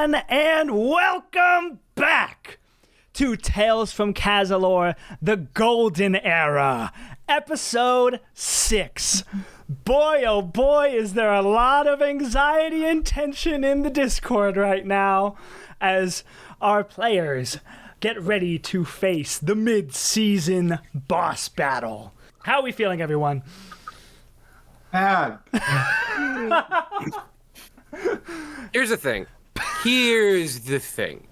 everyone, and welcome back to Tales from Cazilor, the Golden Era, Episode 6. Boy, oh boy, is there a lot of anxiety and tension in the Discord right now as our players get ready to face the mid-season boss battle. How are we feeling, everyone? Bad. Here's the thing.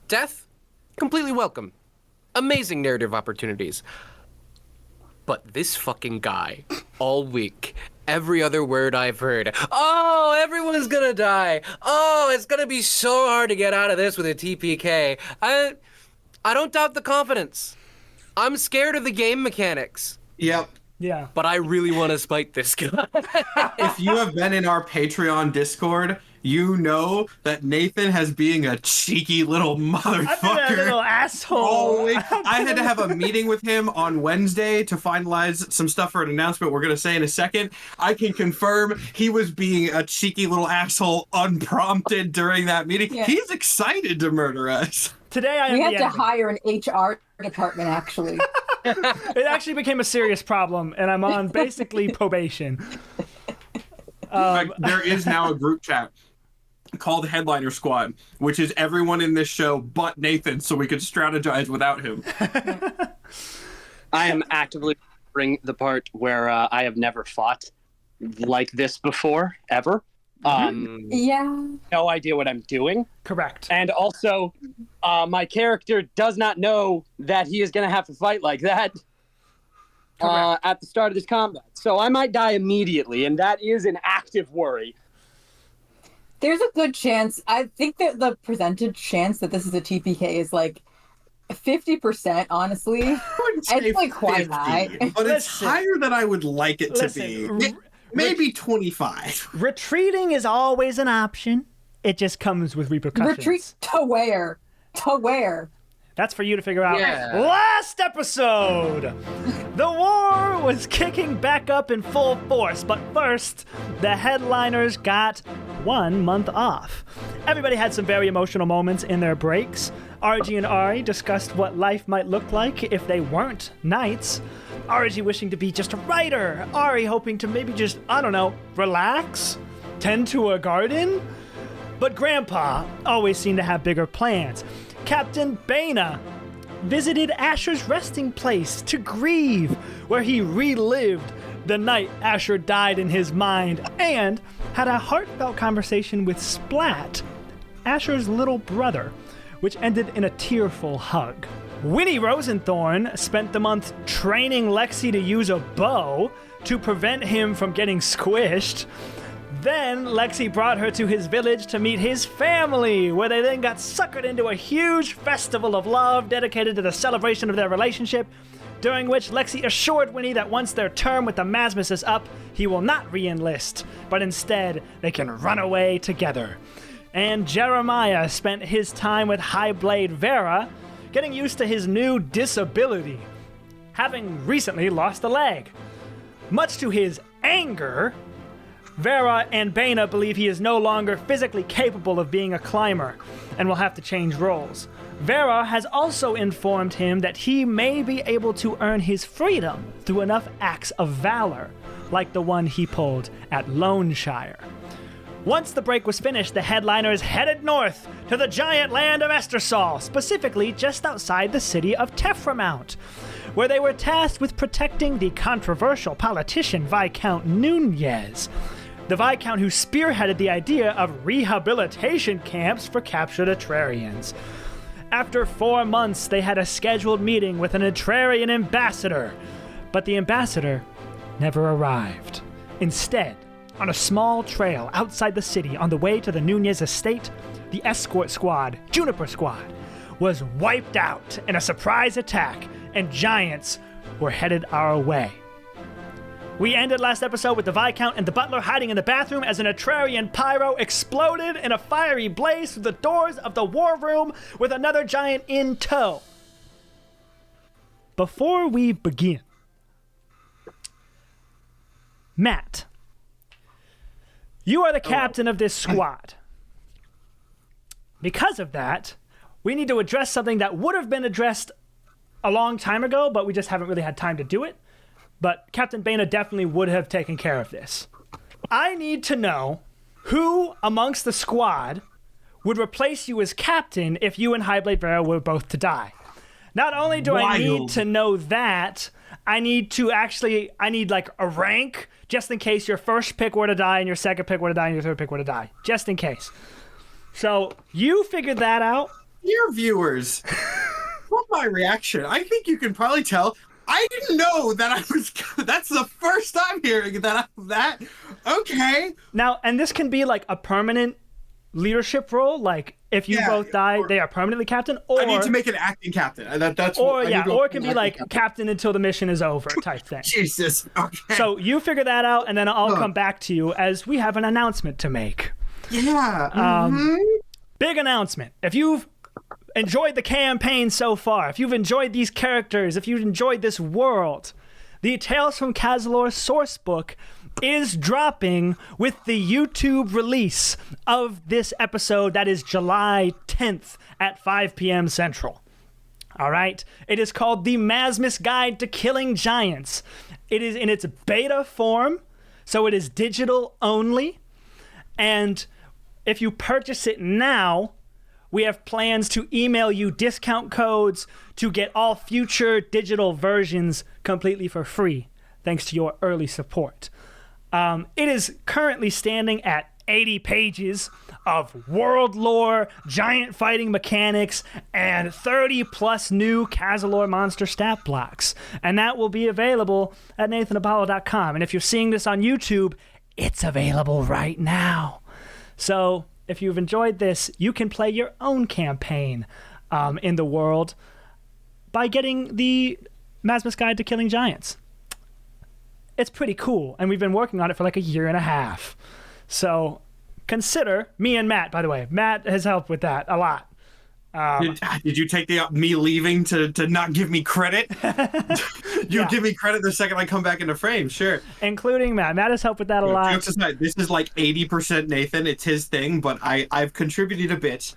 Death, completely welcome. Amazing narrative opportunities. But this fucking guy, all week, every other word I've heard, oh, everyone's gonna die. Oh, it's gonna be so hard to get out of this with a TPK. I don't doubt the confidence. I'm scared of the game mechanics. Yep. Yeah. But I really want to spite this guy. If you have been in our Patreon Discord, you know that Nathan has being a cheeky little motherfucker. I've been a little asshole. Always. I had to have a meeting with him on Wednesday to finalize some stuff for an announcement we're going to say in a second. I can confirm he was being a cheeky little asshole unprompted during that meeting. Yeah. He's excited to murder us. Today I am We had to hire an HR department, actually. It actually became a serious problem, and I'm on basically probation. There is now a group chat called Headliner Squad, which is everyone in this show but Nathan, so we could strategize without him. I am actively bring the part where I have never fought like this before, ever. Yeah. No idea what I'm doing. Correct. And also, my character does not know that he is going to have to fight like that at the start of this combat. So I might die immediately, and that is an active worry. There's a good chance. I think that the percentage chance that this is a TPK is like 50%, honestly. It's like quite high. But it's higher than I would like it to be. Maybe 25. Retreating is always an option. It just comes with repercussions. Retreat to where? To where? That's for you to figure out. Yeah. Last episode! The war was kicking back up in full force, but first, the headliners got 1 month off. Everybody had some very emotional moments in their breaks. RG and Ari discussed what life might look like if they weren't knights. RG wishing to be just a writer. Ari hoping to maybe just, I don't know, relax? Tend to a garden? But Grandpa always seemed to have bigger plans. Captain Baina visited Asher's resting place to grieve, where he relived the night Asher died in his mind, and had a heartfelt conversation with Splat, Asher's little brother, which ended in a tearful hug. Winnie Rosenthorn spent the month training Lexi to use a bow to prevent him from getting squished. Then Lexi brought her to his village to meet his family, where they then got suckered into a huge festival of love dedicated to the celebration of their relationship, during which Lexi assured Winnie that once their term with the Masmus is up, he will not re-enlist, but instead they can run away together. And Jeremiah spent his time with Highblade Vera, getting used to his new disability, having recently lost a leg. Much to his anger, Vera and Baina believe he is no longer physically capable of being a climber and will have to change roles. Vera has also informed him that he may be able to earn his freedom through enough acts of valor, like the one he pulled at Loneshire. Once the break was finished, the headliners headed north to the giant land of Estersol, specifically just outside the city of Teframount, where they were tasked with protecting the controversial politician Viscount Nunez, the Viscount who spearheaded the idea of rehabilitation camps for captured Atrarians. After 4 months, they had a scheduled meeting with an Atrarian ambassador, but the ambassador never arrived. Instead, on a small trail outside the city on the way to the Nunez estate, the escort squad, Juniper Squad, was wiped out in a surprise attack, and giants were headed our way. We ended last episode with the Viscount and the butler hiding in the bathroom as an Atrarian pyro exploded in a fiery blaze through the doors of the war room with another giant in tow. Before we begin, Matt, you are the captain of this squad. because of that, we need to address something that would have been addressed a long time ago, but we just haven't really had time to do it. But Captain Baina definitely would have taken care of this. I need to know who amongst the squad would replace you as captain if you and Highblade Vera were both to die. Not only do I need to know that, I need like a rank just in case your first pick were to die and your second pick were to die and your third pick were to die. Just in case. So you figured that out. Dear viewers, what's my reaction? I think you can probably tell. I didn't know that I was. That's the first time hearing that. Okay. Now, and this can be like a permanent leadership role. Like if you both die, they are permanently captain. Or I need to make an acting captain. Or it can be like captain until the mission is over type thing. Jesus. Okay. So you figure that out, and then I'll come back to you as we have an announcement to make. Yeah. Big announcement. If you've enjoyed the campaign so far, if you've enjoyed these characters, if you've enjoyed this world, the Tales from Cazilor sourcebook is dropping with the YouTube release of this episode. That is July 10th at 5 p.m. Central. All right? It is called The Masmus Guide to Killing Giants. It is in its beta form, so it is digital only. And if you purchase it now, we have plans to email you discount codes to get all future digital versions completely for free, thanks to your early support. It is currently standing at 80 pages of world lore, giant fighting mechanics, and 30 plus new Cazilor monster stat blocks. And that will be available at nathanapollo.com. And if you're seeing this on YouTube, it's available right now. So if you've enjoyed this, you can play your own campaign in the world by getting the Masmus Guide to Killing Giants. It's pretty cool, and we've been working on it for like a year and a half. So consider, me and Matt, by the way, Matt has helped with that a lot. Did you take me leaving to not give me credit? Give me credit the second I come back into frame, sure. Including Matt. Matt has helped with that a lot. This is like 80% Nathan. It's his thing, but I've contributed a bit.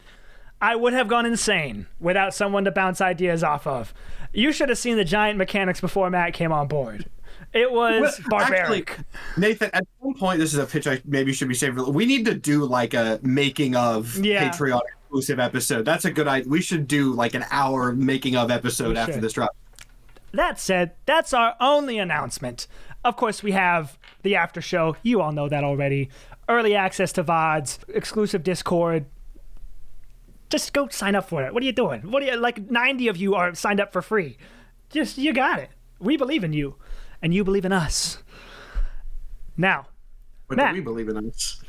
I would have gone insane without someone to bounce ideas off of. You should have seen the giant mechanics before Matt came on board. It was barbaric. Actually, Nathan, at some point, this is a pitch I maybe should be saving. We need to do like a making of Patreon exclusive episode. That's a good idea. We should do like an hour making of episode after this drop. That said, that's our only announcement. Of course, we have the after show. You all know that already. Early access to VODs, exclusive Discord. Just go sign up for it. What are you doing? Like 90 of you are signed up for free. You got it. We believe in you. And you believe in us. Now, Matt, do we believe in us?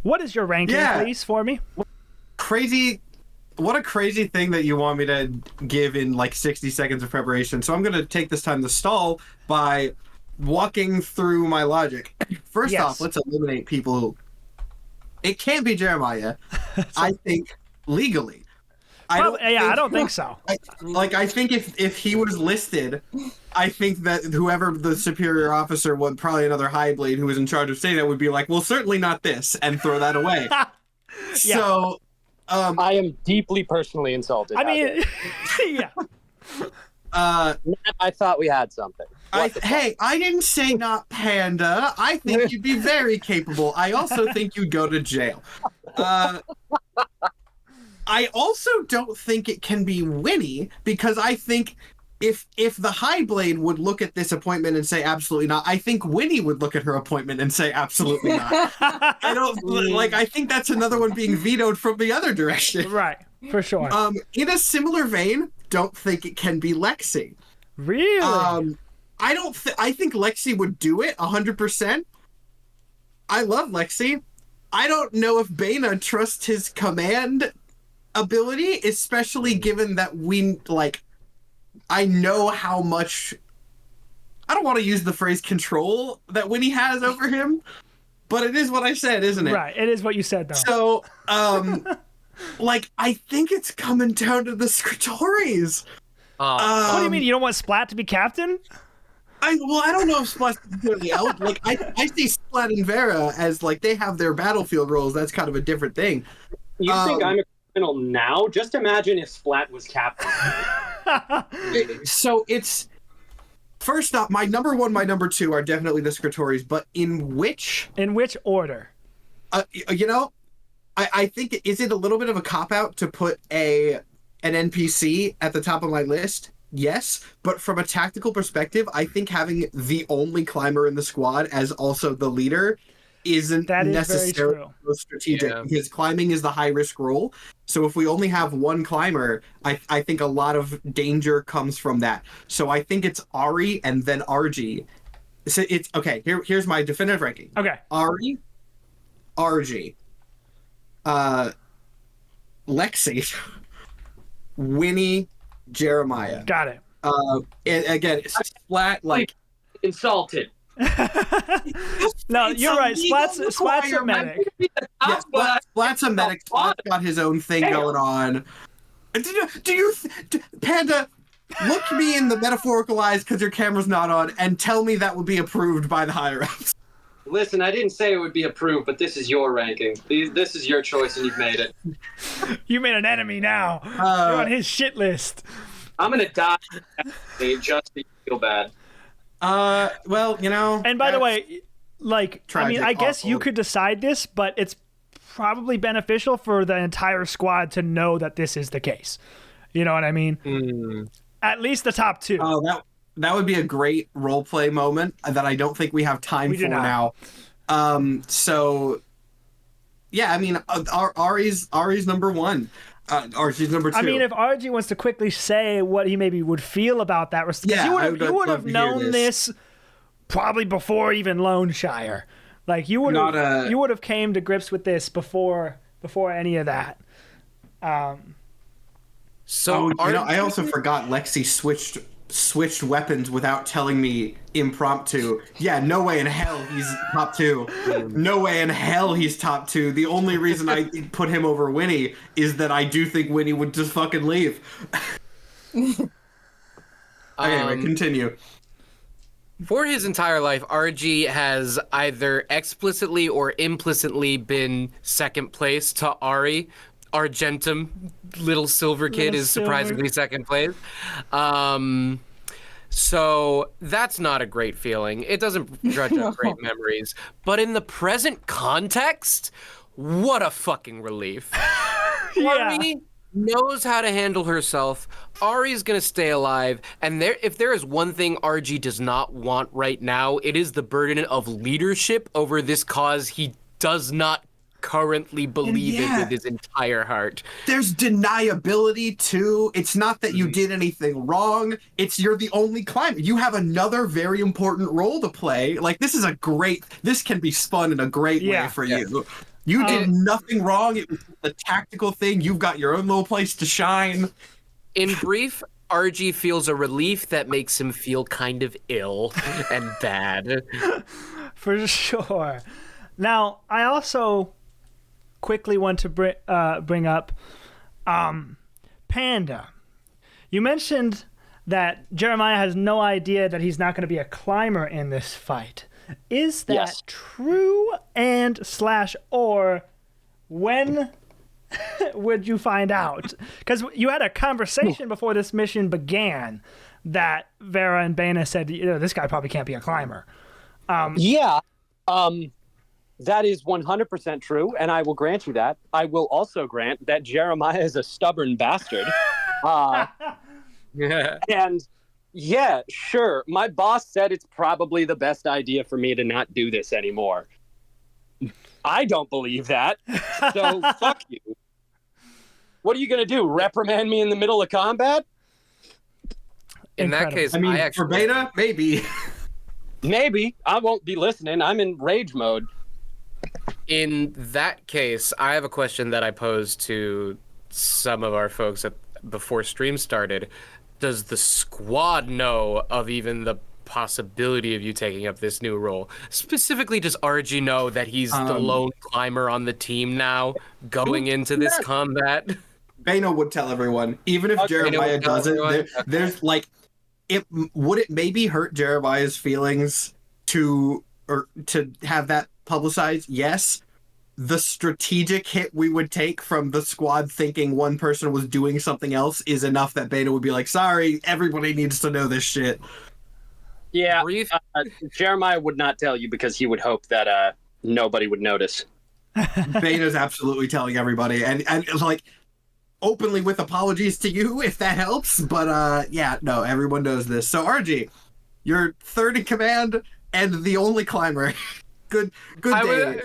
What is your ranking, please, for me? What a crazy thing that you want me to give in like 60 seconds of preparation. So I'm going to take this time to stall by walking through my logic. First off, let's eliminate people. It can't be Jeremiah, I think, legally. I don't think so. I think if he was listed, I think that whoever the superior officer would, probably another Highblade who was in charge of saying that, would be like, well, certainly not this, and throw that away. So, I am deeply personally insulted. I mean, I thought we had something. I didn't say not Panda. I think you'd be very capable. I also think you'd go to jail. I also don't think it can be Winnie, because I think if the Highblade would look at this appointment and say absolutely not, I think Winnie would look at her appointment and say absolutely not. I think that's another one being vetoed from the other direction. Right, for sure. In a similar vein, don't think it can be Lexi. Really? I think Lexi would do it 100%. I love Lexi. I don't know if Baina trusts his command ability, especially given that I know how much, I don't want to use the phrase control that Winnie has over him, but it is what I said, isn't it? Right, it is what you said, though. So, I think it's coming down to the Scritories. What do you mean, you don't want Splat to be captain? I don't know if Splat's completely out. I see Splat and Vera as, they have their battlefield roles. That's kind of a different thing. You think I'm criminal now. Just imagine if Splat was captain. So it's first up. My number one, my number two are definitely the Scritories, but in which order? I think, is it a little bit of a cop out to put an NPC at the top of my list? Yes, but from a tactical perspective, I think having the only climber in the squad as also the leader isn't necessarily strategic, because climbing is the high risk role. So if we only have one climber, I think a lot of danger comes from that. So I think it's Ari and then RG. So it's okay. Here's my definitive ranking. Okay. Ari, RG, Lexi, Winnie, Jeremiah. Got it. And again, it's flat like insulted. No, you're right. Splat's a medic. Yeah, Splat's a medic. Splat's got his own thing going on. Panda, look me in the metaphorical eyes because your camera's not on, and tell me that would be approved by the higher ups. Listen, I didn't say it would be approved, but this is your ranking. This is your choice, and you've made it. You made an enemy now. You're on his shit list. I'm gonna die just to feel bad. Well, And by the way, tragic, I guess you could decide this, but it's probably beneficial for the entire squad to know that this is the case. You know what I mean? At least the top two. Oh, that would be a great role play moment that I don't think we have time for now. So yeah, I mean, Ari's number one. RG's number two. I mean, if RG wants to quickly say what he maybe would feel about that, because you would have known this probably before even Lone Shire. Like you would have came to grips with this before any of that. So I also forgot Lexi switched weapons without telling me impromptu. Yeah, no way in hell he's top two. No way in hell he's top two. The only reason I put him over Winnie is that I do think Winnie would just fucking leave. Anyway, continue. For his entire life, RG has either explicitly or implicitly been second place to Ari. Argentum, little silver kid, is surprisingly second place. So that's not a great feeling. It doesn't dredge up great memories. But in the present context, what a fucking relief. Ari knows how to handle herself. Ari's gonna stay alive. And if there is one thing RG does not want right now, it is the burden of leadership over this cause he does not currently believe it with his entire heart. There's deniability too. It's not that you did anything wrong. It's you're the only climber. You have another very important role to play. Like this can be spun in a great way for you. You did nothing wrong. It was the tactical thing. You've got your own little place to shine. In brief, RG feels a relief that makes him feel kind of ill and bad. For sure. Now, I also quickly want to bring up Panda. You mentioned that Jeremiah has no idea that he's not going to be a climber in this fight. Is that true? And /or when would you find out? Because you had a conversation before this mission began that Vera and Bana said, this guy probably can't be a climber. That is 100% true, and I will grant you that. I will also grant that Jeremiah is a stubborn bastard. And yeah, sure, my boss said it's probably the best idea for me to not do this anymore. I don't believe that, so fuck you. What are you going to do, reprimand me in the middle of combat? In that case, I mean, for Beta, maybe. Maybe. I won't be listening. I'm in rage mode. In that case, I have a question that I posed to some of our folks before stream started. Does the squad know of even the possibility of you taking up this new role? Specifically, does RG know that he's the lone climber on the team now, going into this combat? Bano would tell everyone, even if Jeremiah doesn't. There's would it maybe hurt Jeremiah's feelings to have that publicized? Yes, the strategic hit we would take from the squad thinking one person was doing something else is enough that Beta would be like, sorry, everybody needs to know this shit. Yeah, Breathe. Jeremiah would not tell you because he would hope that nobody would notice. Beta's absolutely telling everybody, and like openly with apologies to you if that helps. But yeah, no, everyone knows this. So RG, you're third in command and the only climber. Good day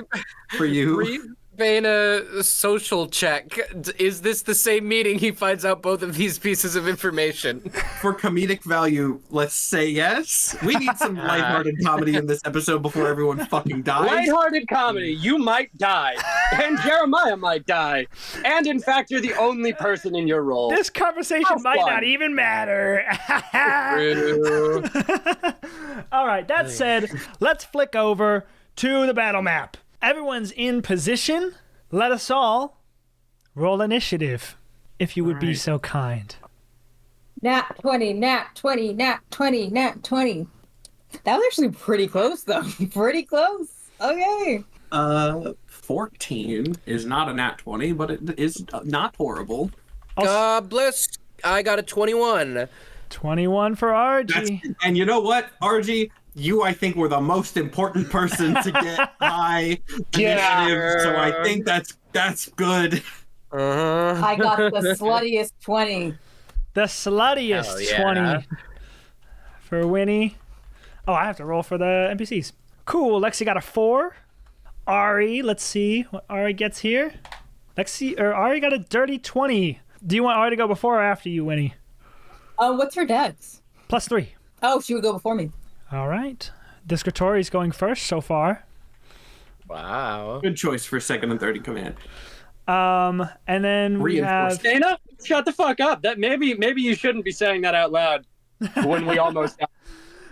for you. Breathe Beta social check. Is this the same meeting he finds out both of these pieces of information? For comedic value, let's say yes. We need some lighthearted comedy in this episode before everyone fucking dies. Lighthearted comedy. You might die, and Jeremiah might die, and in fact, you're the only person in your role. This conversation might not even matter. All right, that said, let's flick over to the battle map. Everyone's in position. Let us all roll initiative, if you would be so kind. Nat 20, nat 20, nat 20, nat 20. That was actually pretty close, though. Pretty close. Okay. 14 is not a nat 20, but it is not horrible. God bless. I got a 21. 21 for RG. And you know what, RG? You, I think, were the most important person to get high initiative, so I think that's good. I got the sluttiest 20. The sluttiest 20 for Winnie. Oh, I have to roll for the NPCs. Cool. Lexi got a 4. Ari, let's see what Ari gets here. Ari got a dirty 20. Do you want Ari to go before or after you, Winnie? What's her dex? +3. Oh, she would go before me. All right. Discatori's going first so far. Wow. Good choice for second and third in command. And then we have Dana, shut the fuck up. That maybe you shouldn't be saying that out loud when we almost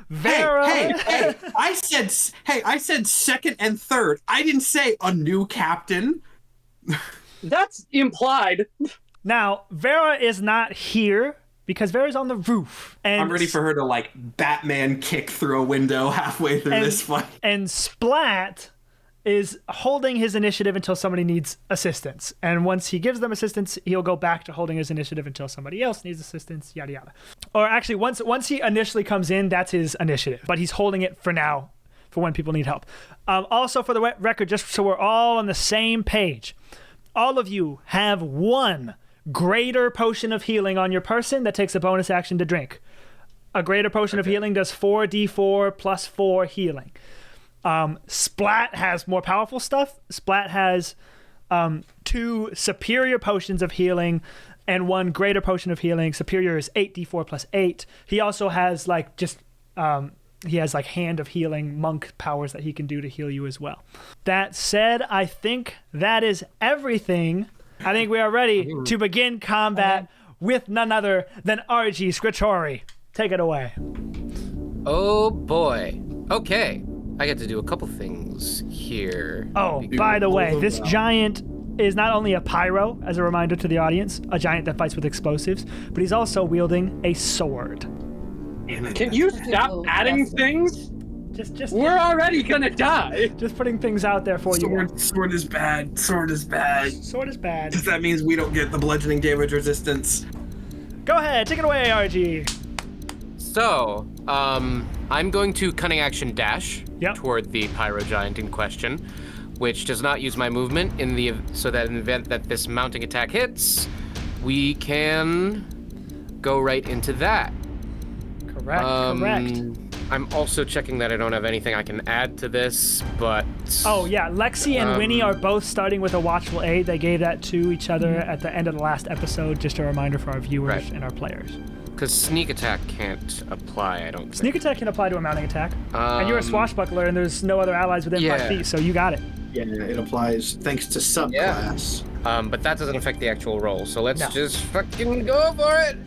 Vera. Hey, I said second and third. I didn't say a new captain. That's implied. Now, Vera is not here because Vera's on the roof. And I'm ready for her to, like, Batman kick through a window halfway through this fight. And Splat is holding his initiative until somebody needs assistance. And once he gives them assistance, he'll go back to holding his initiative until somebody else needs assistance, yada, yada. Or actually, once he initially comes in, that's his initiative. But he's holding it for now, for when people need help. Also, for the record, just so we're all on the same page, all of you have one greater potion of healing on your person that takes a bonus action to drink. A greater potion of healing does 4d4 plus 4 healing. Splat has more powerful stuff. Splat has 2 superior potions of healing and 1 greater potion of healing. Superior is 8d4 plus 8. He also has he has hand of healing monk powers that he can do to heal you as well. That said, I think that is everything. I think we are ready to begin combat with none other than RG Scritori. Take it away. Oh boy. Okay. I get to do a couple things here. Oh, by the way, this giant is not only a pyro, as a reminder to the audience, a giant that fights with explosives, but he's also wielding a sword. Can you stop adding things? Just We're already gonna die. Just putting things out there for you. Sword is bad. Sword is bad. Sword is bad. That means we don't get the bludgeoning damage resistance. Go ahead, take it away, RG. So, I'm going to cunning action dash toward the pyro giant in question, which does not use my movement so that in the event that this mounting attack hits, we can go right into that. Correct. I'm also checking that I don't have anything I can add to this, but... Oh, yeah. Lexi and Winnie are both starting with a Watchful Aid. They gave that to each other at the end of the last episode. Just a reminder for our viewers and our players. Because sneak attack can't apply, I don't think. Sneak attack can apply to a mounting attack. And you're a swashbuckler, and there's no other allies within 5 feet, so you got it. Yeah, it applies thanks to subclass. But that doesn't affect the actual roll, so let's just fucking go for it!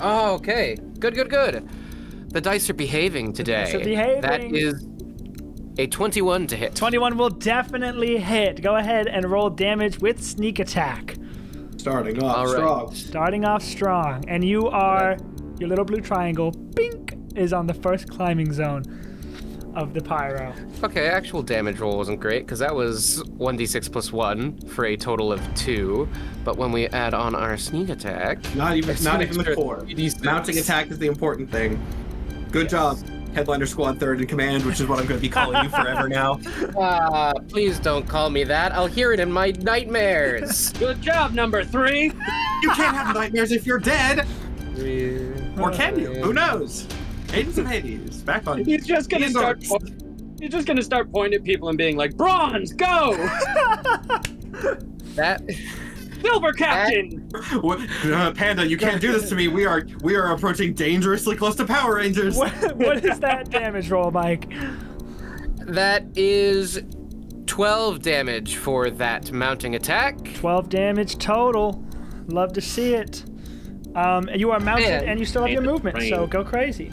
Okay. Good. The dice are behaving today. That is a 21 to hit. 21 will definitely hit. Go ahead and roll damage with sneak attack. Starting off strong. Starting off strong. And you are, your little blue triangle, pink, is on the first climbing zone. of the pyro. Okay, actual damage roll wasn't great because that was 1d6 plus 1 for a total of 2. But when we add on our sneak attack, Not even it's an the extra core. 3d6. Mounting attack is the important thing. Good job, Headliner Squad 3rd in command, which is what I'm going to be calling you forever now. Please don't call me that. I'll hear it in my nightmares. Good job, number 3. You can't have nightmares if you're dead. Or can you? Who knows? Agents of Hades, back on. He's just gonna start. D&Dorks. He's just gonna start pointing at people and being like, "Bronze, go! That Silver, Captain." Panda, you can't do this to me. We are approaching dangerously close to Power Rangers. What is that damage roll, Mike? That is 12 damage for that mounting attack. 12 damage total. Love to see it. You are mounted and you still have your movement, so go crazy.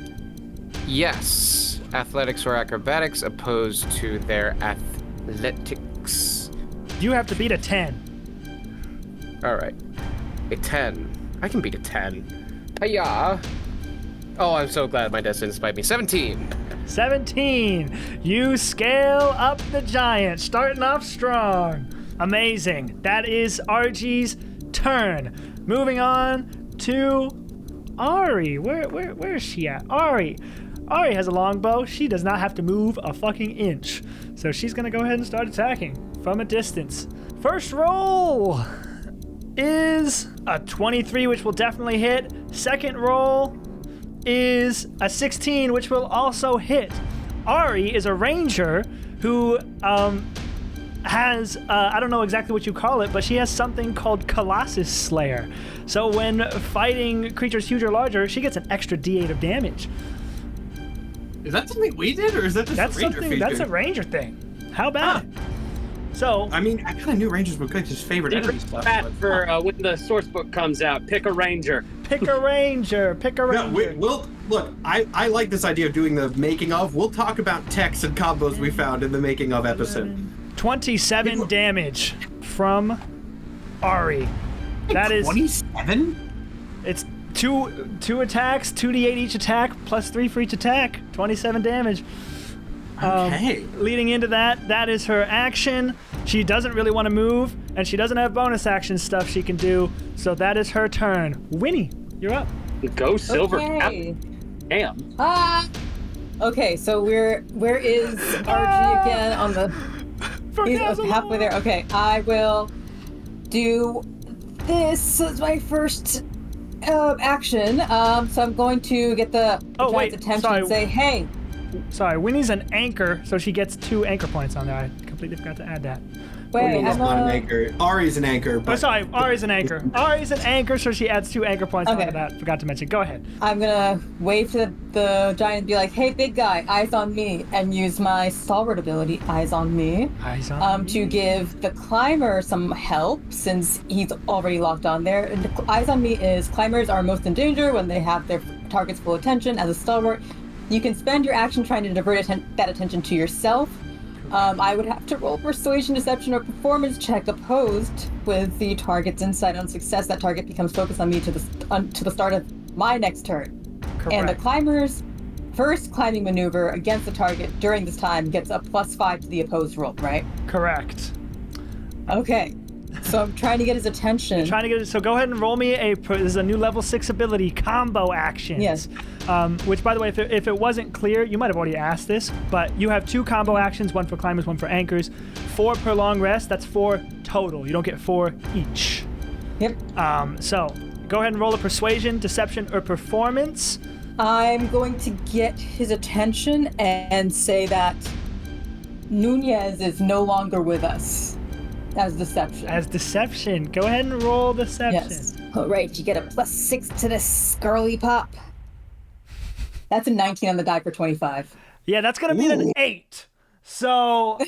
Yes. Athletics or acrobatics opposed to their athletics. You have to beat a 10. All right. A 10. I can beat a 10. Hiya. Oh, I'm so glad my death didn't spite me. 17. 17. You scale up the giant, starting off strong. Amazing. That is RG's turn. Moving on to Ari. Where is she at? Ari has a longbow. She does not have to move a fucking inch. So she's gonna go ahead and start attacking from a distance. First roll is a 23, which will definitely hit. Second roll is a 16, which will also hit. Ari is a ranger who has, I don't know exactly what you call it, but she has something called Colossus Slayer. So when fighting creatures huge or larger, she gets an extra D8 of damage. Is that something we did, or is that just a ranger feature? That's a ranger thing. How about it? So, I mean, I kind of knew rangers were good, just favorite enemy stuff. For when the source book comes out, pick a ranger. Pick a ranger. No, we'll look. I like this idea of doing the making of. We'll talk about techs and combos we found in the making of episode. 27 damage from Ari. That is 27. It's two attacks, 2d8 each attack, plus 3 for each attack. 27 damage. Okay. Leading into that is her action. She doesn't really want to move, and she doesn't have bonus action stuff she can do. So that is her turn. Winnie, you're up. Go Silver, Okay. Captain. Damn. Okay, so where is RG again on the? For He's Cazilor. halfway there. Okay, I will do this as my first action. So I'm going to get the giant's attention and say, "Hey." Sorry, Winnie's an anchor, so she gets 2 anchor points on there. I completely forgot to add that. Wait, Winnie's not an anchor. Ari's an anchor. Oh, But sorry, Ari's an anchor. Ari's an anchor, so she adds 2 anchor points Okay. onto that. Forgot to mention. Go ahead. I'm gonna wave to the giant and be like, "Hey, big guy, eyes on me," and use my stalwart ability, eyes on me, Eyes on to give the climber some help since he's already locked on there. And the eyes on me is climbers are most in danger when they have their target's full attention. As a stalwart, you can spend your action trying to divert that attention to yourself. I would have to roll persuasion, deception, or performance check opposed with the target's insight. On success, that target becomes focused on me to the start of my next turn. Correct. And the climber's first climbing maneuver against the target during this time gets a +5 to the opposed roll, right? Correct. Okay. So I'm trying to get his attention. Trying to get it. So go ahead and roll me this is a new level 6 ability, combo actions. Yes. Which, by the way, if it wasn't clear, you might have already asked this, but you have 2 combo actions, 1 for climbers, 1 for anchors, 4 per long rest. That's 4 total. You don't get 4 each. Yep. So go ahead and roll a persuasion, deception, or performance. I'm going to get his attention and say that Nunez is no longer with us as deception. As deception. Go ahead and roll deception. Yes. All right, you get a +6 to this girly pop. That's a 19 on the die for 25. Yeah, that's gonna be an 8. So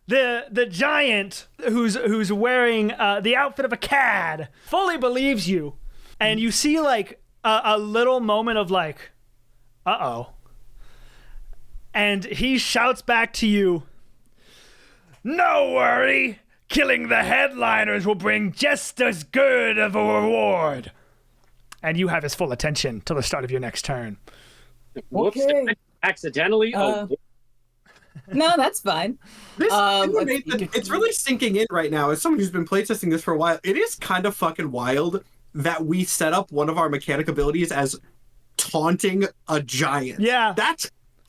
the giant who's wearing the outfit of a cad fully believes you, and you see like a little moment of like, uh-oh, and he shouts back to you, "No worry, killing the headliners will bring just as good of a reward." And you have his full attention till the start of your next turn. Whoops! Okay. Accidentally. No, that's fine. This let's see. it's really sinking in right now. As someone who's been playtesting this for a while, it is kind of fucking wild that we set up one of our mechanic abilities as taunting a giant. Yeah.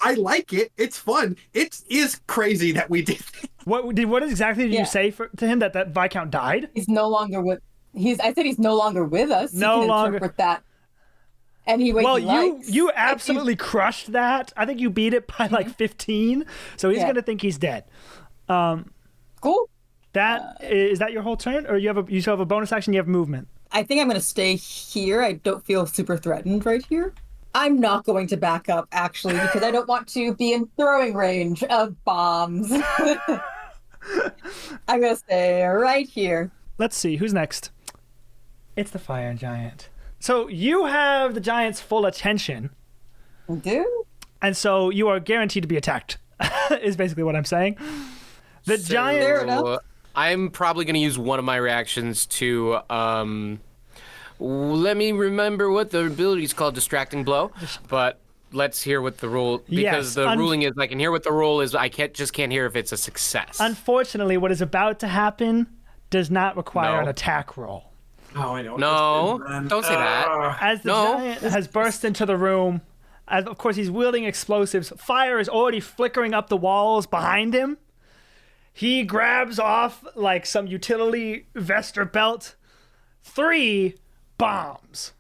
I like it. It's fun. It is crazy that we did. What exactly did you say to him that Viscount died? He's no longer with. I said he's no longer with us. No you can longer. interpret that any way Well, he likes. you absolutely crushed that. I think you beat it by like 15, so he's gonna think he's dead. Cool. Is that your whole turn, or you still have a bonus action? You have movement. I think I'm gonna stay here. I don't feel super threatened right here. I'm not going to back up actually because I don't want to be in throwing range of bombs. I'm gonna stay right here. Let's see who's next. It's the fire giant. So you have the giant's full attention. I do? And so you are guaranteed to be attacked, is basically what I'm saying. The giant... Fair enough. I'm probably going to use one of my reactions to, let me remember what the ability is called, Distracting Blow. But let's hear what the rule, because the ruling is I can hear what the rule is, I can't hear if it's a success. Unfortunately, what is about to happen does not require an attack roll. Oh, I know. No, don't say that. As the giant has burst into the room, as of course he's wielding explosives, fire is already flickering up the walls behind him. He grabs off like some utility vest or belt. 3 bombs.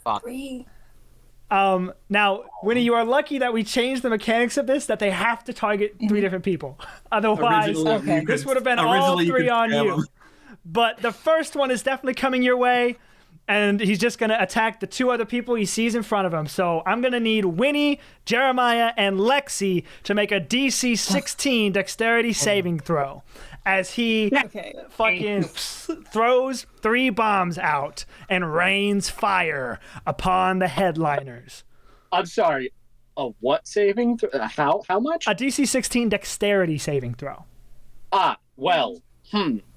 Fuck. 3. Now, Winnie, you are lucky that we changed the mechanics of this, that they have to target 3 different people. Otherwise, this would have been all 3 on you. But the first one is definitely coming your way, and he's just going to attack the 2 other people he sees in front of him. So I'm going to need Winnie, Jeremiah, and Lexi to make a DC 16 dexterity saving throw as he fucking throws 3 bombs out and rains fire upon the headliners. I'm sorry. A what saving? How much? A DC 16 dexterity saving throw.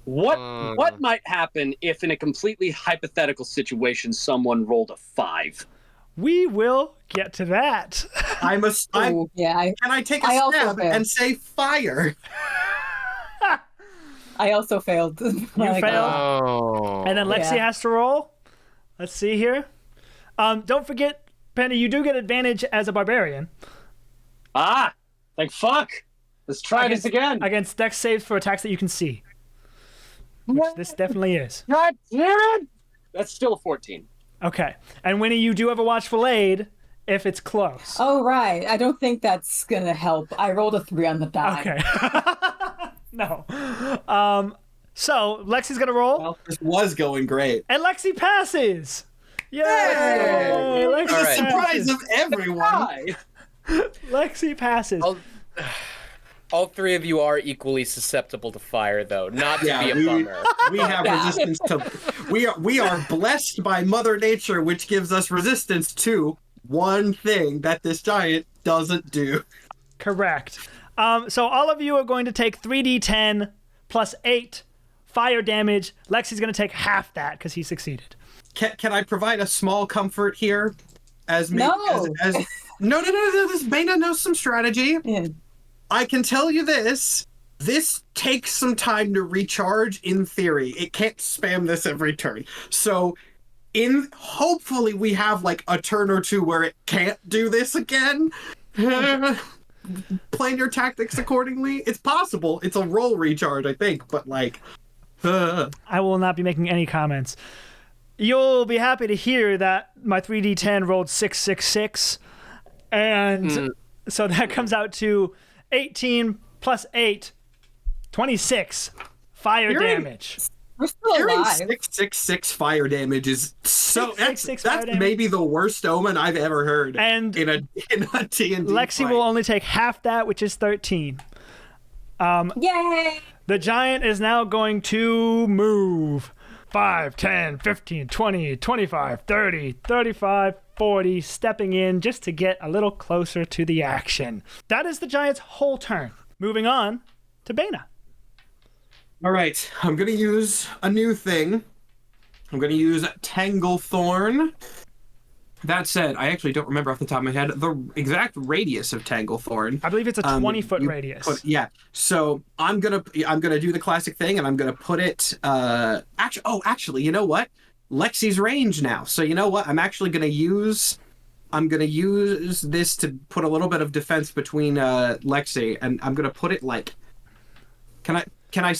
What might happen if, in a completely hypothetical situation, someone rolled a 5? We will get to that. Can I take a stab and say fire? I also failed. You failed? Oh. And then Lexi has to roll. Let's see here. Don't forget, Penny, you do get advantage as a barbarian. Like fuck. Let's try this again. Against dex saves for attacks that you can see. Which this definitely is. God damn it! That's still a 14. Okay. And Winnie, you do have a watchful aid if it's close. Oh, right. I don't think that's going to help. I rolled a 3 on the die. Okay. No. So, Lexi's going to roll. Well, this was going great. And Lexi passes. Yay! Hey! Lexi The passes. surprise of everyone. Lexi passes. All 3 of you are equally susceptible to fire, though. Not to be a bummer. We have resistance to. We are blessed by Mother Nature, which gives us resistance to one thing that this giant doesn't do. Correct. So all of you are going to take 3d10 plus 8 fire damage. Lexi's going to take half that because he succeeded. Can I provide a small comfort here? No. No. This Bana knows some strategy. Yeah. I can tell you this. This takes some time to recharge in theory. It can't spam this every turn. So hopefully we have like a turn or 2 where it can't do this again. Plan your tactics accordingly. It's possible. It's a roll recharge, I think, but like I will not be making any comments. You'll be happy to hear that my 3d10 rolled 666, and so that comes out to 18 plus 8, 26 fire damage. We're still alive. 666 fire damage is so that's damage. maybe the worst omen I've ever heard. And in a D&D Lexi fight. will only take half that, which is 13. Yay! The giant is now going to move 5, 10, 15, 20, 25, 30, 35, 40, stepping in just to get a little closer to the action. That is the giant's whole turn. Moving on to Bana. All right, I'm going to use a new thing. I'm going to use Tangle Thorn. That said, I actually don't remember off the top of my head the exact radius of Tanglethorn. I believe it's a 20-foot radius. Yeah. So I'm gonna do the classic thing, and I'm gonna put it. Actually, you know what? Lexi's range now. So you know what? I'm gonna use this to put a little bit of defense between Lexi, and I'm gonna put it like. Can I?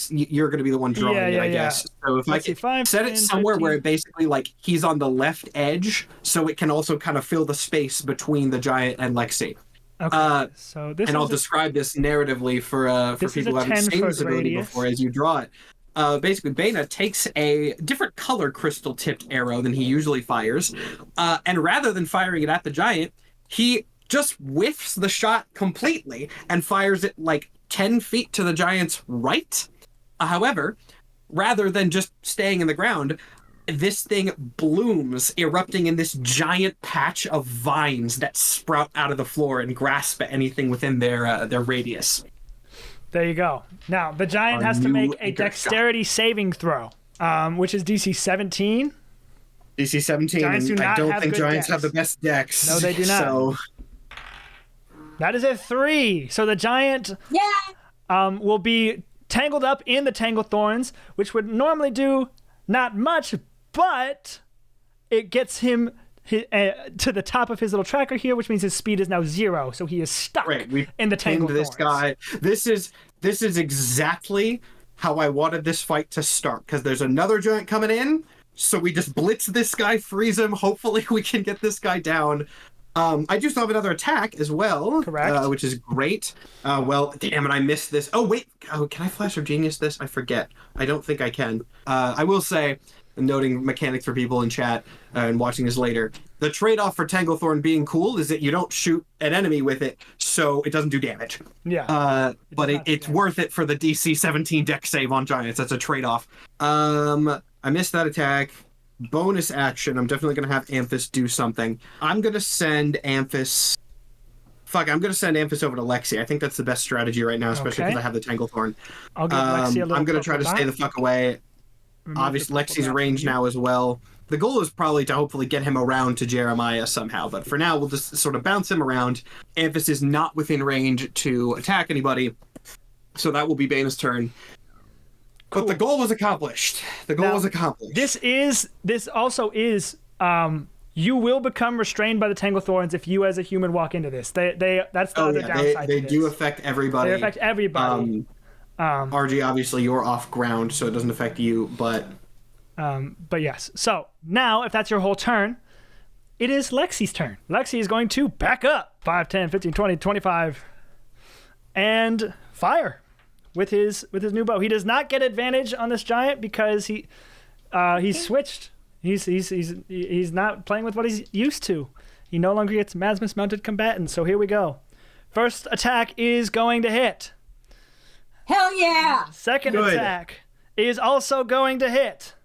You're going to be the one drawing it, I guess. So if Let's I can set it somewhere 15. Where it basically like he's on the left edge, so it can also kind of fill the space between the giant and Lexi. Okay. So this. And I'll describe this narratively for people who haven't seen this ability before as you draw it. Basically, Bana takes a different color crystal-tipped arrow than he usually fires, and rather than firing it at the giant, he just whiffs the shot completely and fires it like 10 feet to the giant's right. However, rather than just staying in the ground, this thing blooms, erupting in this giant patch of vines that sprout out of the floor and grasp at anything within their radius. There you go. Now, the giant has to make a dexterity saving throw, which is DC 17. DC 17, and I don't think giants have the best dex. No, they do not. So... That is a 3. So the giant will be tangled up in the Tanglethorns, which would normally do not much, but it gets him to the top of his little tracker here, which means his speed is now 0. So he is stuck in the Tanglethorns. This guy. This is exactly how I wanted this fight to start, because there's another giant coming in. So we just blitz this guy, freeze him. Hopefully we can get this guy down. I do still have another attack as well. Correct. Which is great. Well, damn it, I missed this. Oh, wait. Oh, can I Flash of Genius this? I forget. I don't think I can. I will say, noting mechanics for people in chat and watching this later, the trade-off for Tanglethorn being cool is that you don't shoot an enemy with it, so it doesn't do damage. Yeah. But it's worth it for the DC 17 dex save on giants. That's a trade-off. I missed that attack. Bonus action, I'm definitely going to have Amphis do something. I'm going to send Amphis... I'm going to send Amphis over to Lexi. I think that's the best strategy right now, especially because I have the Tanglethorn. I'll give Lexi a little I'm going to try to stay the fuck away. Obviously, Lexi's range now as well. The goal is probably to hopefully get him around to Jeremiah somehow, but for now, we'll just sort of bounce him around. Amphis is not within range to attack anybody, so that will be Bana's turn. Cool. But the goal was accomplished. This also is you will become restrained by the Tanglethorns if you as a human walk into this. That's the other downside. They do affect everybody. They affect everybody. RG, obviously you're off ground, so it doesn't affect you, but yes. So now, if that's your whole turn, it is Lexi's turn. Lexi is going to back up 5, 10, 15, 20, 25 and fire. With his new bow, he does not get advantage on this giant because he's switched. He's not playing with what he's used to. He no longer gets Maximus Mounted Combatant. So here we go. First attack is going to hit. Hell yeah! Second attack is also going to hit.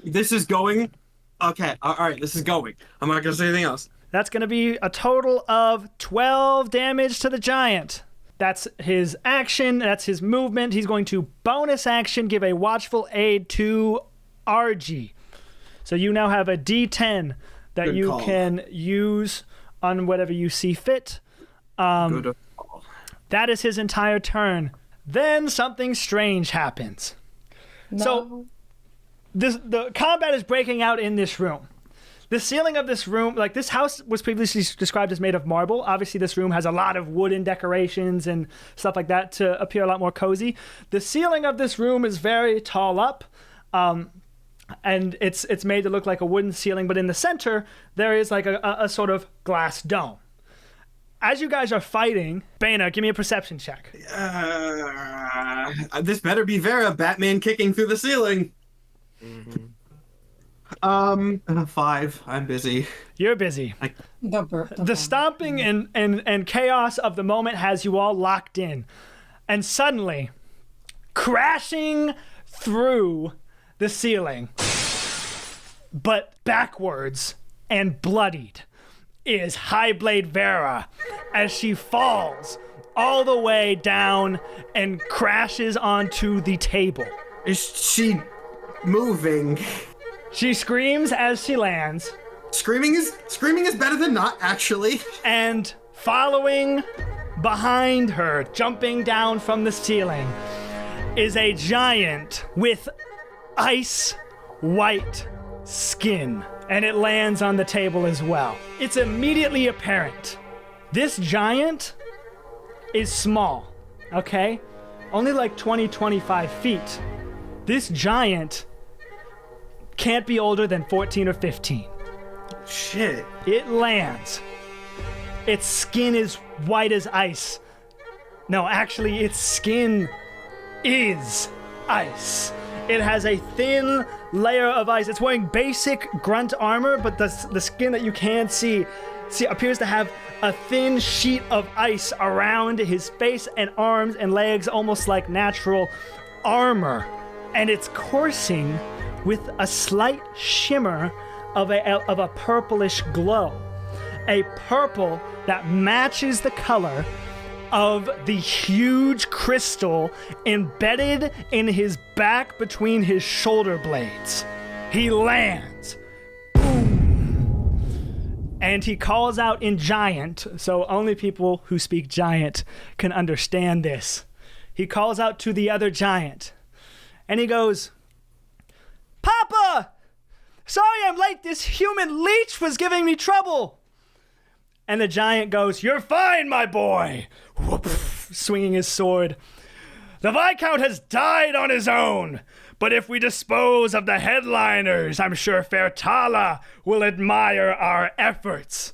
This is going. Okay, all right. This is going. I'm not gonna say anything else. That's gonna be a total of 12 damage to the giant. That's his action. That's his movement. He's going to bonus action give a watchful aid to RG. So you now have a D10 that Good you call. can use on whatever you see fit. That is his entire turn. Then something strange happens. No. So the combat is breaking out in this room. The ceiling of this room, like this house was previously described as made of marble. Obviously, this room has a lot of wooden decorations and stuff like that to appear a lot more cozy. The ceiling of this room is very tall up, and it's made to look like a wooden ceiling. But in the center, there is like a sort of glass dome. As you guys are fighting, Bana, give me a perception check. This better be Vera, Batman kicking through the ceiling. Mm-hmm. 5. I'm busy. You're busy. The stomping and chaos of the moment has you all locked in. And suddenly, crashing through the ceiling, but backwards and bloodied, is Highblade Vera as she falls all the way down and crashes onto the table. Is she moving? She screams as she lands. Screaming is better than not, actually. And following behind her, jumping down from the ceiling, is a giant with ice white skin. And it lands on the table as well. It's immediately apparent. This giant is small, okay? Only like 20, 25 feet. This giant can't be older than 14 or 15. Shit. It lands. Its skin is white as ice. No, actually, its skin is ice. It has a thin layer of ice. It's wearing basic grunt armor, but the skin that you can see appears to have a thin sheet of ice around his face and arms and legs, almost like natural armor. And it's coursing with a slight shimmer of a purplish glow. A purple that matches the color of the huge crystal embedded in his back between his shoulder blades. He lands. Boom. And he calls out in giant, so only people who speak giant can understand this. He calls out to the other giant, and he goes, "Papa! Sorry I'm late, this human leech was giving me trouble." And the giant goes, "You're fine, my boy," whoop, swinging his sword. "The Viscount has died on his own, but if we dispose of the headliners, I'm sure Fairtala will admire our efforts."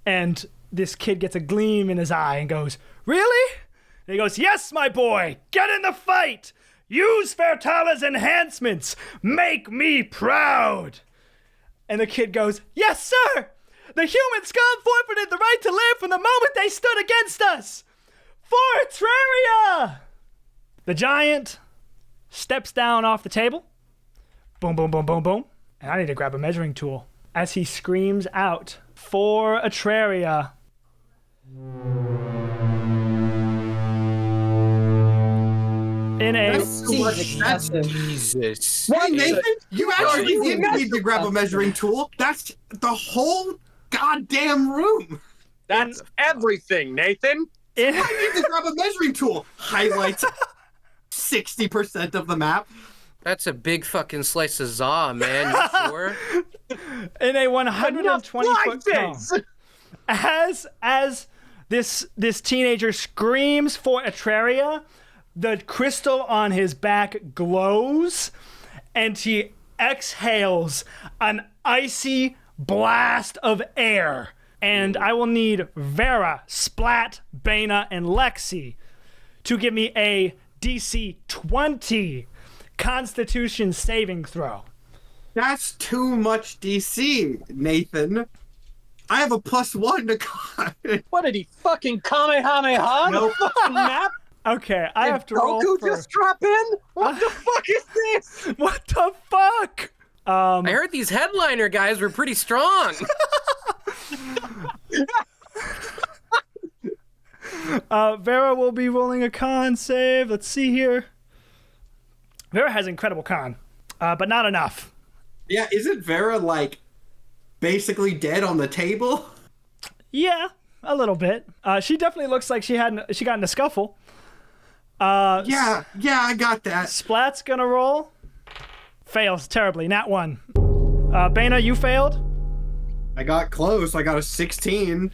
And this kid gets a gleam in his eye and goes, "Really?" And he goes, "Yes, my boy, get in the fight. Use Fairtala's enhancements. Make me proud." And the kid goes, "Yes, sir. The human scum forfeited the right to live from the moment they stood against us. For Terraria!" The giant steps down off the table. Boom, boom, boom, boom, boom. And I need to grab a measuring tool. As he screams out, "For Atraria." In a... That's too much. That's Jesus. Hey, Nathan, you actually didn't need to grab a measuring tool. That's the whole goddamn room. That's everything, Nathan. I need to grab a measuring tool. Highlights 60% of the map. That's a big fucking slice of za, man. You sure? In a 120-foot cone. Slices! As this teenager screams for Atraria, the crystal on his back glows, and he exhales an icy blast of air. And I will need Vera, Splat, Bana, and Lexi to give me a DC 20 Constitution saving throw. That's too much DC, Nathan. I have a +1 to con. What did he fucking Kamehameha? Nope. The fucking map? Okay, I have to roll Goku for... just drop in? What the fuck is this? What the fuck? I heard these headliner guys were pretty strong. Vera will be rolling a con save. Let's see here. Vera has incredible con, but not enough. Yeah, isn't Vera, like, basically dead on the table? Yeah, a little bit. She definitely looks like she got in a scuffle. Yeah, I got that. Splat's gonna roll. Fails terribly. Nat 1. Bana, you failed. I got close. I got a 16.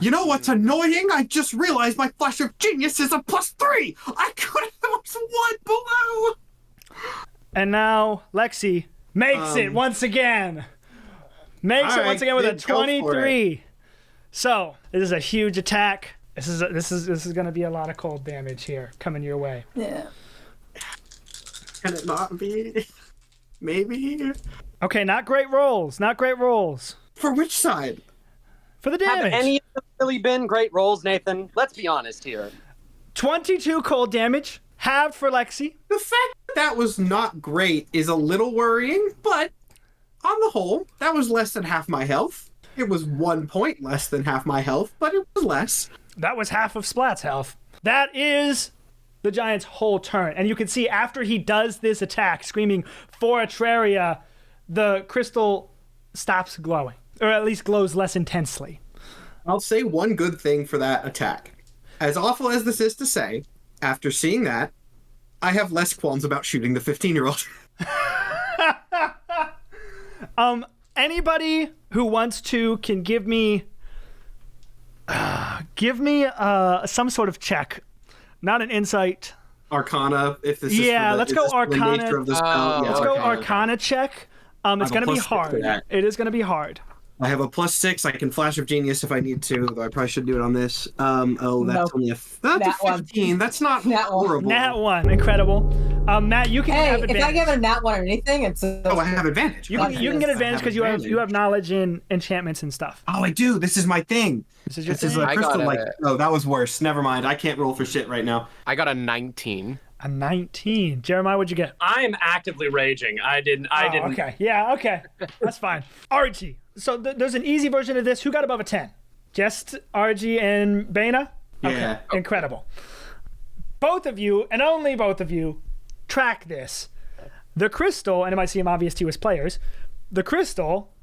You know what's annoying? I just realized my Flash of Genius is a +3. I could have was 1 below. And now Lexi makes it once again. Makes it once again with a 23. So this is a huge attack. This is going to be a lot of cold damage here coming your way. Yeah. Can it not be? Maybe. Okay, not great rolls. Not great rolls. For which side? For the Have damage. any of them really been great rolls, Nathan? Let's be honest here. 22 cold damage. Halved for Lexi. The fact that was not great is a little worrying, but on the whole, that was less than half my health. It was 1 point less than half my health, but it was less. That was half of Splat's health. That is the giant's whole turn. And you can see after he does this attack, screaming for Atraria, the crystal stops glowing, or at least glows less intensely. I'll say one good thing for that attack. As awful as this is to say, after seeing that, I have less qualms about shooting the 15-year-old. Anybody who wants to can give me some sort of check, not an insight. Arcana, if this is Yeah, let's go the Arcana. nature of the spell. Let's go Arcana check. It's going to be hard. It is going to be hard. I have a +6. I can Flash of Genius if I need to, though I probably should do it on this. That's only that's Nat a 15. That's not horrible. Nat 1, incredible. Matt, you can have advantage. If I give a Nat 1 or anything, it's... I have advantage. You can get advantage because you have knowledge in enchantments and stuff. Oh, I do. This is my thing. This is your This is thing? a crystal like. Oh, that was worse. Never mind. I can't roll for shit right now. I got a 19. A 19. Jeremiah, what'd you get? I am actively raging. I didn't. Okay. Yeah, okay. That's fine. Archie. So there's an easy version of this. Who got above a 10? Just Archie and Bana? Okay. Yeah. Incredible. Both of you, and only both of you, track this. The crystal, and it might seem obvious to you as players, the crystal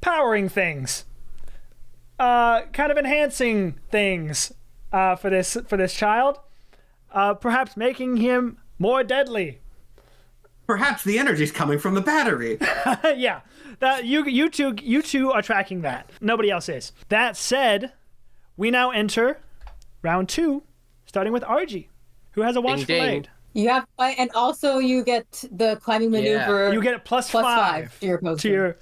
powering things. Kind of enhancing things for this child. Perhaps making him more deadly. Perhaps the energy's coming from the battery. Yeah, that you two are tracking that. Nobody else is. That said, we now enter round 2, starting with Archie, who has a watchful aid. You have, and also you get the climbing maneuver. You get a plus 5 to your potion.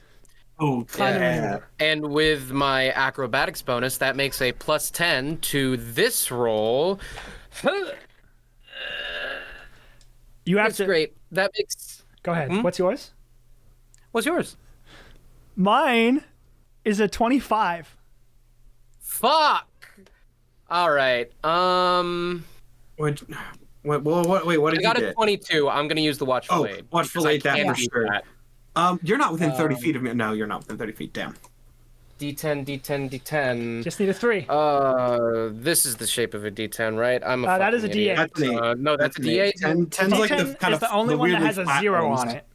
Yeah. And with my acrobatics bonus, that makes a +10 to this roll. You have That's to. great. That makes. Go ahead. What's yours? What's yours? Mine is a 25. Fuck. All right. Wait, what did I got you a get? 22. I'm gonna use the watchful aid. Watchful aid, that can't for beat sure. that. You're not within 30 feet of me. No, you're not within 30 feet. Damn. D10. Just need a 3. This is the shape of a D10, right? I'm a that is a fucking idiot. That's an 8. No, that's a D8. 10's like the kind is of the only one that weirdly has a flat 0 ones. on it.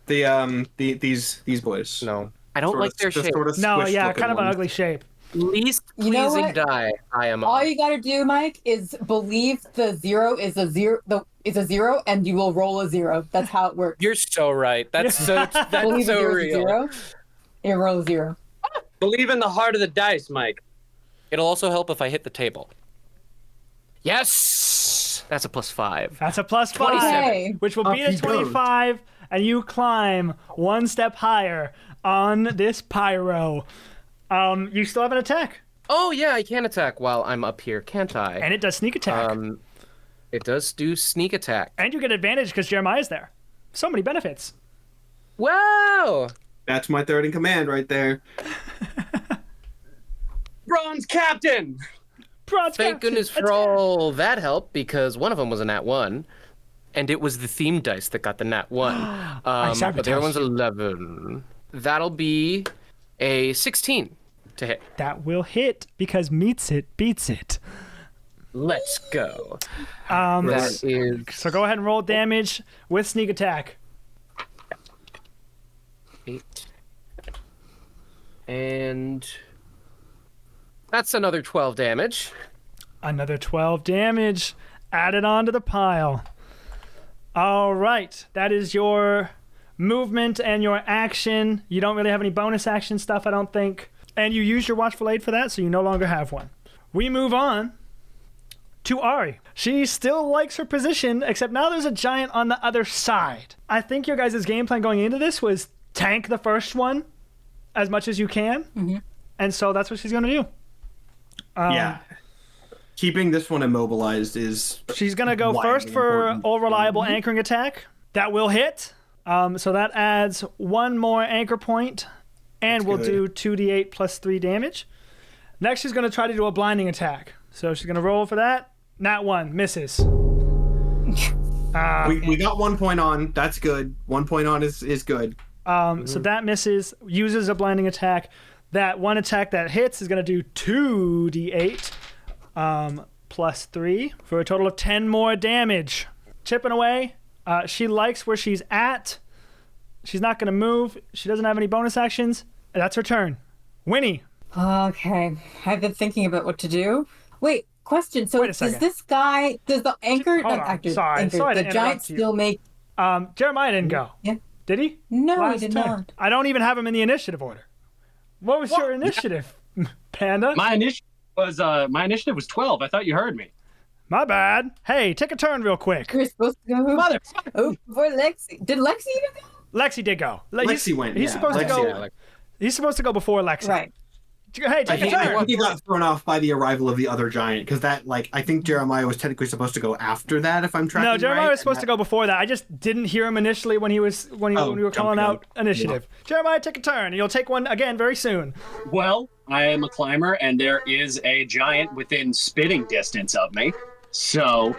These boys. No, I don't Sort like of- their the shape. sort of No, squished yeah, looking kind of an ones. ugly shape. Least You know pleasing what? die I am All on. you gotta do, Mike, is believe the 0 is a 0. Is a 0, and you will roll a 0. That's how it works. You're so right. That's so Believe so 0 is a real. 0. You roll a 0. Believe in the heart of the dice, Mike. It'll also help if I hit the table. Yes, that's a +5. That's a plus 5, 27. which will Up beat a he goes. 25, and you climb one step higher on this pyro. You still have an attack, Oh yeah, I can attack while I'm up here, can't I? and it does sneak attack, It does do sneak attack. and you get advantage because Jeremiah's there. So many benefits. Wow. That's my third in command right there. Bronze Captain! Bronze Thank Captain, goodness for attack. all that help, because one of them was a nat 1, and it was the theme dice that got the nat 1. But the other sabotaged one's 11. That'll be a 16 to hit. That will hit because meets it beats it. Let's go. Um, That is So go ahead and roll damage with sneak attack. 8. And that's another 12 damage. Another 12 damage added onto the pile. All right, that is your movement and your action. You don't really have any bonus action stuff, I don't think. And you use your watchful aid for that, so you no longer have one. We move on to Ari. She still likes her position, except now there's a giant on the other side. I think your guys' game plan going into this was tank the first one as much as you can. And so that's what she's going to do. Yeah. Keeping this one immobilized is. She's going to go Wildly first for important. all reliable anchoring attack. That will hit. So that adds one more anchor point, and we'll do 2d8 plus 3 damage. Next, she's going to try to do a blinding attack. So she's going to roll for that. Nat 1, misses. We got 1 point on. That's good. 1 point on is good. So that misses, uses a blinding attack. That one attack that hits is going to do 2d8 plus 3 for a total of 10 more damage. Chipping away. She likes where she's at. She's not going to move. She doesn't have any bonus actions. That's her turn. Winnie. Okay. I've been thinking about what to do. Wait, question. So Wait a second. does the anchor, Hold not on. actor, Sorry anchor, to the interrupt giant you. still make... Jeremiah didn't go. Yeah. Did he? No, he Last did turn. not. I don't even have him in the initiative order. What was your initiative, Panda? My initiative was 12. I thought you heard me. My bad. Hey, take a turn real quick. You're supposed to go. Mother. Oh, before Lexi. Did Lexi even go? Lexi did go. Lexi went. He's yeah. supposed to Lexi, go. He's supposed to go before Lexi. Right. Hey, take a I turn. think he got thrown off by the arrival of the other giant because that, like, I think Jeremiah was technically supposed to go after that. If I'm tracking No, Jeremiah right. was supposed to go before that. I just didn't hear him initially when we were calling out initiative. Jeremiah, take a turn, and you'll take one again very soon. Well, I am a climber, and there is a giant within spitting distance of me. So,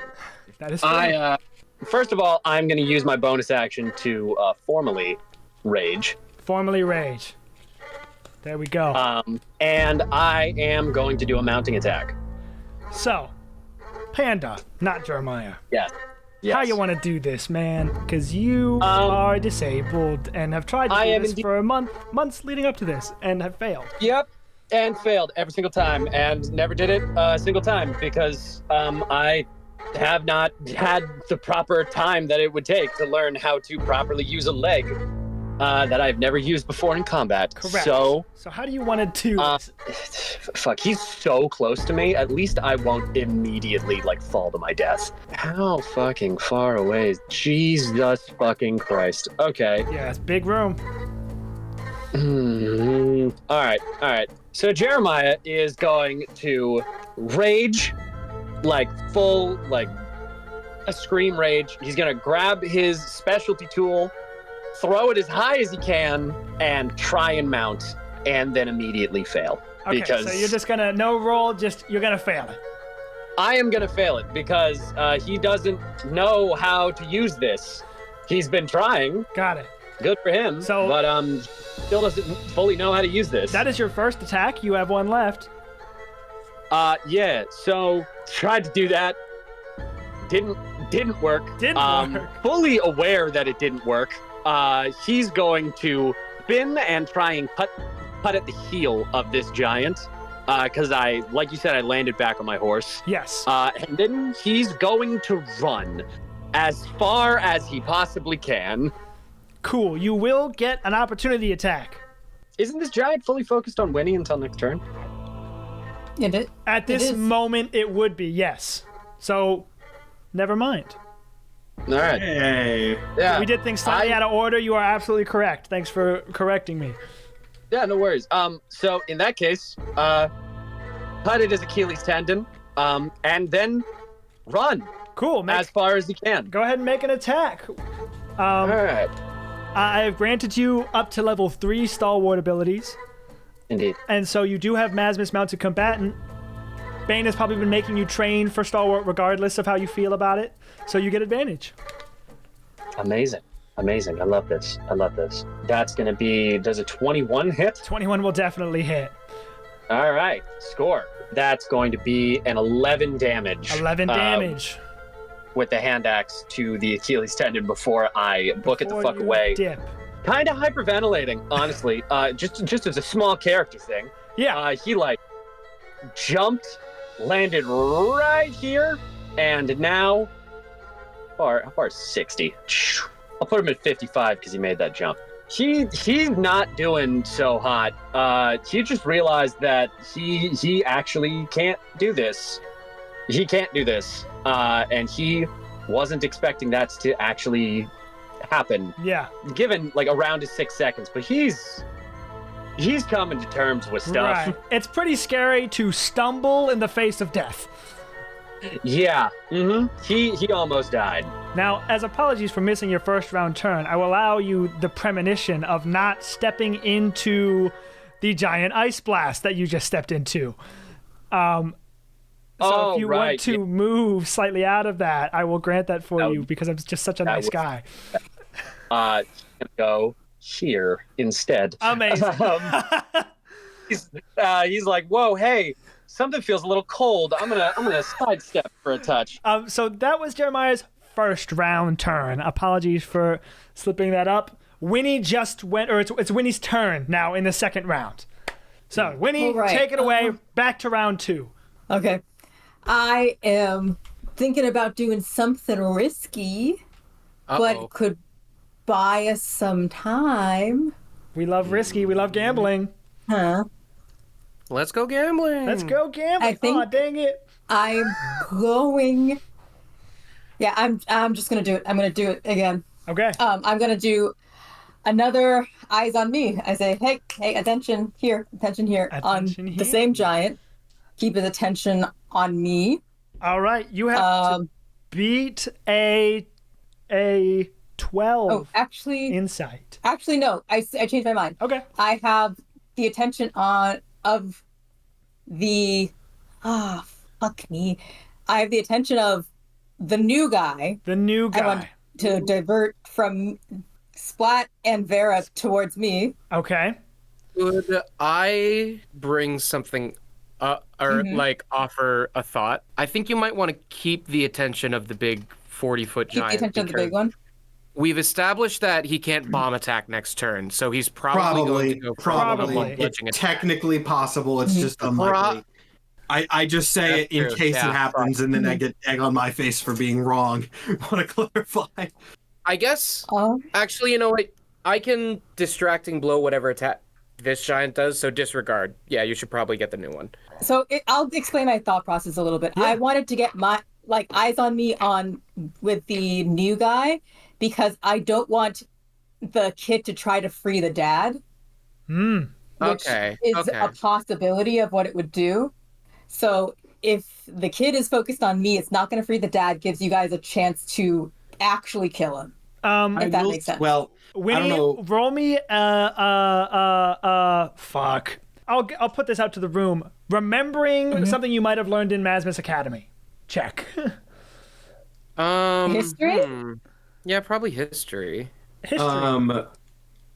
That is fair. first of all, I'm going to use my bonus action to formally rage. Formally rage. There we go. And I am going to do a mounting attack. So, Panda, not Jeremiah. Yes. How you want to do this, man? Because you are disabled and have tried to I do am this indeed- for months leading up to this and have failed. Yep. And failed every single time, and never did it a single time because I have not had the proper time that it would take to learn how to properly use a leg that I've never used before in combat. Correct. So how do you want to do this? fuck, he's so close to me. At least I won't immediately fall to my death. How fucking far away is Jesus fucking Christ? Okay. Yeah, it's big room. All right. So Jeremiah is going to rage, full, a scream rage. He's gonna grab his specialty tool, throw it as high as he can, and try and mount, and then immediately fail. Okay, because so you're just gonna no roll, you're gonna fail it. I am gonna fail it because he doesn't know how to use this. He's been trying. Got it. Good for him. But still doesn't fully know how to use this. That is your first attack. You have one left. Yeah. So tried to do that. Didn't work. Didn't work. Fully aware that it didn't work. He's going to spin and try and cut at the heel of this giant. Because like you said, I landed back on my horse. Yes. And then he's going to run as far as he possibly can. Cool. You will get an opportunity attack. Isn't this giant fully focused on Winnie until next turn? At this moment, it would be, yes. So, never mind. All right. Hey. Yeah. We did things slightly out of order. You are absolutely correct. Thanks for correcting me. Yeah, no worries. So in that case, cut it his Achilles tendon, and then run Cool. as far as he can. Go ahead and make an attack. All right. I've granted you up to level 3 stalwart abilities, Indeed. and so you do have Masmus Mounted Combatant. Bane has probably been making you train for stalwart regardless of how you feel about it, so you get advantage. Amazing. I love this. That's going to be, does a 21 hit? 21 will definitely hit. All right. Score. That's going to be an 11 damage. 11 damage. With the hand axe to the Achilles tendon before I book it the Before fuck you away. Dip. Kind of hyperventilating, honestly. Just as a small character thing. Yeah. He jumped, landed right here, and now how far is 60? I'll put him at 55 because he made that jump. He's not doing so hot. He just realized that he actually can't do this. He can't do this. And he wasn't expecting that to actually happen. Yeah. Given around his 6 seconds, but he's coming to terms with stuff. Right. It's pretty scary to stumble in the face of death. Yeah. He almost died. Now, as apologies for missing your first round turn, I will allow you the premonition of not stepping into the giant ice blast that you just stepped into. So if you want to move slightly out of that, I will grant that for you because I'm just such a nice guy. Go here instead. Amazing. He's like, whoa, hey, something feels a little cold. I'm gonna sidestep for a touch. So that was Jeremiah's first round turn. Apologies for slipping that up. Winnie just went, or it's Winnie's turn now in the second round. So, Winnie, take it away. Back to round 2. Okay. I am thinking about doing something risky, but could buy us some time. We love risky. We love gambling. Huh? Let's go gambling. Let's go gambling. I think Aw, dang it. I'm going. Yeah, I'm just gonna do it. I'm gonna do it again. Okay. I'm gonna do another eyes on me. I say, hey, attention here, attention here, Attention on here. the same giant. Keep his attention on me. All right. You have to beat a 12 Oh, actually, insight. actually no. I changed my mind. Okay. I have the attention of the fuck me. I have the attention of the new guy. The new I want guy. to divert from Splat and Vera towards me. Okay. Could I bring something or like offer a thought? I think you might want to keep the attention of the big 40-foot Keep giant. the attention of the big because one. We've established that he can't bomb attack next turn, so he's probably going to go for Probably. one It's bludgeoning attack. technically possible. It's just unlikely. I just say it in That's case true, it happens, and then I get egg on my face for being wrong. Want to clarify? I guess. Oh. Actually, you know what? I can distracting blow whatever attack this giant does, so disregard. Yeah, you should probably get the new one. So I'll explain my thought process a little bit. I wanted to get my eyes on me on with the new guy because I don't want the kid to try to free the dad. Which Okay. is a possibility of what it would do. So if the kid is focused on me, it's not going to free the dad. Gives you guys a chance to actually kill him. If that makes sense. Well, Winnie, I don't know. roll me fuck. I'll put this out to the room. Remembering something you might have learned in Masmus Academy. Check. History? Yeah, probably history. History.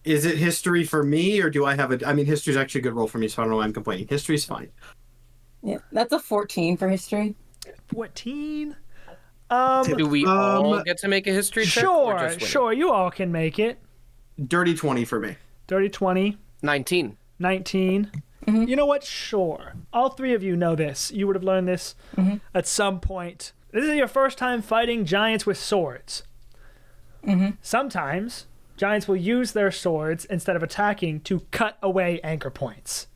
Is it history for me, or do I have a? I mean, history's actually a good roll for me, so I don't know why I'm complaining. History's fine. Yeah, that's a 14 for history. 14. Do we all get to make a history check? or Sure, just Winnie? sure. You all can make it. Dirty 20 for me. Dirty 20. 19. 19. You know what? Sure. All three of you know this. You would have learned this at some point. This is your first time fighting giants with swords. Sometimes giants will use their swords instead of attacking to cut away anchor points.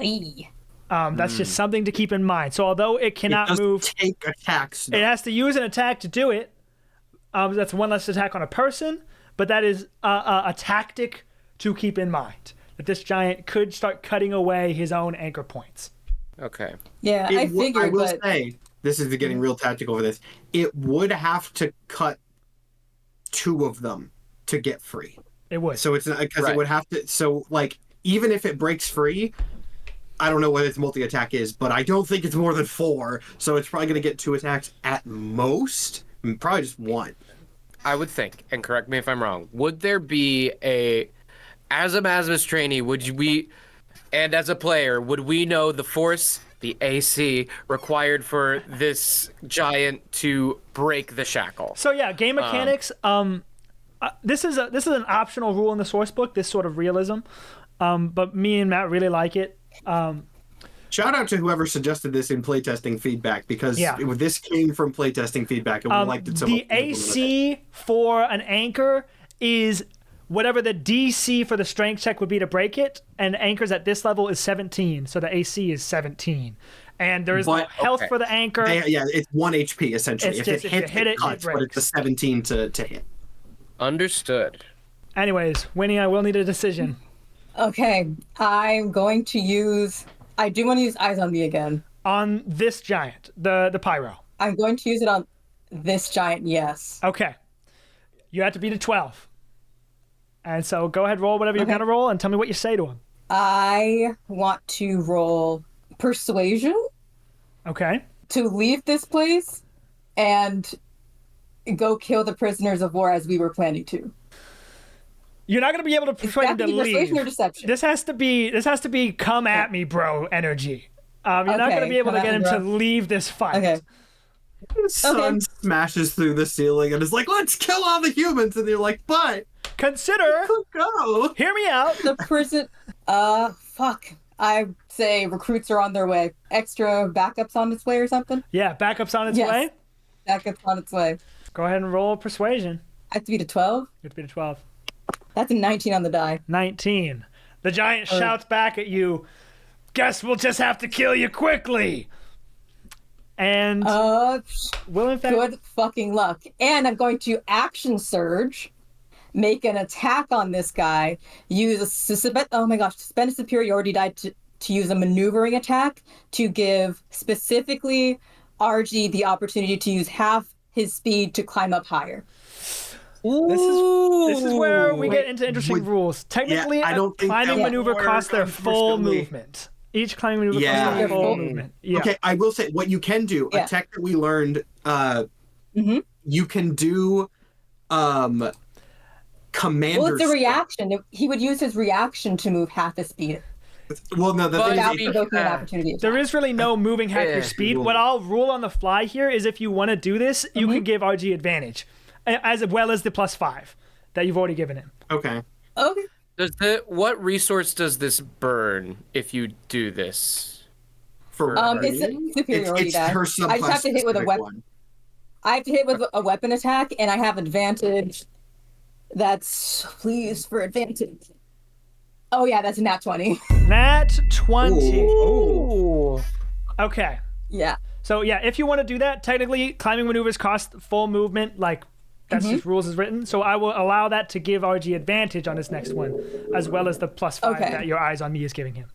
Eee. That's just something to keep in mind. So although it cannot It doesn't move, take attacks. it has to use an attack to do it. That's one less attack on a person, but that is a tactic to keep in mind. That this giant could start cutting away his own anchor points. Okay. Yeah, I figured, I will but say, this is getting real tactical for this. It would have to cut 2 of them to get free. It would. So it's not because Right. it would have to. So like, even if it breaks free, I don't know what its multi-attack is, but I don't think it's more than 4. So it's probably going to get 2 attacks at most. Probably just 1. I would think, and correct me if I'm wrong, would there be as a Masmus trainee, and as a player, would we know the force, the AC, required for this giant to break the shackle? So yeah, game mechanics. This is an optional rule in the source book. This sort of realism, but me and Matt really like it. Shout out to whoever suggested this in playtesting feedback, because this came from playtesting feedback and we liked it so much. The AC for an anchor is whatever the DC for the strength check would be to break it, and anchors at this level is 17, so the AC is 17. And there's no health for the anchor. It's 1 HP essentially. It's If just- it if you hits, hit it it, it cuts, but it's breaks. a 17 to hit. Understood. Anyways, Winnie, I will need a decision. okay, I'm going to use. I do want to use eyes on me again. On this giant, the pyro. I'm going to use it on this giant. Yes. Okay. You have to beat a 12. And so go ahead, roll whatever you're going to roll, and tell me what you say to him. I want to roll persuasion Okay. to leave this place and go kill the prisoners of war as we were planning to. You're not going to be able to persuade him That to could be persuasion or leave. deception. This has to be come at me, bro energy. You're not going to Okay, be able to come get at him me, to bro. leave this fight. Okay. The sun smashes through the ceiling and is like, let's kill all the humans. And you're like, but consider. Go. Hear me out. The prison. Fuck. I say recruits are on their way. Extra backups on its way or something. Yeah, backup's on its Yes. way. Backups on its way. Go ahead and roll persuasion. I have to beat a 12. You have to beat a 12. That's a 19 on the die. 19. The giant shouts back at you, "Guess we'll just have to kill you quickly." And will in fact... Good fucking luck. And I'm going to action surge, make an attack on this guy, use a spend a superiority die to use a maneuvering attack to give specifically RG the opportunity to use half his speed to climb up higher. This is where we get into interesting rules. Technically, I don't think climbing that maneuver would costs their work, full unfortunately. movement. Each climbing maneuver Yeah. costs their full Full movement. Yeah. Okay, I will say what you can do. Yeah. A tech that we learned. Mm-hmm. You can do. Commander. Well, it's a reaction. He would use his reaction to move half his speed Well, no, the But thing without is, provoking an opportunity. There is really no moving half your speed. What I'll rule on the fly here is if you want to do this, you can give RG advantage, as well as the +5 that you've already given him. okay. Okay. What resource does this burn if you do this? For It's a superiority it's die. her I just have to hit with a subclass-specific weapon. one. I have to hit with a weapon attack, and I have advantage. That's please for advantage. Oh yeah, that's a nat 20. Nat 20. Ooh. Okay. Yeah. So yeah, if you want to do that, technically climbing maneuvers cost full movement, like that's just rules is written. So I will allow that to give RG advantage on his next one, as well as the +5 Okay. that your eyes on me is giving him.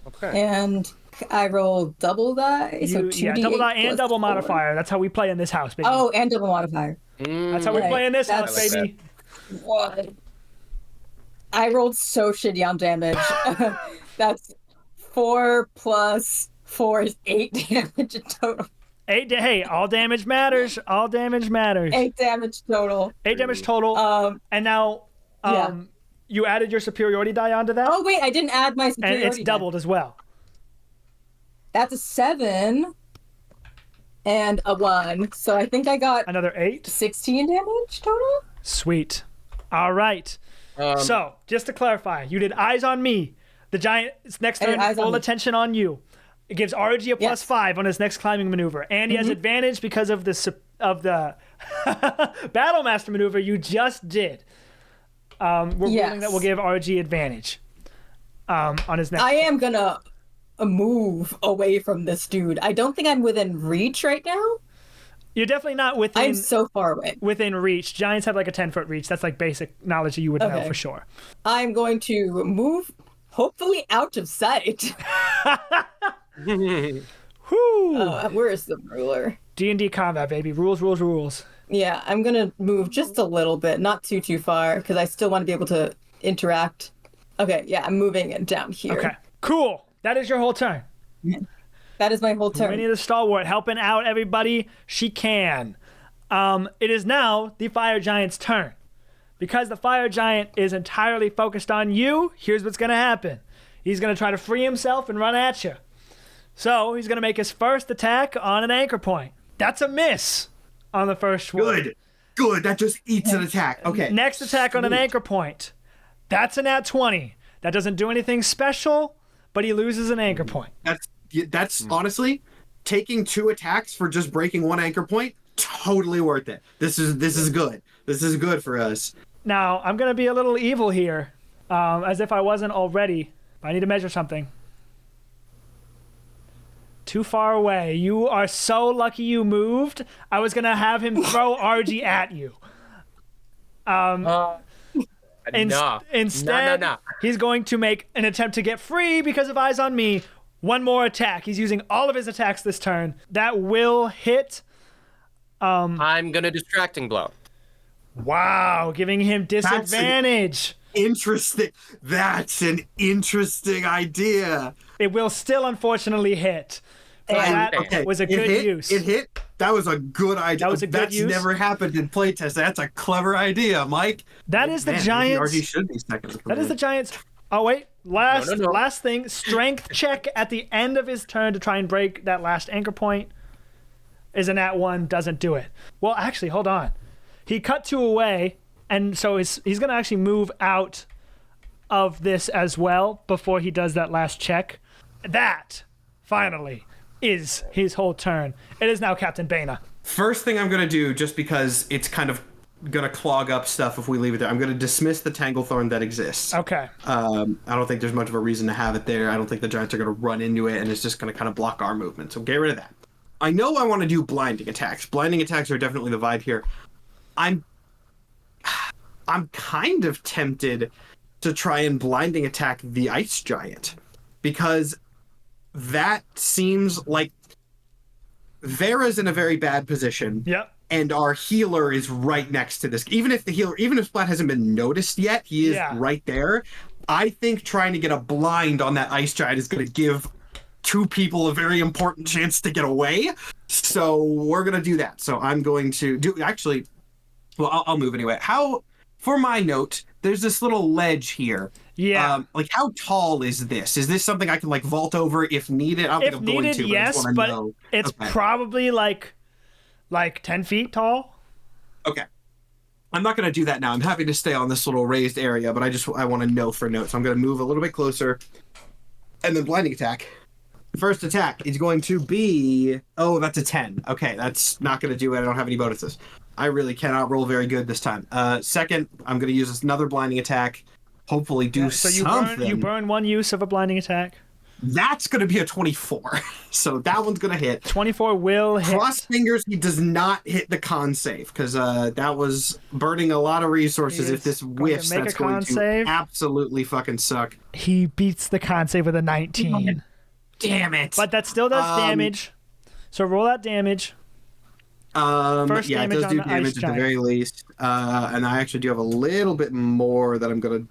Okay. And I roll double die, so 2d8 Yeah, double die and plus double 4. modifier. That's how we play in this house, baby. Oh, and double modifier. That's how we right. play in this That's- house, baby. What? I rolled so shitty on damage. That's 4 plus 4 is 8 damage in total. Hey, all damage matters. All damage matters. 8 damage total. 8 damage total. And now, yeah. you added your superiority die onto that, Oh wait, I didn't add my and superiority. it's die. doubled as well. That's a 7 and a 1. So I think I got Another 8. 16 damage total. Sweet. All right. So, just to clarify, you did eyes on me. The giant's next I did turn, eyes on full me. attention on you. It gives RG a Yes. +5 on his next climbing maneuver, and he has advantage because of the battle master maneuver you just did. We're ruling that we'll give RG advantage on his next. I am gonna move away from this dude. I don't think I'm within reach right now. You're definitely not I'm so far away. within reach. Giants have like a 10-foot reach. That's like basic knowledge that you would know Okay. for sure. I'm going to move, hopefully out of sight. Whew. Where is the ruler? D&D combat, baby. Rules. Yeah, I'm gonna move just a little bit, not too far, because I still want to be able to interact. Okay, yeah, I'm moving it down here. Okay. Cool. That is your whole turn. That is my whole turn. Winnie the Stalwart helping out everybody she can. It is now the Fire Giant's turn. Because the Fire Giant is entirely focused on you, here's what's going to happen. He's going to try to free himself and run at you. So he's going to make his first attack on an anchor point. That's a miss on the first one. Good. That just eats an attack. Okay. Next attack on an anchor point. That's a nat 20. That doesn't do anything special, but he loses an anchor point. That's honestly taking 2 attacks for just breaking 1 anchor point. Totally worth it. This is good. This is good for us. Now, I'm going to be a little evil here, as if I wasn't already. I need to measure something. Too far away. You are so lucky you moved. I was going to have him throw RG at you. Instead, No. he's going to make an attempt to get free because of eyes on me. One more attack. He's using all of his attacks this turn. That will hit. I'm gonna distracting blow. Wow, giving him disadvantage. Interesting. That's an interesting idea. It will still unfortunately hit. That was a good use. It hit. That was a good idea. That was a good That's use. never happened in playtest. That's a clever idea, Mike. That is the Man, maybe Giants. RG should be second. That is the Giants. Oh wait, last No. last thing. Strength check at the end of his turn to try and break that last anchor point. Is a nat 1, doesn't do it. Well, actually, hold on. He cut 2 away. And so he's going to actually move out of this as well before he does that last check. That, finally, is his whole turn. It is now Captain Baina. First thing I'm going to do, just because it's kind of going to clog up stuff if we leave it there, I'm going to dismiss the Tanglethorn that exists. Okay. I don't think there's much of a reason to have it there. I don't think the giants are going to run into it, and it's just going to kind of block our movement. So get rid of that. I know I want to do blinding attacks. Blinding attacks are definitely the vibe here. I'm kind of tempted to try and blinding attack the ice giant, because that seems like Vera's in a very bad position. Yep. And our healer is right next to this. Even if Splat hasn't been noticed yet, he is right there. I think trying to get a blind on that ice giant is going to give two people a very important chance to get away. So we're going to do that. So I'm going to do, actually, well, I'll move anyway. For my note, there's this little ledge here. Yeah. Like, how tall is this? Is this something I can, like, vault over if needed? I don't think I'm going to, yes, but it's probably like 10 feet tall. Okay. I'm not going to do that now. I'm happy to stay on this little raised area, but I want to know for notes. So I'm going to move a little bit closer. And then blinding attack. First attack is going to be... Oh, that's a 10. Okay, that's not going to do it. I don't have any bonuses. I really cannot roll very good this time. Second, I'm going to use another blinding attack. Hopefully do something. So you burn one use of a blinding attack. That's going to be a 24. So that one's going to hit. 24 will hit. Cross fingers, he does not hit the con save, because that was burning a lot of resources. If this whiffs, that's going to absolutely fucking suck. He beats the con save with a 19. Damn it. But that still does damage. So roll that damage. First damage, it does do damage at the very least. And I actually do have a little bit more that I'm going to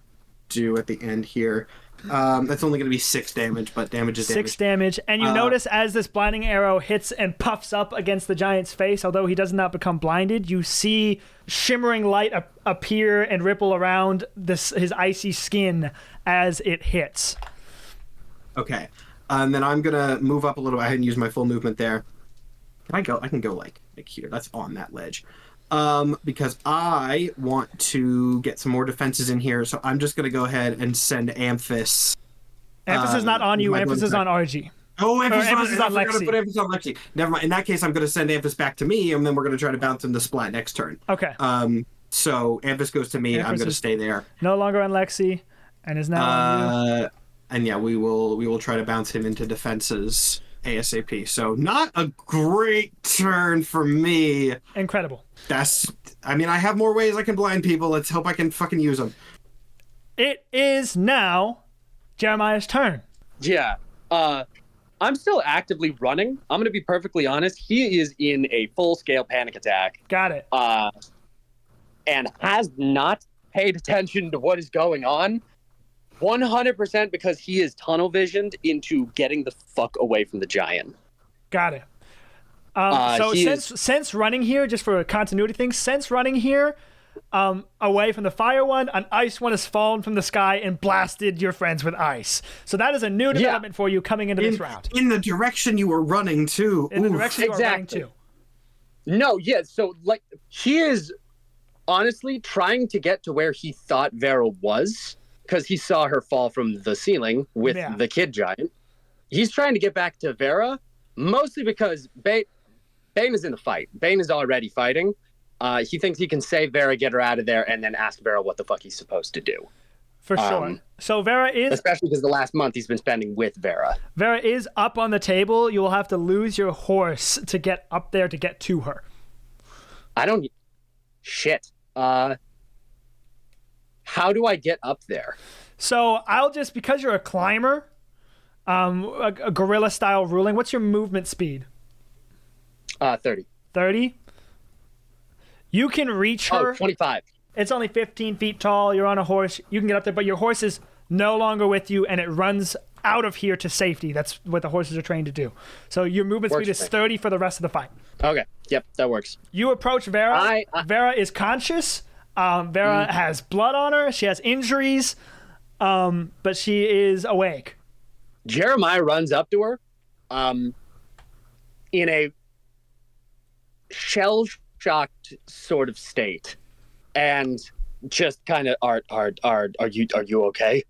do at the end here. That's only going to be 6 damage, but damage is damage. 6 damage, and you notice as this blinding arrow hits and puffs up against the giant's face, although he does not become blinded, you see shimmering light appear and ripple around his icy skin as it hits. Okay, and then I'm going to move up a little. I hadn't used my full movement there. I can go like here. That's on that ledge. Because I want to get some more defenses in here, so I'm just going to go ahead and send Amphis. Amphis is not on you. Amphis is on RG. Oh, Amphis is on Lexi. Put Amphis on Lexi. Never mind. In that case, I'm going to send Amphis back to me, and then we're going to try to bounce him to Splat next turn. Okay. So Amphis goes to me. I'm going to stay there. No longer on Lexi, and is now on you. And yeah, we will try to bounce him into defenses ASAP. So not a great turn for me. Incredible. I have more ways I can blind people. Let's hope I can fucking use them. It is now Jeremiah's turn. Yeah. I'm still actively running. I'm going to be perfectly honest. He is in a full-scale panic attack. Got it. And has not paid attention to what is going on. 100% because he is tunnel visioned into getting the fuck away from the giant. Got it. Since running here, just for a continuity thing, since running here away from the fire one, an ice one has fallen from the sky and blasted your friends with ice. So that is a new development for you coming into this round. In the direction you were running to. In the direction you were running to. No, yeah, so like he is honestly trying to get to where he thought Vera was, because he saw her fall from the ceiling with the kid giant. He's trying to get back to Vera, mostly because Bane is in the fight. Bane is already fighting. He thinks he can save Vera, get her out of there, and then ask Vera what the fuck he's supposed to do. For sure. So Vera is... Especially because the last month he's been spending with Vera. Vera is up on the table. You will have to lose your horse to get up there to get to her. Shit. How do I get up there? So I'll just, because you're a climber, a gorilla style ruling, what's your movement speed? 30. 30? You can reach her. 25. It's only 15 feet tall. You're on a horse. You can get up there, but your horse is no longer with you, and it runs out of here to safety. That's what the horses are trained to do. So your movement speed is 30 for the rest of the fight. Okay. Yep, that works. You approach Vera. Vera is conscious. Vera has blood on her. She has injuries, but she is awake. Jeremiah runs up to her in a shell-shocked sort of state and just kind of are you okay?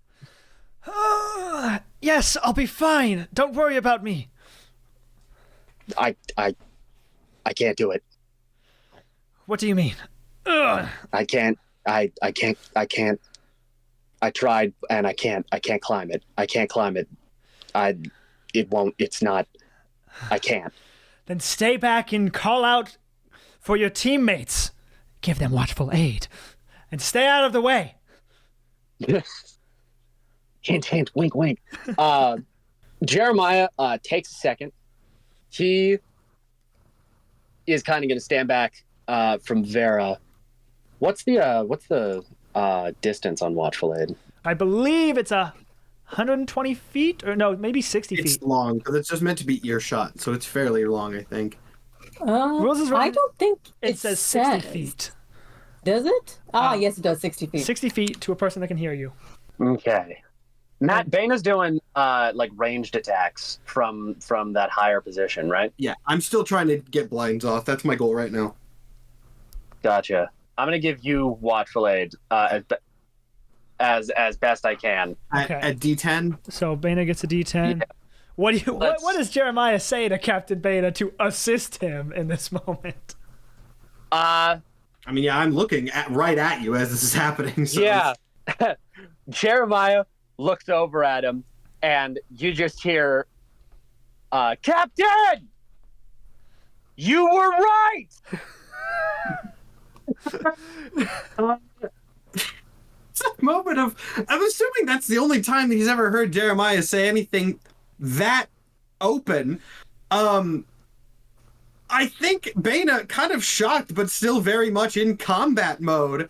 Yes, I'll be fine. Don't worry about me. I can't do it. What do you mean? Ugh. I can't. I tried and I can't climb it. I can't climb it. It won't. It's not. I can't. Then stay back and call out for your teammates. Give them watchful aid. And stay out of the way. Hint, hint, wink, wink. Jeremiah takes a second. He is kind of going to stand back from Vera. What's the distance on watchful aid? I believe it's 120 feet, or no, maybe 60 feet. It's long because it's just meant to be earshot, so it's fairly long, I think. Rules is I don't think it says 60 feet. Does it? Yes, it does. 60 feet. 60 feet to a person that can hear you. Okay. Matt, Baina's doing like ranged attacks from that higher position, right? Yeah, I'm still trying to get blinds off. That's my goal right now. Gotcha. I'm gonna give you watchful aid as best I can. At D10. So Baina gets a D10. Yeah. What does Jeremiah say to Captain Baina to assist him in this moment? I mean, yeah, I'm looking right at you as this is happening. So. Yeah. Jeremiah looks over at him, and you just hear, Captain! You were right! It's a moment of... I'm assuming that's the only time he's ever heard Jeremiah say anything that open. I think Baina, kind of shocked, but still very much in combat mode,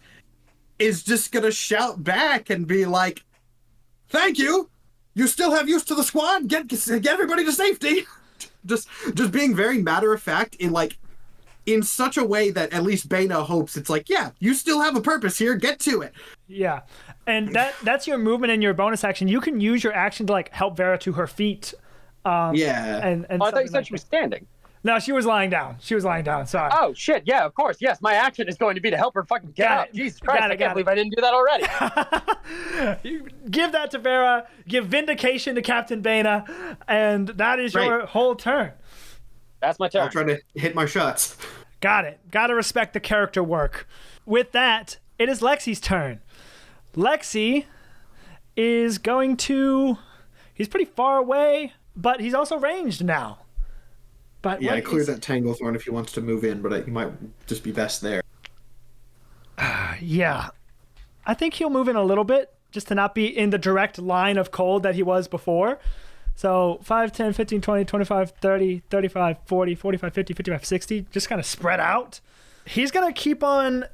is just gonna shout back and be like, "Thank you! You still have use to the squad? Get everybody to safety!" just being very matter-of-fact in such a way that at least Baina hopes it's like, yeah, you still have a purpose here, get to it. Yeah. And that's your movement and your bonus action. You can use your action to like help Vera to her feet. Yeah. And I thought you said she was standing. No, she was lying down. Sorry. Oh, shit. Yeah, of course. Yes, my action is going to be to help her fucking get up. Jesus Christ, I can't believe I didn't do that already. Give that to Vera. Give vindication to Captain Baina. And that is your whole turn. That's my turn. I'll try to hit my shots. Got it. Got to respect the character work. With that, it is Lexi's turn. Lexi is going to... He's pretty far away, but he's also ranged now. But yeah, I cleared that Tanglethorn if he wants to move in, but he might just be best there. Yeah. I think he'll move in a little bit, just to not be in the direct line of cold that he was before. So 5, 10, 15, 20, 25, 30, 35, 40, 45, 50, 55, 60, just kind of spread out. He's going to keep on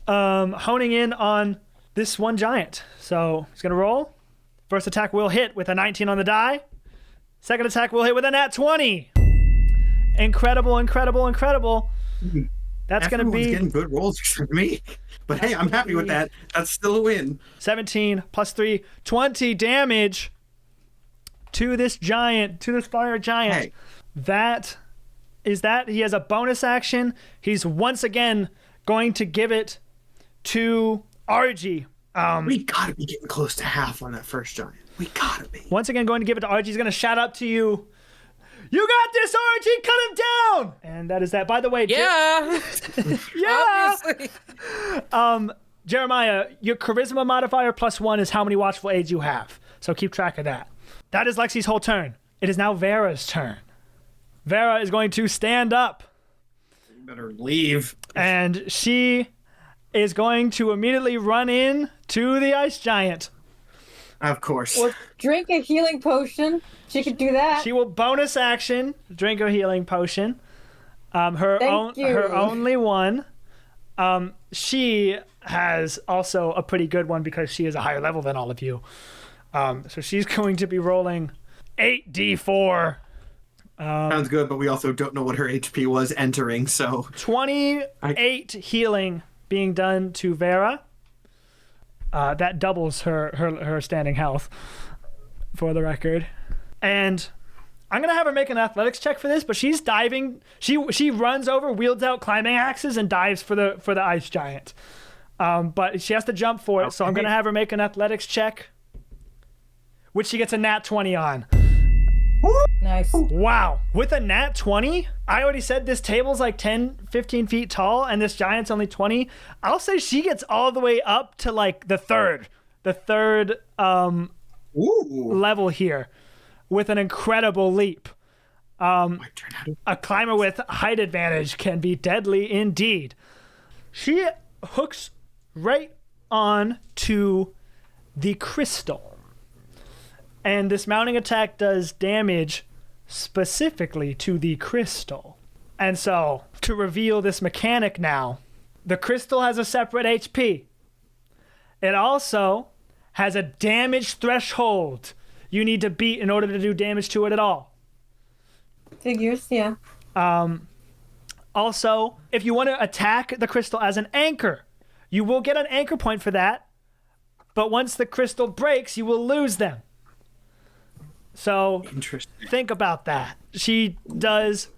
honing in on this one giant. So he's going to roll. First attack will hit with a 19 on the die. Second attack will hit with a nat 20. Incredible. That's going to be... getting good rolls except me. But hey, I'm happy with that. That's still a win. 17 plus 3, 20 damage to this giant, to this fire giant. Hey. That. He has a bonus action. He's once again going to give it to RG. We gotta be getting close to half on that first giant. We gotta be. Once again going to give it to RG. He's going to shout up to you. You got this, RG! Cut him down! And that is that. By the way... Yeah! Yeah! Obviously. Jeremiah, your charisma modifier +1 is how many watchful aids you have. So keep track of that. That is Lexi's whole turn. It is now Vera's turn. Vera is going to stand up. You better leave. And she is going to immediately run in to the ice giant. Of course. Or drink a healing potion. She could do that. She will bonus action drink a healing potion. Her you. only one. She has also a pretty good one because she is a higher level than all of you. So she's going to be rolling 8d4. Sounds good, but we also don't know what her HP was entering, so... 28 healing being done to Vera. That doubles her standing health, for the record. And I'm going to have her make an athletics check for this, but she's diving. She runs over, wields out climbing axes, and dives for the ice giant. But she has to jump for it, so I'm going to have her make an athletics check, which she gets a nat 20 on. Nice. Wow. With a nat 20, I already said this table's like 10, 15 feet tall, and this giant's only 20. I'll say she gets all the way up to like the third level here with an incredible leap. A climber with height advantage can be deadly indeed. She hooks right on to the crystal. And this mounting attack does damage specifically to the crystal. And so, to reveal this mechanic now, the crystal has a separate HP. It also has a damage threshold you need to beat in order to do damage to it at all. Figures, yeah. Also, if you want to attack the crystal as an anchor, you will get an anchor point for that, but once the crystal breaks, you will lose them. So, think about that. She does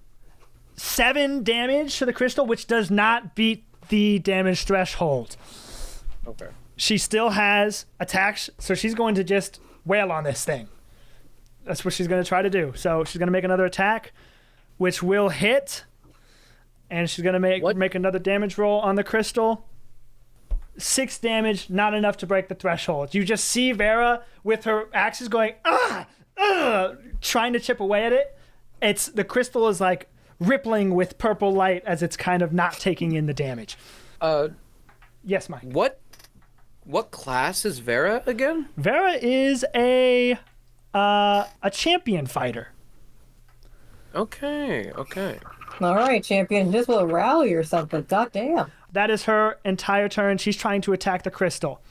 7 damage to the crystal, which does not beat the damage threshold. Okay. She still has attacks, so she's going to just wail on this thing. That's what she's going to try to do. So she's going to make another attack, which will hit, and she's going to make another damage roll on the crystal. 6 damage, not enough to break the threshold. You just see Vera with her axes going, trying to chip away at it. The crystal is like rippling with purple light as it's kind of not taking in the damage. Yes, Mike. What class is Vera again? Vera is a champion fighter. Okay. All right, champion. Just will rally or something. Goddamn. That is her entire turn. She's trying to attack the crystal.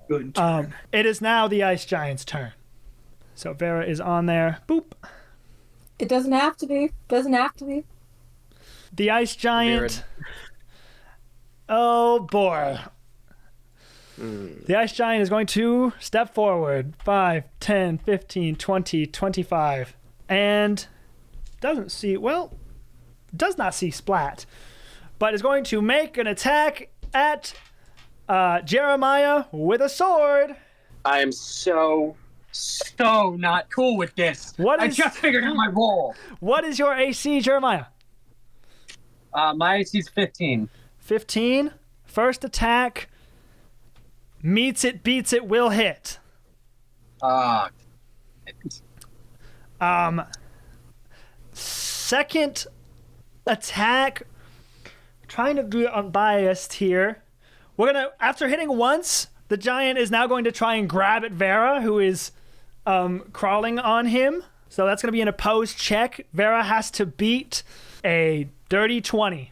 Good turn. It is now the ice giant's turn. So Vera is on there. Boop. It doesn't have to be. The ice giant. Oh boy. The ice giant is going to step forward 5, 10, 15, 20, 25, and does not see Splat, but is going to make an attack at Jeremiah with a sword. I am so not cool with this. I just figured out my role. What is your AC, Jeremiah? My AC is 15. 15. First attack. Meets it, beats it, will hit. Second attack. Trying to be unbiased here. We're gonna, after hitting once, the giant is now going to try and grab at Vera, who is crawling on him. So that's gonna be an opposed check. Vera has to beat a dirty 20.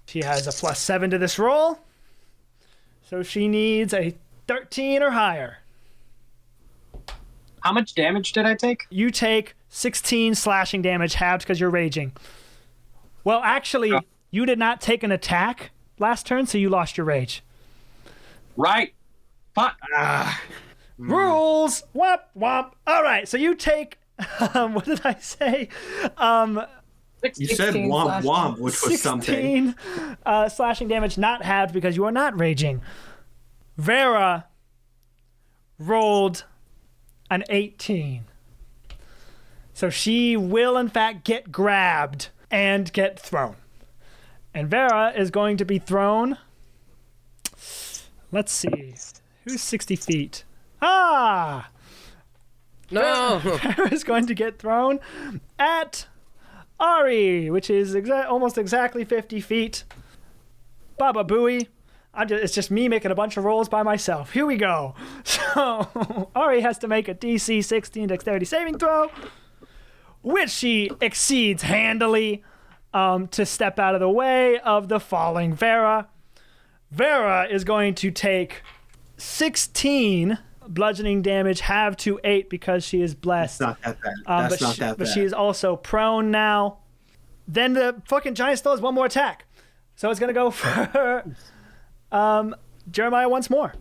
She has a +7 to this roll. So she needs a 13 or higher. How much damage did I take? You take 16 slashing damage, halved because you're raging. Well, actually, you did not take an attack last turn, so you lost your rage. Right. Fuck. Rules! Womp, womp. All right, so you take... what did I say? You said womp womp, which was 16 something. Slashing damage, not halved because you are not raging. Vera rolled an 18. So she will, in fact, get grabbed and get thrown. And Vera is going to be thrown... Let's see. Who's 60 feet? Ah! No! Vera is going to get thrown at Ari, which is almost exactly 50 feet. Baba Booey. It's just me making a bunch of rolls by myself. Here we go. So, Ari has to make a DC 16 dexterity saving throw, which she exceeds handily to step out of the way of the falling Vera. Vera is going to take 16 bludgeoning damage, halved to 8 because she is blessed. That's not that bad. But she is also prone now. Then the fucking giant still has one more attack. So it's going to go for Jeremiah once more.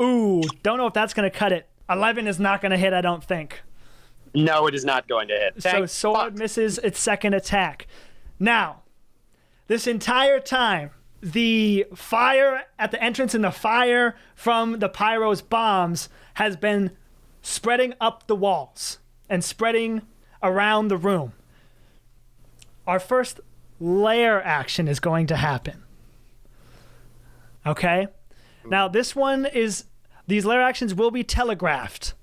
Ooh, don't know if that's going to cut it. 11 is not going to hit, I don't think. No, it is not going to hit. So sword misses its second attack. Now, this entire time, the fire at the entrance and the fire from the pyro's bombs has been spreading up the walls and spreading around the room. Our first lair action is going to happen. Okay? Now, these lair actions will be telegraphed.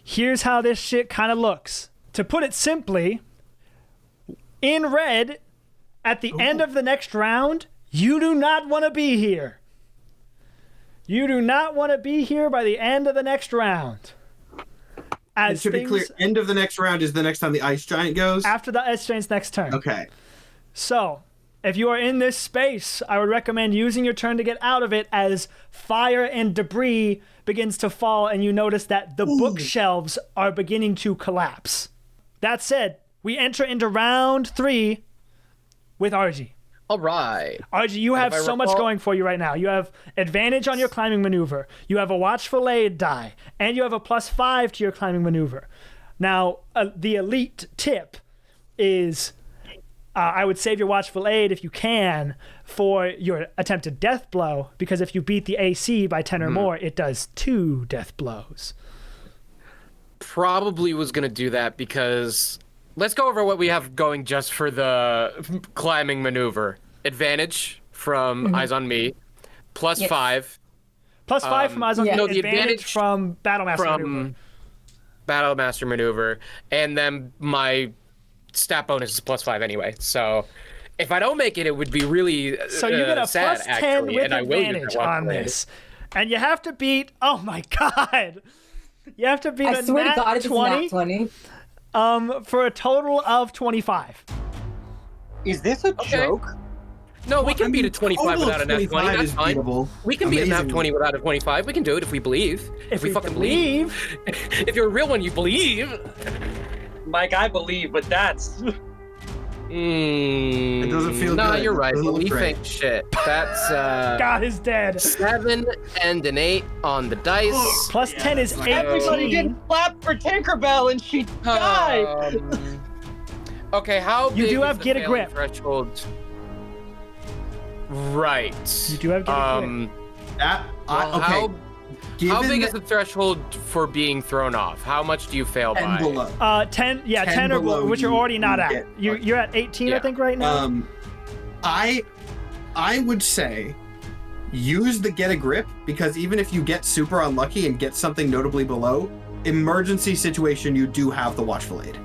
Here's how this shit kind of looks. To put it simply, in red, at the end of the next round, you do not want to be here. You do not want to be here by the end of the next round. And to be clear, end of the next round is the next time the ice giant goes? After the ice giant's next turn. Okay. So, if you are in this space, I would recommend using your turn to get out of it as fire and debris begins to fall and you notice that the bookshelves are beginning to collapse. That said, we enter into round 3 with RG. All right. RG, you have so much going for you right now. You have advantage on your climbing maneuver. You have a watchful aid die. And you have a +5 to your climbing maneuver. Now, the elite tip is I would save your watchful aid if you can for your attempted death blow, because if you beat the AC by 10 or more, it does 2 death blows. Probably was going to do that because... Let's go over what we have going just for the climbing maneuver. Advantage from Eyes on Me, +5. +5 from Eyes on Me, no, the advantage from Battlemaster maneuver. Battlemaster maneuver, and then my stat bonus is +5 anyway. So if I don't make it, it would be really So you get a sad, +10 actually, with and I will advantage on this. And you have to beat, oh my god! You have to beat I a swear to nat God, it's 20. nat 20. For a total of 25. Is this a joke? No, we can beat a 25 without a nat 20. That's fine. Beatable. We can beat a nat 20 without a 25. We can do it if we believe. If we fucking believe. If you're a real one, you believe. Mike, I believe, but that's... It doesn't feel Nah, good. you're right. It doesn't look Belief great. ain't shit. That's God is dead. 7 and an 8 on the dice. +10 is 18. Everybody didn't clap for Tinkerbell and she died! Okay, how You big do is have the get a failing grip. threshold? Right. You do have get a grip. Okay. How big is the threshold for being thrown off? How much do you fail 10 by? below. 10 10 or below below, which you're already not at. get- You're at 18, I Yeah. think, right now. I would say use the get a grip, because even if you get super unlucky and get something notably below, emergency situation, you do have the watchful aid.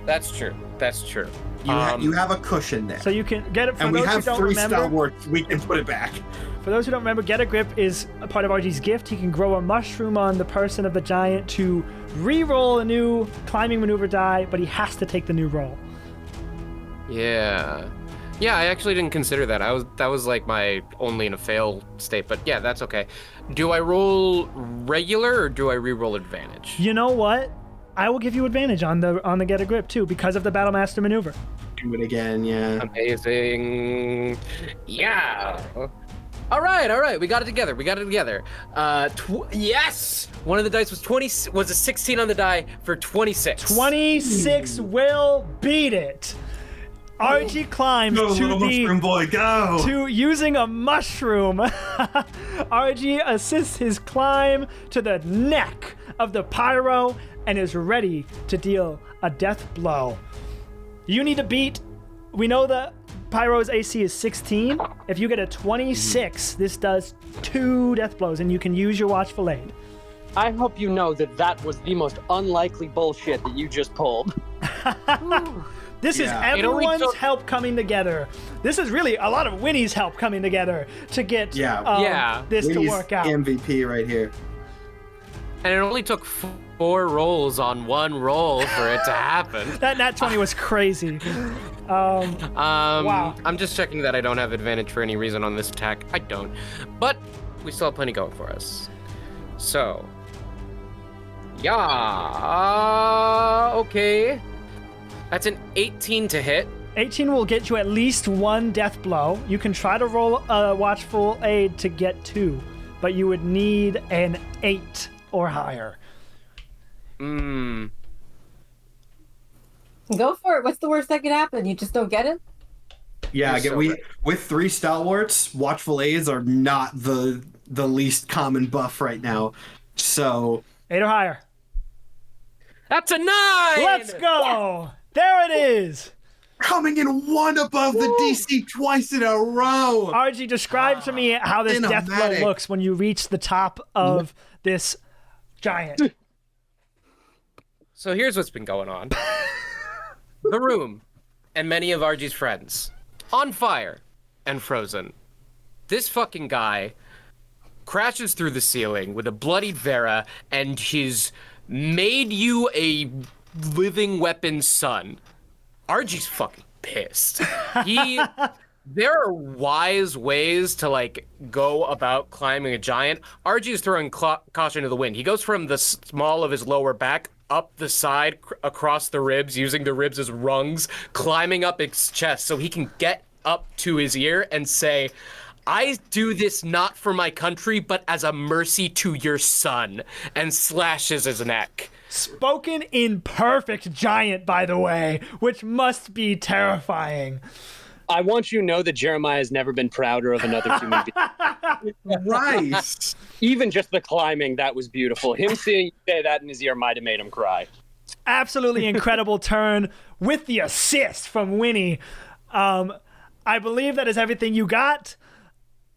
That's true. That's true. You have a cushion there. So you can get it. For and we those who have don't 3 remember, stalwarts. We can put it back. For those who don't remember, Get a Grip is a part of RG's gift. He can grow a mushroom on the person of the giant to re-roll a new climbing maneuver die, but he has to take the new roll. Yeah. Yeah, I actually didn't consider that. That was like my only in a fail state, but yeah, that's okay. Do I roll regular or do I re-roll advantage? You know what? I will give you advantage on the Get a Grip too because of the Battlemaster maneuver. Do it again, yeah. Amazing. Yeah. All right. We got it together. Yes. One of the dice was a 16 on the die for 26. 26 will beat it. RG climbs Go, to little the mushroom boy, go! to using a mushroom. RG assists his climb to the neck of the pyro and is ready to deal a death blow. You need to beat. We know the pyro's AC is 16. If you get a 26, this does 2 death blows, and you can use your watchful aid. I hope you know that was the most unlikely bullshit that you just pulled. This is everyone's help coming together. This is really a lot of Winnie's help coming together to get this Winnie's to work out. MVP right here. And it only took 4 rolls on 1 roll for it to happen. That nat 20 was crazy. Wow. I'm just checking that I don't have advantage for any reason on this attack. I don't. But we still have plenty going for us. So. Yeah. Okay. That's an 18 to hit. 18 will get you at least 1 death blow. You can try to roll a watchful aid to get 2, but you would need an 8 or higher. Go for it. What's the worst that could happen? You just don't get it? Yeah, You're so we right. with 3 stalwarts, watchful aids are not the least common buff right now. So 8 or higher. That's a 9! Let's go. There it is. coming in 1 above the DC twice in a row. RG, describe to me how this death blow Cinematic. looks when you reach the top of this giant. So here's what's been going on. The room and many of RG's friends on fire and frozen. This fucking guy crashes through the ceiling with a bloodied Vera, and he's made you a living weapon son. RG's fucking pissed. There are wise ways to like go about climbing a giant. RG is throwing caution to the wind. He goes from the small of his lower back up the side across the ribs, using the ribs as rungs, climbing up his chest so he can get up to his ear and say, I do this not for my country, but as a mercy to your son, and slashes his neck. Spoken in perfect giant, by the way, which must be terrifying. I want you to know that Jeremiah has never been prouder of another human being. Right. Even just the climbing, that was beautiful. Him seeing you say that in his ear might have made him cry. Absolutely incredible turn with the assist from Winnie. I believe that is everything you got.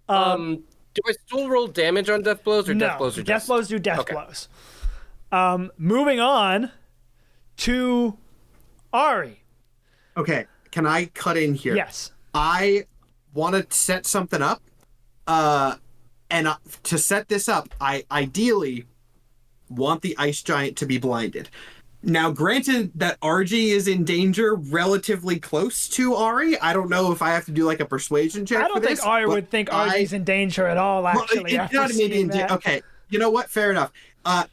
Do I still roll damage on death blows, or No, death blows are death just... blows do death Okay. blows. Moving on to Ari. Okay, can I cut in here? Yes. I want to set something up. And to set this up, I ideally want the ice giant to be blinded. Now, granted that RG is in danger relatively close to Ari, I don't know if I have to do like a persuasion check I for don't this. think Ari but would think Ari's in danger at all, actually. Well, after not seeing in that. okay, you know what? Fair enough.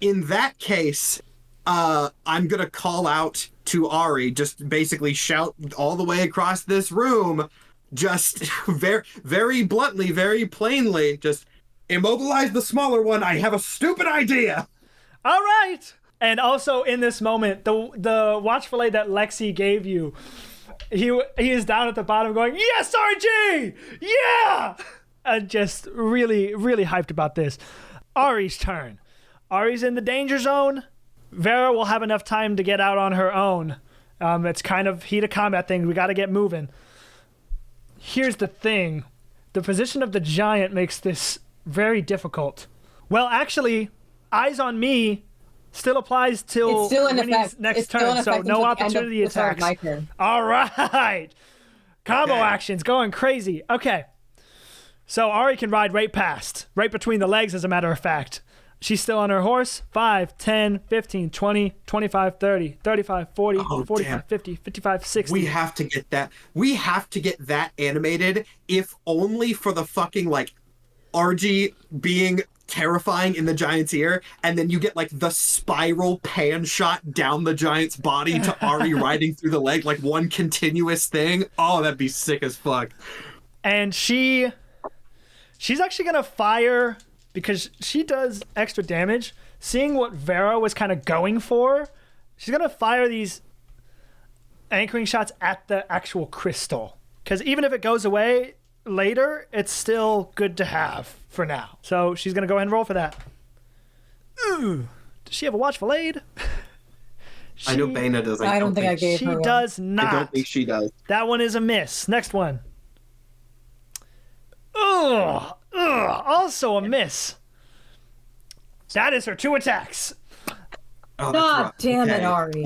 In that case, I'm gonna call out to Ari, just basically shout all the way across this room, just very, very bluntly, very plainly, just immobilize the smaller one. I have a stupid idea. All right. And also in this moment, the watchful aid that Lexi gave you, he is down at the bottom going, yes, RG! Yeah! And just really, really hyped about this. Ari's turn. Ari's in the danger zone. Vera will have enough time to get out on her own. It's kind of heat of combat thing. We got to get moving. Here's the thing. The position of the giant makes this very difficult. Well, actually, eyes on me still applies till It's still in Winnie's effect. next It's still turn, in so effect no until the end of opportunity the start of attacks. my turn. All right. Combo Okay. actions going crazy. Okay. So Ari can ride right past, right between the legs, as a matter of fact. She's still on her horse. 5, 10, 15, 20, 25, 30, 35, 40, Oh, 45, damn. 50, 55, 60. We have to get that. We have to get that animated, if only for the fucking like RG being terrifying in the giant's ear, and then you get like the spiral pan shot down the giant's body to Ari riding through the leg, like one continuous thing. Oh, that'd be sick as fuck. And she's actually going to fire, because she does extra damage. Seeing what Vera was kind of going for, she's going to fire these anchoring shots at the actual crystal. Because even if it goes away later, it's still good to have for now. So she's going to go ahead and roll for that. Ooh. Does she have a watchful aid? I know Bana does. I don't think I gave She her one. does I not. don't think she does. That one is a miss. Next one. Ugh. Also a miss. That is her 2 attacks. Oh, that's God rough. damn it, Okay. Ari.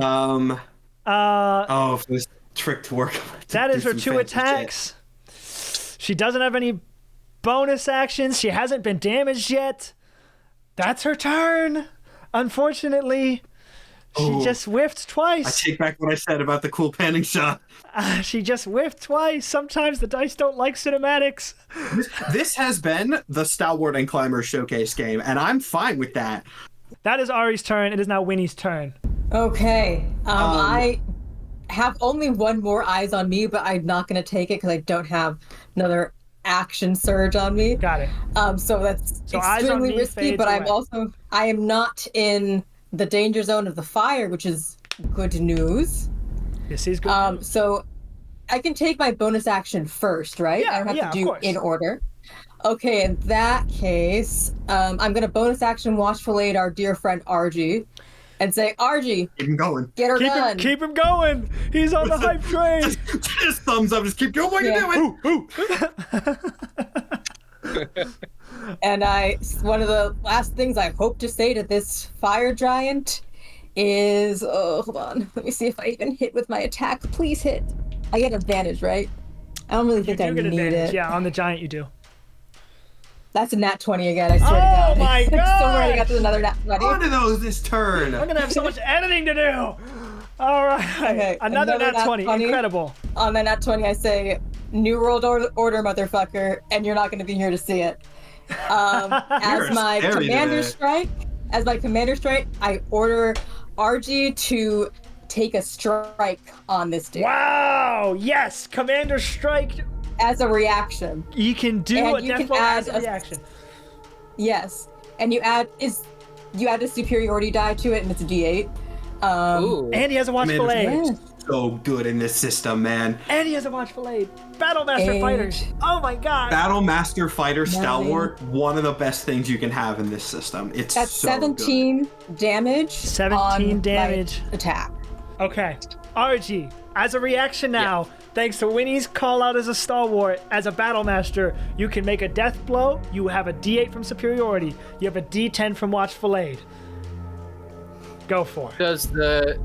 Oh, for this trick to work. I'm gonna have to That is do her some 2 fancy shit. attacks. She doesn't have any bonus actions. She hasn't been damaged yet. That's her turn. Unfortunately, she Ooh. just whiffed I twice. take back what I said about the cool panning shot. She just whiffed twice. Sometimes the dice don't like cinematics. This has been the Stalwart and Climber Showcase game, and I'm fine with that. That is Ari's turn. It is now Winnie's turn. Okay. I have only one more eyes on me, but I'm not going to take it because I don't have another action surge on me. Got it. So that's So eyes on extremely me risky, fades but away. I am not in the danger zone of the fire, which is good news. This is good. So I can take my bonus action first, right? Yeah, I don't have yeah, to of do course. in order. Okay, in that case, I'm gonna bonus action Watchful Aid our dear friend RG, and say, RG, Keep him going. get her gun. Keep him going. He's on the hype train. Just thumbs up. Just keep doing what Yeah. you're doing. And one of the last things I hope to say to this fire giant is, hold on, let me see if I even hit with my attack. Please hit. I get advantage, right? I don't really You think I do get need advantage. it. Yeah, on the giant you do. That's a nat 20 again, I swear to God. Oh my I'm so ready gosh! to another nat 20. One of those this turn. We're gonna have so much editing to do. All right. Okay, Another nat 20. Incredible. On the nat 20, I say, New World Order, motherfucker, and you're not going to be here to see it. As my commander strike, I order RG to take a strike on this dude. Wow. Yes. Commander Strike. As a reaction. You can do And a you death can blow add as a reaction. Yes. And you add a superiority die to it, and it's a D8. Ooh. And he has a Watchful Aid. Yes. So good in this system, man. And he has a Watchful Aid. Battlemaster And- Fighters. Oh my god. Battlemaster Fighter Stalwart, one of the best things you can have in this system. It's That's so 17 damage. 17 on damage. my attack. Okay. RG, as a reaction now, thanks to Winnie's call out as a stalwart, as a Battlemaster, you can make a death blow. You have a D8 from superiority. You have a D10 from Watchful Aid. Go for it.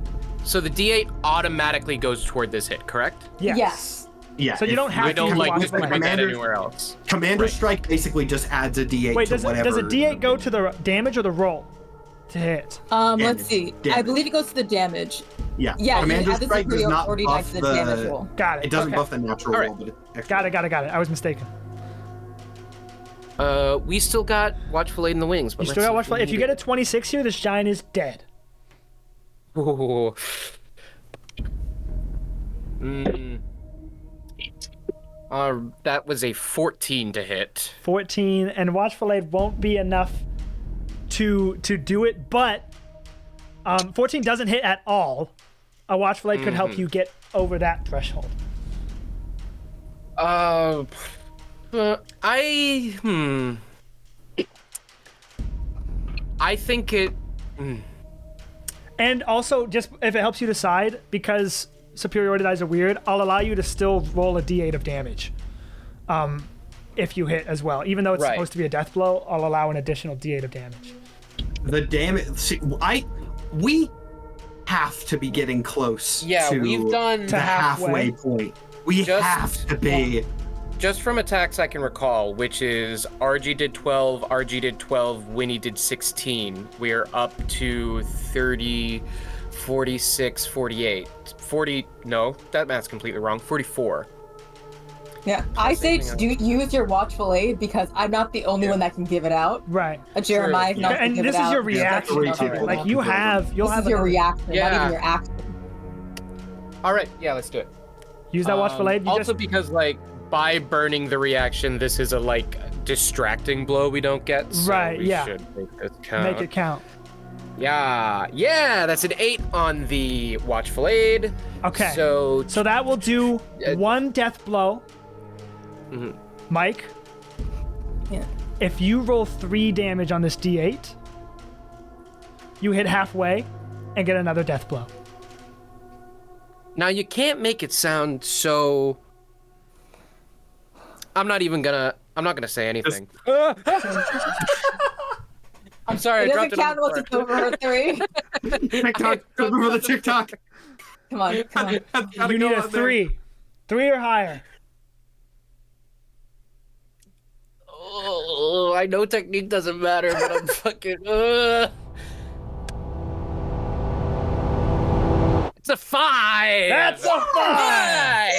So the D8 automatically goes toward this hit, correct? Yes. Yeah. So you don't have I don't to like watch to the put that Commander- anywhere else. Commander Strike basically just adds a D8 Wait, to does whatever. a D8 go to the damage or the roll to hit? Let's see. I Damage. believe it goes to the damage. Yeah. Yeah, Commander you add the Strike does not superiority die buff to the damage roll. Got it. It doesn't Okay. buff the natural All right. roll, but it's Got it. I was mistaken. We still got Watchful Aid in the wings. But You still got Watchful Aid. If you get a 26 here, this giant is dead. Ooh. That was a 14 to hit. 14, and Watchful Aid won't be enough to do it, but 14 doesn't hit at all. A Watchful Aid could help you get over that threshold. I think it. And also, just if it helps you decide, because superiority dies are weird, I'll allow you to still roll a d8 of damage. If you hit as well. Even though it's supposed to be a death blow, I'll allow an additional d8 of damage. The damage. See, we have to be getting close. Yeah, to we've done the halfway point. We have to be. Just from attacks I can recall, which is RG did 12, RG did 12, Winnie did 16. We're up to 30, 46, 48. 40, no, that math's completely wrong. 44. Yeah, I say use your Watchful Aid because I'm not the only one that can give it out. Right. Jeremiah can also And give this it is out. your reaction. three people Like that you'll can have This is your reaction, not Yeah. even your action. All right, yeah, let's do it. Use that Watchful Aid. You Also just, because, like, by burning the reaction, this is a, like, distracting blow we don't get. So Right, we yeah. should make this count. make it count. Yeah, that's an 8 on the Watchful Aid. Okay. So that will do one death blow. Mike, Yeah. if you roll 3 damage on this d8, you hit halfway and get another death blow. now you can't make it sound so. I'm not gonna say anything. I'm sorry, It I doesn't dropped it on count the unless floor. it's over 3. TikTok. Remember the TikTok. Come on, come on. You need a 3. 3 or higher. Oh, I know technique doesn't matter, but I'm fucking. It's a 5. That's a 5!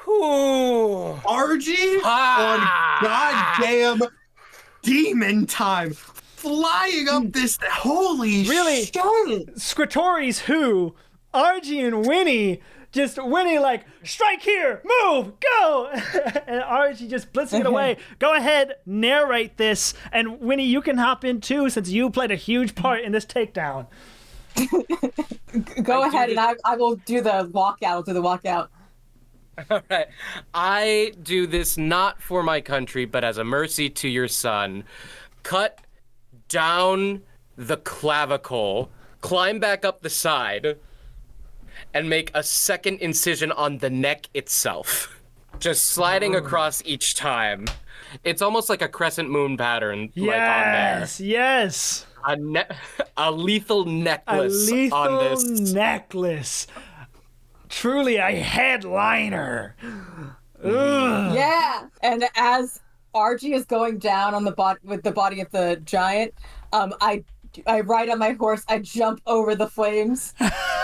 Ooh. RG on goddamn demon time, flying up this. Holy Really? shit! Scritori's who? Argy and Winnie. Just Winnie like, strike here, move, go! And Argy just blitzing it away. Go ahead, narrate this. And Winnie, you can hop in too since you played a huge part in this takedown. Go ahead, and I will do the walkout. I'll do the walkout. All right. I do this not for my country, but as a mercy to your son. Cut down the clavicle, climb back up the side, and make a second incision on the neck itself. Just sliding across each time. It's almost like a crescent moon pattern, like on there. Yes. A lethal necklace A lethal on this. necklace. Truly a headliner. Ugh. Yeah, and as Archie is going down on the with the body of the giant, I ride on my horse. I jump over the flames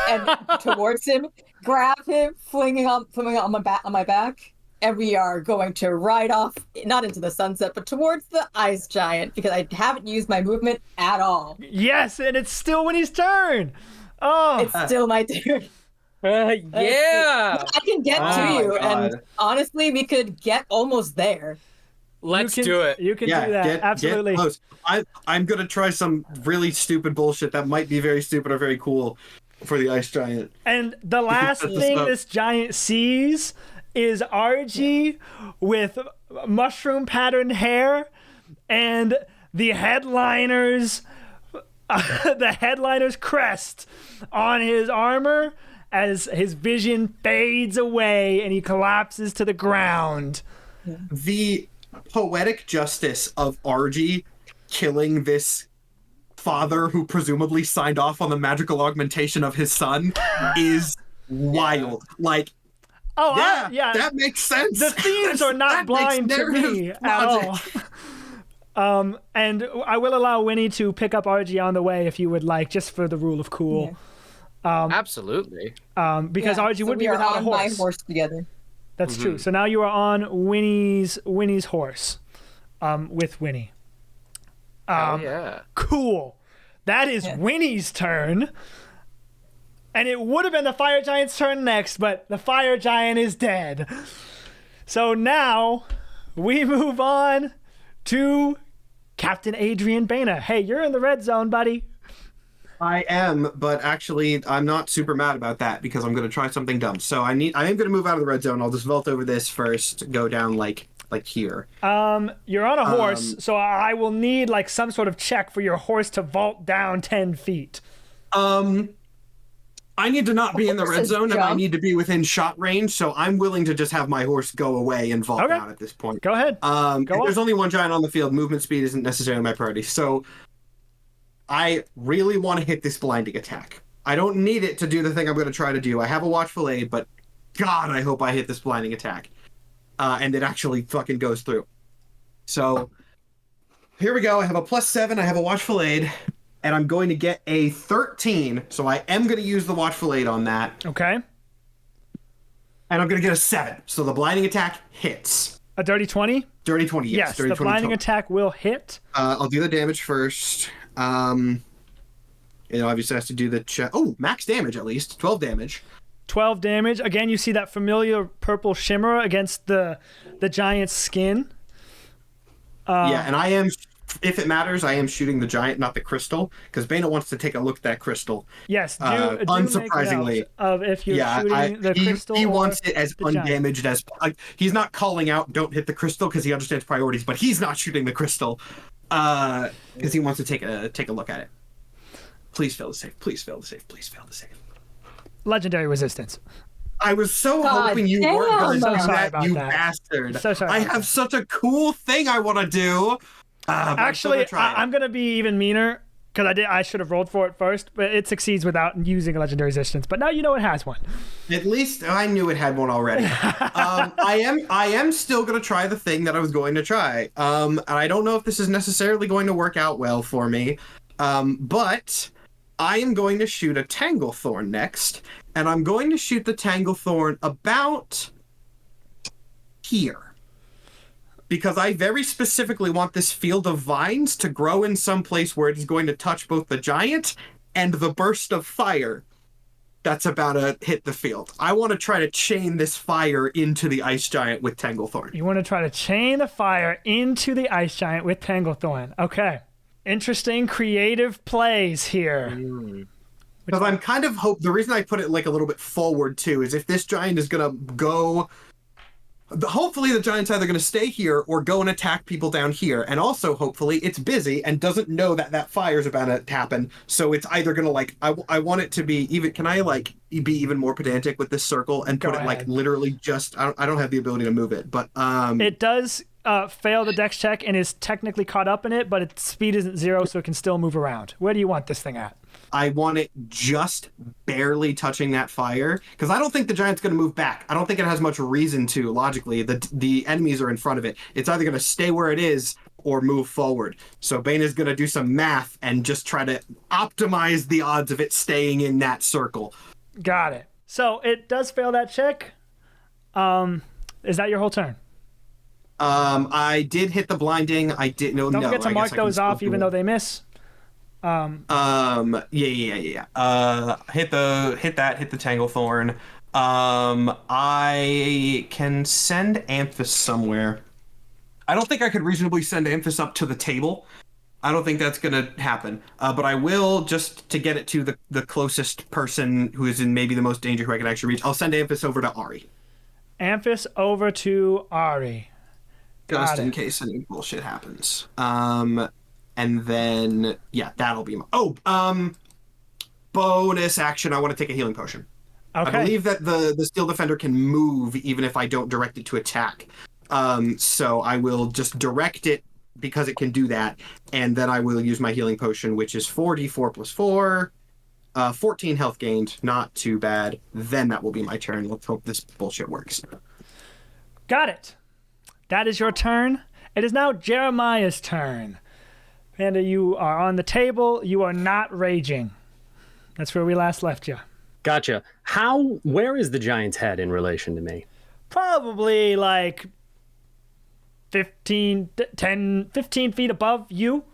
and towards him, grab him, flinging on my back, and we are going to ride off, not into the sunset, but towards the ice giant because I haven't used my movement at all. Yes, and it's still Winnie's turn. Oh, It's still my turn. Yeah. I can get to my you, God. and honestly, we could get almost there. Let's you can, do it. You can do that. Absolutely. Get close. I'm gonna try some really stupid bullshit that might be very stupid or very cool for the ice giant. And the last Set this thing up. this giant sees is RG with mushroom patterned hair and the headliner's crest on his armor as his vision fades away and he collapses to the ground. The poetic justice of RG killing this father who presumably signed off on the magical augmentation of his son is wild. Like, Oh, yeah, that makes sense. The themes are not That makes blind to narrative me at all. logic. And I will allow Winnie to pick up RG on the way if you would like, just for the rule of cool. Absolutely. Because Yeah, RG so would we be are without a on horse. my horse together. That's true. So now you are on Winnie's horse, with Winnie. Oh yeah. Cool. That is Winnie's turn. And it would have been the fire giant's turn next, but the fire giant is dead. So now we move on to Captain Adrian Baina. Hey, you're in the red zone, buddy. I am, but actually, I'm not super mad about that because I'm going to try something dumb. So I am going to move out of the red zone. I'll just vault over this first, go down like here. You're on a horse, so I will need like some sort of check for your horse to vault down 10 feet. I need to not be in the red Horses zone, and I jump. need to be within shot range. So I'm willing to just have my horse go away and vault Okay. down at this point. Go ahead. Go There's on. only one giant on the field. Movement speed isn't necessarily my priority. So I really want to hit this blinding attack. I don't need it to do the thing I'm going to try to do. I have a watchful aid, but God, I hope I hit this blinding attack. And it actually fucking goes through. So here we go. I have a +7. I have a watchful aid. And I'm going to get a 13. So I am going to use the watchful aid on that. Okay. And I'm going to get a 7. So the blinding attack hits. A dirty 20? Dirty 20, yes. Yes, Dirty the 20 blinding total. attack will hit. I'll do the damage first. It obviously has to do the check. Oh, max damage at least. 12 damage. 12 damage. Again, you see that familiar purple shimmer against the giant's skin. Yeah, and I am, if it matters, I am shooting the giant, not the crystal, because Bana wants to take a look at that crystal. Yes, do unsurprisingly, make a note of if you're Yeah, shooting the crystal. he or wants it as the giant. undamaged as. He's not calling out, don't hit the crystal, because he understands priorities, but he's not shooting the crystal because he wants to take a look at it. Please fail the save. Please fail the save. Please fail the save. Legendary resistance. I was so God hoping you damn. weren't going to So do sorry that, about you that. bastard. So sorry I about have that. such a cool thing I want to do. But Actually, I'm I'm going to be even meaner because I should have rolled for it first, but it succeeds without using a legendary resistance. But now you know it has one. At least I knew it had one already. I am still going to try the thing that I was going to try. And I don't know if this is necessarily going to work out well for me. But I am going to shoot a Tanglethorn next. And I'm going to shoot the Tanglethorn about here. Because I very specifically want this field of vines to grow in some place where it is going to touch both the giant and the burst of fire that's about to hit the field. I want to try to chain this fire into the ice giant with Tanglethorn. You want to try to chain the fire into the ice giant with Tanglethorn. Okay. Interesting creative plays here. What Because I'm kind of the reason I put it like a little bit forward too is if this giant is gonna go, hopefully the giant's either gonna stay here or go and attack people down here, and also hopefully it's busy and doesn't know that that fire's about to happen. So it's either gonna like I want it to be even. Can I like be even more pedantic with this circle and put it like literally just? I don't have the ability to move it, but it does fail the dex check and is technically caught up in it, but its speed isn't 0, so it can still move around. Where do you want this thing at? I want it just barely touching that fire, because I don't think the giant's going to move back. I don't think it has much reason to, logically. The enemies are in front of it. It's either going to stay where it is or move forward. So Bane is going to do some math and just try to optimize the odds of it staying in that circle. Got it. So it does fail that check. Is that your whole turn? I did hit the blinding. I didn't know. Don't forget to mark those off, even though they miss. Yeah. Hit the Tanglethorn. I can send Anthus somewhere. I don't think I could reasonably send Anthus up to the table. I don't think that's gonna happen. But I will, just to get it to the closest person who is in maybe the most danger who I can actually reach. I'll send Anthus over to Ari. Anthus over to Ari. Just in case any bullshit happens. And then, yeah, that'll be my... bonus action, I want to take a healing potion. Okay. I believe that the Steel Defender can move even if I don't direct it to attack. So I will just direct it because it can do that, and then I will use my healing potion, which is 4d4 plus 4, 14 health gained, not too bad. Then that will be my turn. Let's hope this bullshit works. Got it. That is your turn. It is now Jeremiah's turn. Panda, you are on the table. You are not raging. That's where we last left you. Gotcha. Where is the giant's head in relation to me? Probably like 15 feet above you.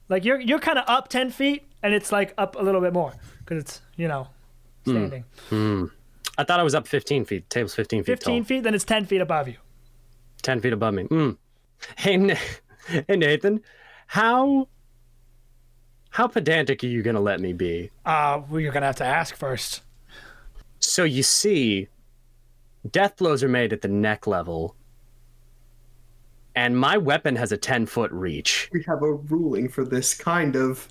Like you're kind of up 10 feet, and it's like up a little bit more because it's, standing. I thought I was up 15 feet. The table's 15 feet 15 tall. feet, then it's 10 feet above you. 10 feet above me. Hey, Nathan, how pedantic are you going to let me be? Well, you're going to have to ask first. So you see, death blows are made at the neck level, and my weapon has a 10-foot reach. We have a ruling for this kind of...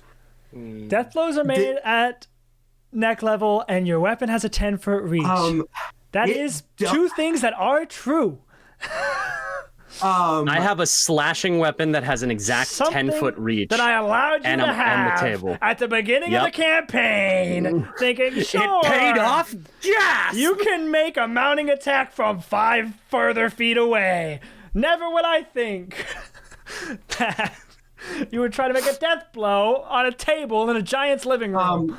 Death blows are made at neck level, and your weapon has a 10-foot reach. That is two things that are true. I have a slashing weapon that has an exact 10-foot reach. That I allowed you to have on the table. at the beginning of the campaign, thinking, sure, it paid off. Yes, you can make a mounting attack from 5 further feet away. Never would I think that you would try to make a death blow on a table in a giant's living room.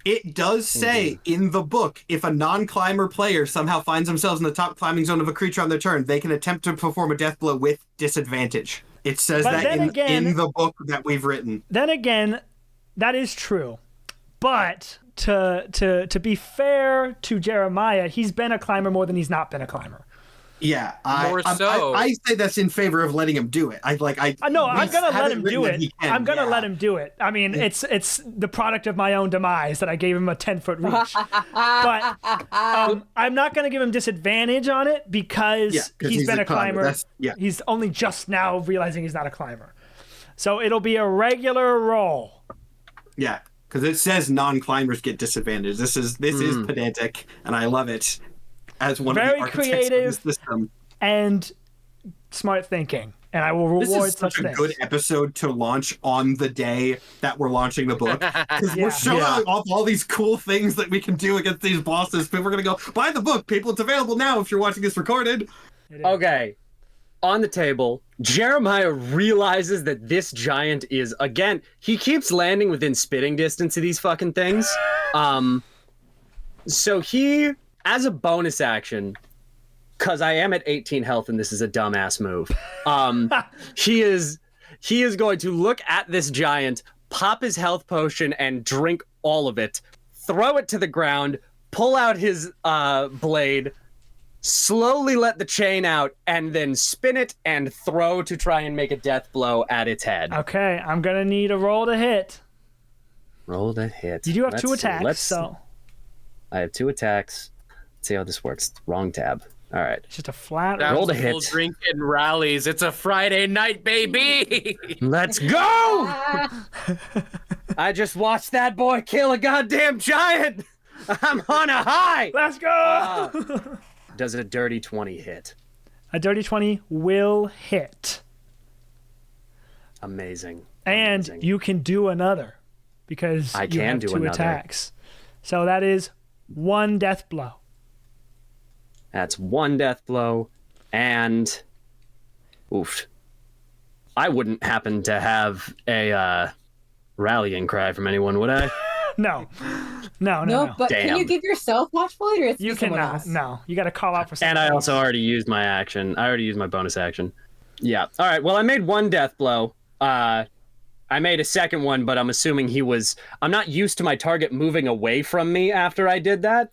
It does say in the book, if a non-climber player somehow finds themselves in the top climbing zone of a creature on their turn, they can attempt to perform a death blow with disadvantage. It says that in the book that we've written. Then again, that is true. But to be fair to Jeremiah, he's been a climber more than he's not been a climber. Yeah, I say that's in favor of letting him do it. I'm gonna let him do it. I'm gonna let him do it. I mean, it's the product of my own demise that I gave him a 10-foot reach. But I'm not gonna give him disadvantage on it because he's been a climber. He's only just now realizing he's not a climber. So it'll be a regular roll. Yeah, because it says non-climbers get disadvantage. This is pedantic, and I love it. As one very of the creative of the system. And smart thinking, and I will reward this is such such a things. good episode to launch on the day that we're launching the book, because we're showing off all these cool things that we can do against these bosses. People are gonna go buy the book, people. It's available now if you're watching this recorded. Okay, on the table, Jeremiah realizes that this giant is, again, he keeps landing within spitting distance of these fucking things. So he, as a bonus action, because I am at 18 health and this is a dumbass move, he is going to look at this giant, pop his health potion and drink all of it, throw it to the ground, pull out his blade, slowly let the chain out, and then spin it and throw to try and make a death blow at its head. Okay, I'm gonna need a roll to hit. Roll the hit. You do have 2 attacks, so I have 2 attacks. Let's see how this works. Wrong tab. All right. it's just a flat. That Roll was the full hit. drinking rallies. It's a Friday night, baby. Let's go! I just watched that boy kill a goddamn giant. I'm on a high. Let's go! Does a dirty 20 hit? A dirty 20 will hit. Amazing. And Amazing. you can do another because I you can have do 2 another. attacks. So that is 1 death blow. That's 1 death blow, and oof. I wouldn't happen to have a rallying cry from anyone, would I? No. No. No, but can Damn. you give yourself watchful aid, or it's You someone cannot. else? No. You got to call out for someone And I else. also already used my action. I already used my bonus action. Yeah. All right. Well, I made 1 death blow. I made a second one, but I'm assuming he was. I'm not used to my target moving away from me after I did that.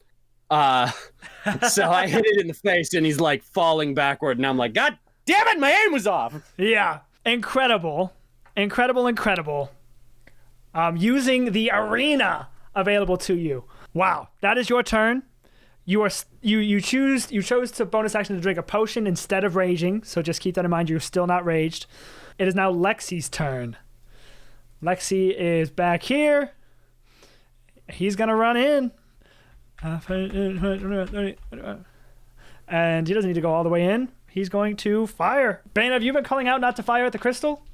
So I hit it in the face, and he's like falling backward, and I'm like, God damn it, my aim was off. Yeah. Incredible. Using the arena available to you. Wow. That is your turn. You chose to bonus action to drink a potion instead of raging, so just keep that in mind. You're still not raged. It is now Lexi's turn. Lexi is back here. He's gonna run in. And he doesn't need to go all the way in. He's going to fire. Bane, have you been calling out not to fire at the crystal?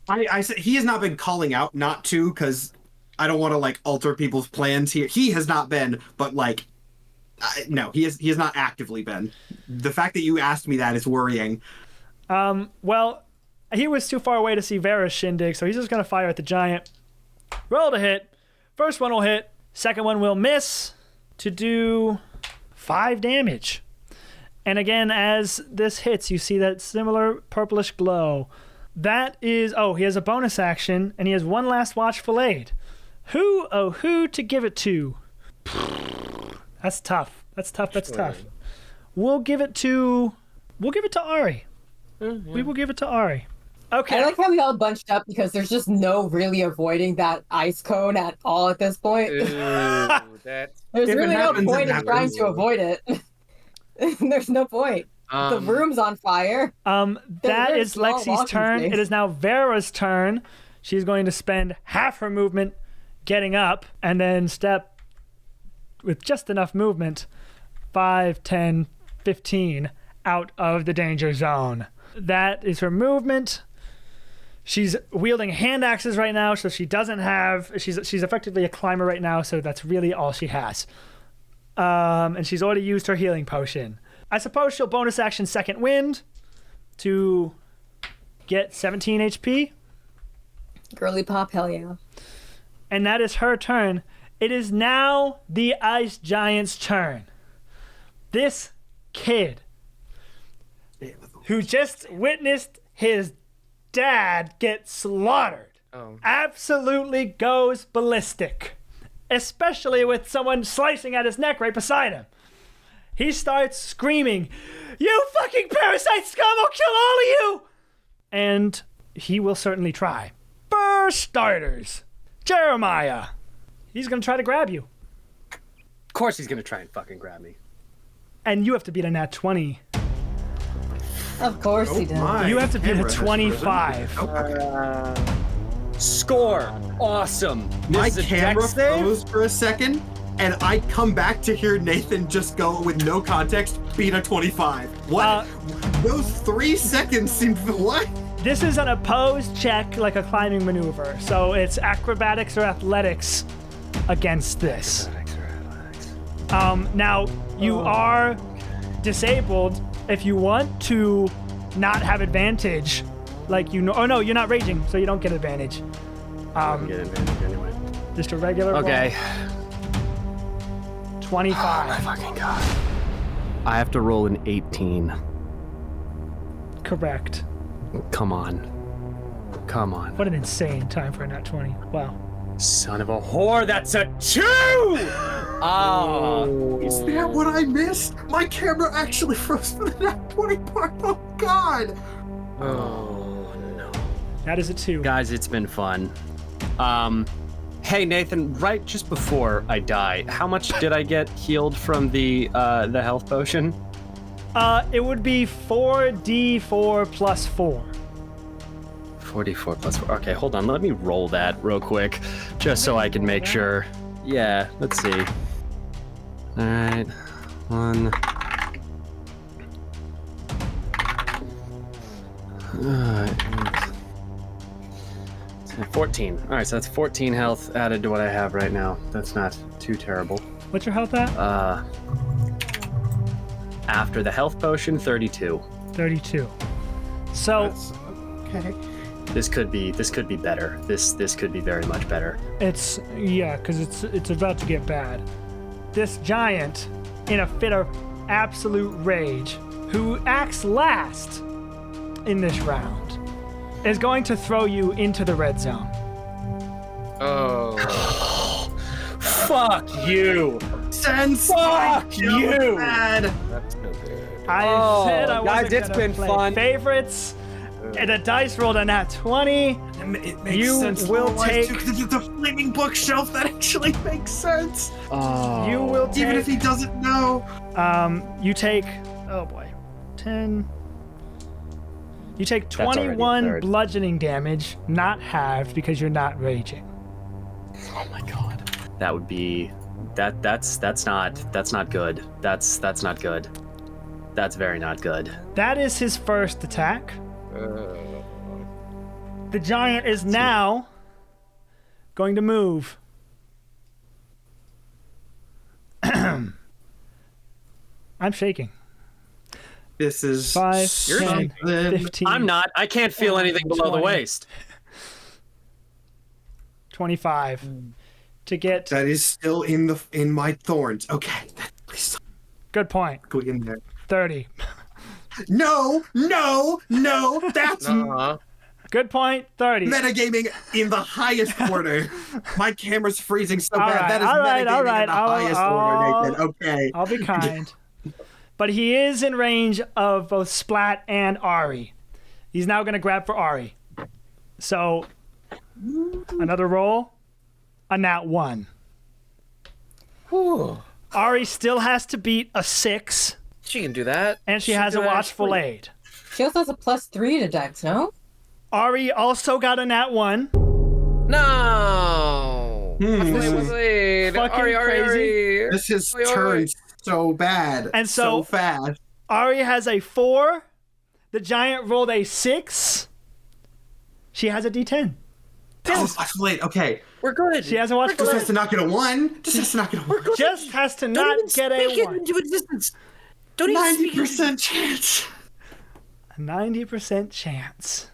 I said he has not been calling out not to, because I don't want to like alter people's plans here. He has not been, but like, no, he has not actively been. The fact that you asked me that is worrying. Well, he was too far away to see Vera's shindig, so he's just gonna fire at the giant. Roll to hit. First one will hit. Second one will miss to do 5 damage. And again, as this hits, you see that similar purplish glow. That is... Oh, he has a bonus action, and he has 1 last watchful aid. Who to give it to? That's tough. That's tough. We'll give it to Ari. We will give it to Ari. Okay. I like how we all bunched up because there's just no really avoiding that ice cone at all at this point. Ooh, that's... There's If it really no happens, it point in happens. trying to avoid it. There's no point. The room's on fire. That very is small Lexi's walking turn. space. It is now Vera's turn. She's going to spend half her movement getting up and then step with just enough movement 5, 10, 15 out of the danger zone. That is her movement. She's wielding hand axes right now, so she doesn't have... She's effectively a climber right now, so that's really all she has. And she's already used her healing potion. I suppose she'll bonus action Second Wind to get 17 HP. Girly pop, hell yeah. And that is her turn. It is now the Ice Giant's turn. This kid who just witnessed his dad get slaughtered absolutely goes ballistic. Especially with someone slicing at his neck right beside him. He starts screaming, "You fucking parasite scum, I'll kill all of you!" And he will certainly try. For starters, Jeremiah. He's gonna try to grab you. Of course he's gonna try and fucking grab me. And you have to beat a nat 20. Of course he does. My You have to beat a camera has 25. frozen. Okay. Score! Awesome. My This is a camera dex save? froze for a second, and I come back to hear Nathan just go with no context, beat a 25. What? Those 3 seconds seemed... What? This is an opposed check, like a climbing maneuver. So it's acrobatics or athletics against this. Now, you are disabled. If you want to not have advantage, like you know... Oh, no, you're not raging, so you don't get advantage. Get advantage anyway. Just a regular Okay. roll. 25. Fucking god. I have to roll an 18. Correct. Come on. Come on. What an insane time for a nat 20. Wow. Son of a whore, that's a 2! Oh. Is that what I missed? My camera actually froze for the nat 20 part. Oh, God. Oh, no. That is a 2. Guys, it's been fun. Hey Nathan, right just before I die, how much did I get healed from the health potion? It would be 4d4 plus 4. 44 plus 4. Okay, hold on. Let me roll that real quick, just so I can make sure. Yeah, let's see. All right, 1. 14. All right, so that's 14 health added to what I have right now. That's not too terrible. What's your health at? After the health potion, 32. 32. So Okay. This could be better. This could be very much better. it's because it's about to get bad. This giant, in a fit of absolute rage, who acts last in this round, is going to throw you into the red zone. Oh. Fuck you! Sense. Fuck you! Bad. That's no good. I said I guys, wasn't it's gonna been play fun. favorites. And the dice rolled a nat 20. It makes You sense. will lore-wise, take- too, 'cause it's a flaming bookshelf. That actually makes sense. Oh. You will take. Even if he doesn't know. You take. Oh boy, 10. You take already a 21 third. bludgeoning damage, not halved because you're not raging. Oh my god. That would be that's not good. That's not good. That's very not good. That is his first attack. The giant is now going to move. I'm shaking. This is 5, You're 10, something. 15. I'm not. I can't feel anything below the 20. waist. 25 to get. That is still in my thorns. Okay, please Good point. go in there. 30. No. That's Uh-huh. Good point. 30. metagaming in the highest order. My camera's freezing so All bad. right, That is all right, metagaming all right. in the highest order, Nathan. Okay. I'll be kind. But he is in range of both Splat and Ari. He's now going to grab for Ari. So, another roll. A nat 1. Whew. Ari still has to beat a 6, She can do that. and she has a can do that watchful actually. aid. She also has a +3 to Dex, no? Ari also got a nat 1. No. Wait. Fucking Ari. crazy. This has Oi, oi, oi. turned so bad. And so so- fast. Ari has a 4. The giant rolled a 6. She has a d10. Oh, late. Okay. We're good. She has a watchful Just aid. has to not get a 1. Just has to not get a 1. Just has to Don't not even get speak a it 1. into existence. Don't even speak it. 90% chance. A 90% chance.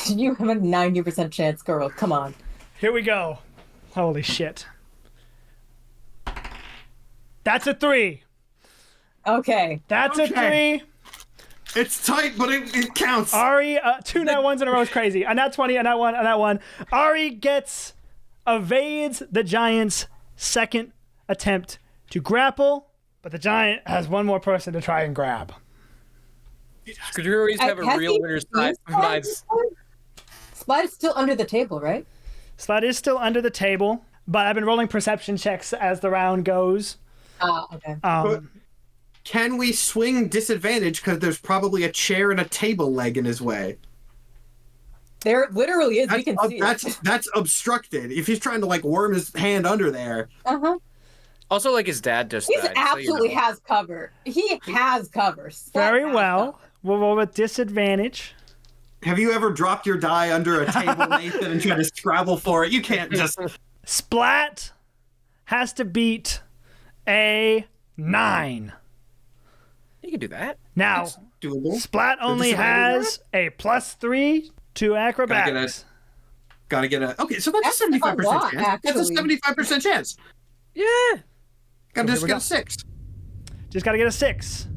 You have a 90% chance, girl. Come on. Here we go. Holy shit. That's a 3. Okay. That's a Okay. 3. It's tight, but it counts. Ari, 2 nat 1s in a row is crazy. A nat 20, a nat 1, a nat 1. Ari evades the giant's second attempt to grapple, but the giant has one more person to try and grab. Could you always have a Has real he winner's seen side Splat besides before? Splat is still under the table, right? Splat is still under the table, but I've been rolling perception checks as the round goes. Okay. Can we swing disadvantage because there's probably a chair and a table leg in his way? There literally is. We can see it. That's obstructed. If he's trying to like worm his hand under there. Uh-huh. Also, like his dad just He died. absolutely so you know. has cover. He has cover. Splat Very has well. cover. We'll roll with disadvantage. Have you ever dropped your die under a table, Nathan, and tried to scrabble for it? You can't just. Splat has to beat a 9. You can do that. Now, Doable. Splat only has a +3 to acrobatics. Gotta get a. Okay, so that's a That's a 75% lot, chance. That's a actually. 75% chance. Yeah. Gotta here just we get go. a 6. Just got to get a 6.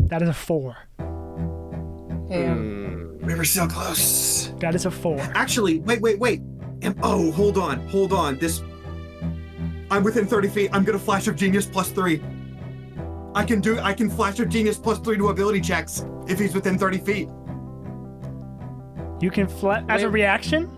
That is a 4. Damn. We were so close. That is a 4. Actually, wait. Oh, hold on. I'm within 30 feet. I'm gonna flash of genius +3. I can flash of genius +3 to ability checks if he's within 30 feet. You can as a reaction?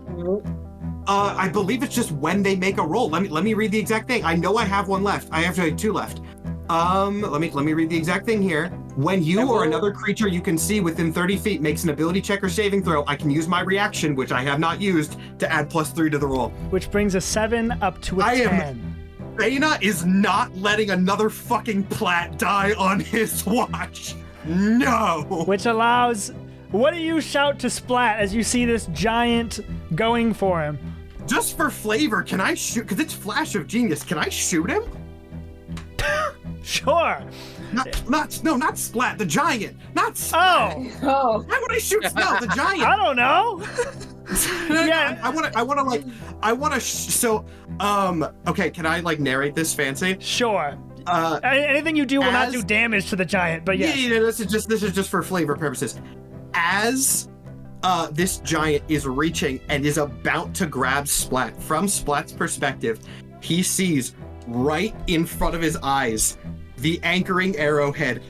I believe it's just when they make a roll. Let me read the exact thing. I know I have one left. I have two left. Let me read the exact thing here. When you or another creature you can see within 30 feet makes an ability check or saving throw, I can use my reaction, which I have not used, to add +3 to the roll. Which brings a 7 up to a 10. Bana is not letting another fucking plat die on his watch. No. Which allows... What do you shout to Splat as you see this giant going for him? Just for flavor, can I shoot? Because it's Flash of Genius. Can I shoot him? Sure. Not Splat, the giant. Not Splat. Oh. Why would I shoot Splat, the giant? I don't know. Yeah. Okay, can I like narrate this fancy? Sure. Anything you do will not do damage to the giant, but yes. Yeah, this is just for flavor purposes. As this giant is reaching and is about to grab Splat, from Splat's perspective, he sees right in front of his eyes the anchoring arrowhead,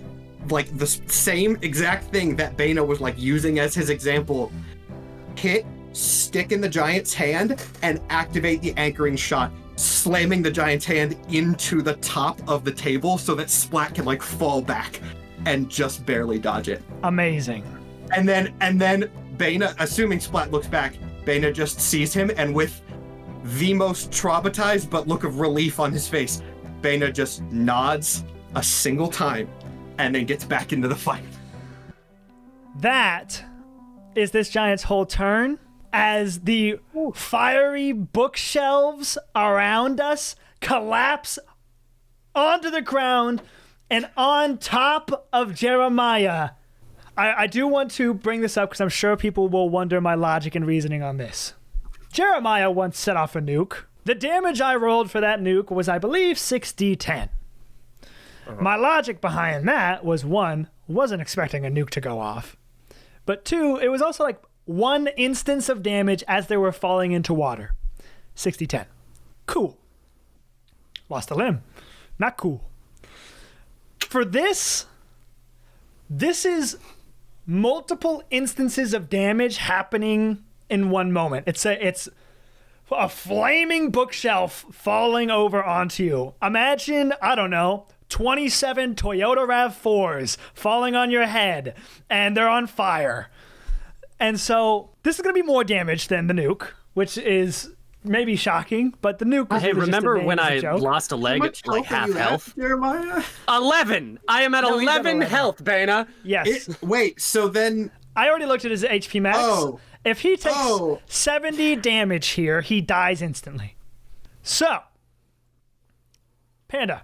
like the same exact thing that Bana was like using as his example, stick in the giant's hand and activate the anchoring shot, slamming the giant's hand into the top of the table so that Splat can like fall back and just barely dodge it. Amazing. And then Bana, assuming Splat looks back, Bana just sees him, and with the most traumatized but look of relief on his face, Bana just nods a single time and then gets back into the fight. That is this giant's whole turn, as the fiery bookshelves around us collapse onto the ground and on top of Jeremiah. I do want to bring this up because I'm sure people will wonder my logic and reasoning on this. Jeremiah once set off a nuke. The damage I rolled for that nuke was, I believe, 6d10. My logic behind that was, 1, wasn't expecting a nuke to go off. But 2, it was also like 1 instance of damage as they were falling into water. 6d10. Cool. Lost a limb. Not cool. For this is multiple instances of damage happening in one moment. It's a flaming bookshelf falling over onto you. Imagine, I don't know, 27 Toyota RAV4s falling on your head, and they're on fire. And so this is going to be more damage than the nuke, which is maybe shocking, but the nuke was Hey, really remember just a when I joke. lost a leg at like half health? Jeremiah? 11! I am at No, he's at 11 11. health, Bana. Yes. Wait, so then... I already looked at his HP max. Oh. If he takes 70 damage here, he dies instantly. So, Panda,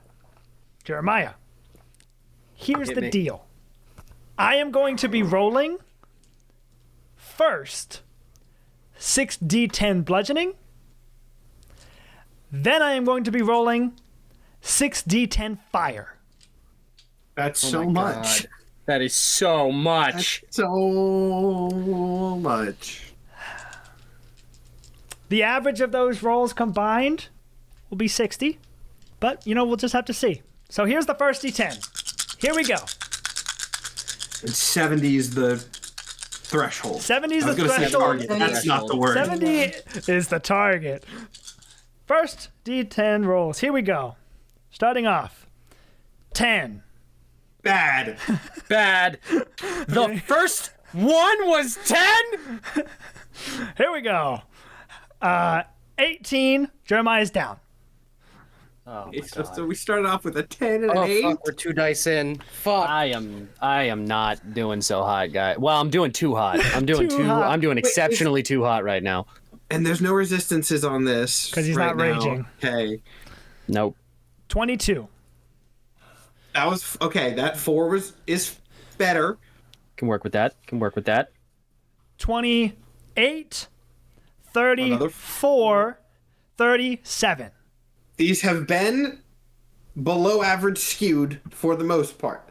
Jeremiah, here's the deal. I am going to be rolling first 6d10 bludgeoning. Then I am going to be rolling 6d10 fire. That's so much. God. That is so much. That's so much. The average of those rolls combined will be 60, but, we'll just have to see. So here's the first d10. Here we go. And 70 is the threshold. 70 is I was the gonna say threshold. target. That's not the word. 70 is the target. First d10 rolls. Here we go. Starting off. 10. Bad. Bad. The first one was 10? Here we go. 18. Jeremiah's down. Oh, So we started off with a 10 and an 8. Fuck, we're 2 dice in. Fuck. I am not doing so hot, guy. Well, I'm doing too hot. I'm doing Too hot. I'm doing exceptionally too hot right now. And there's no resistances on this. 'Cause he's right not now. raging. Okay. Nope. 22. That was okay. That 4 is better. Can work with that. 28. 34. 37. These have been below average skewed for the most part.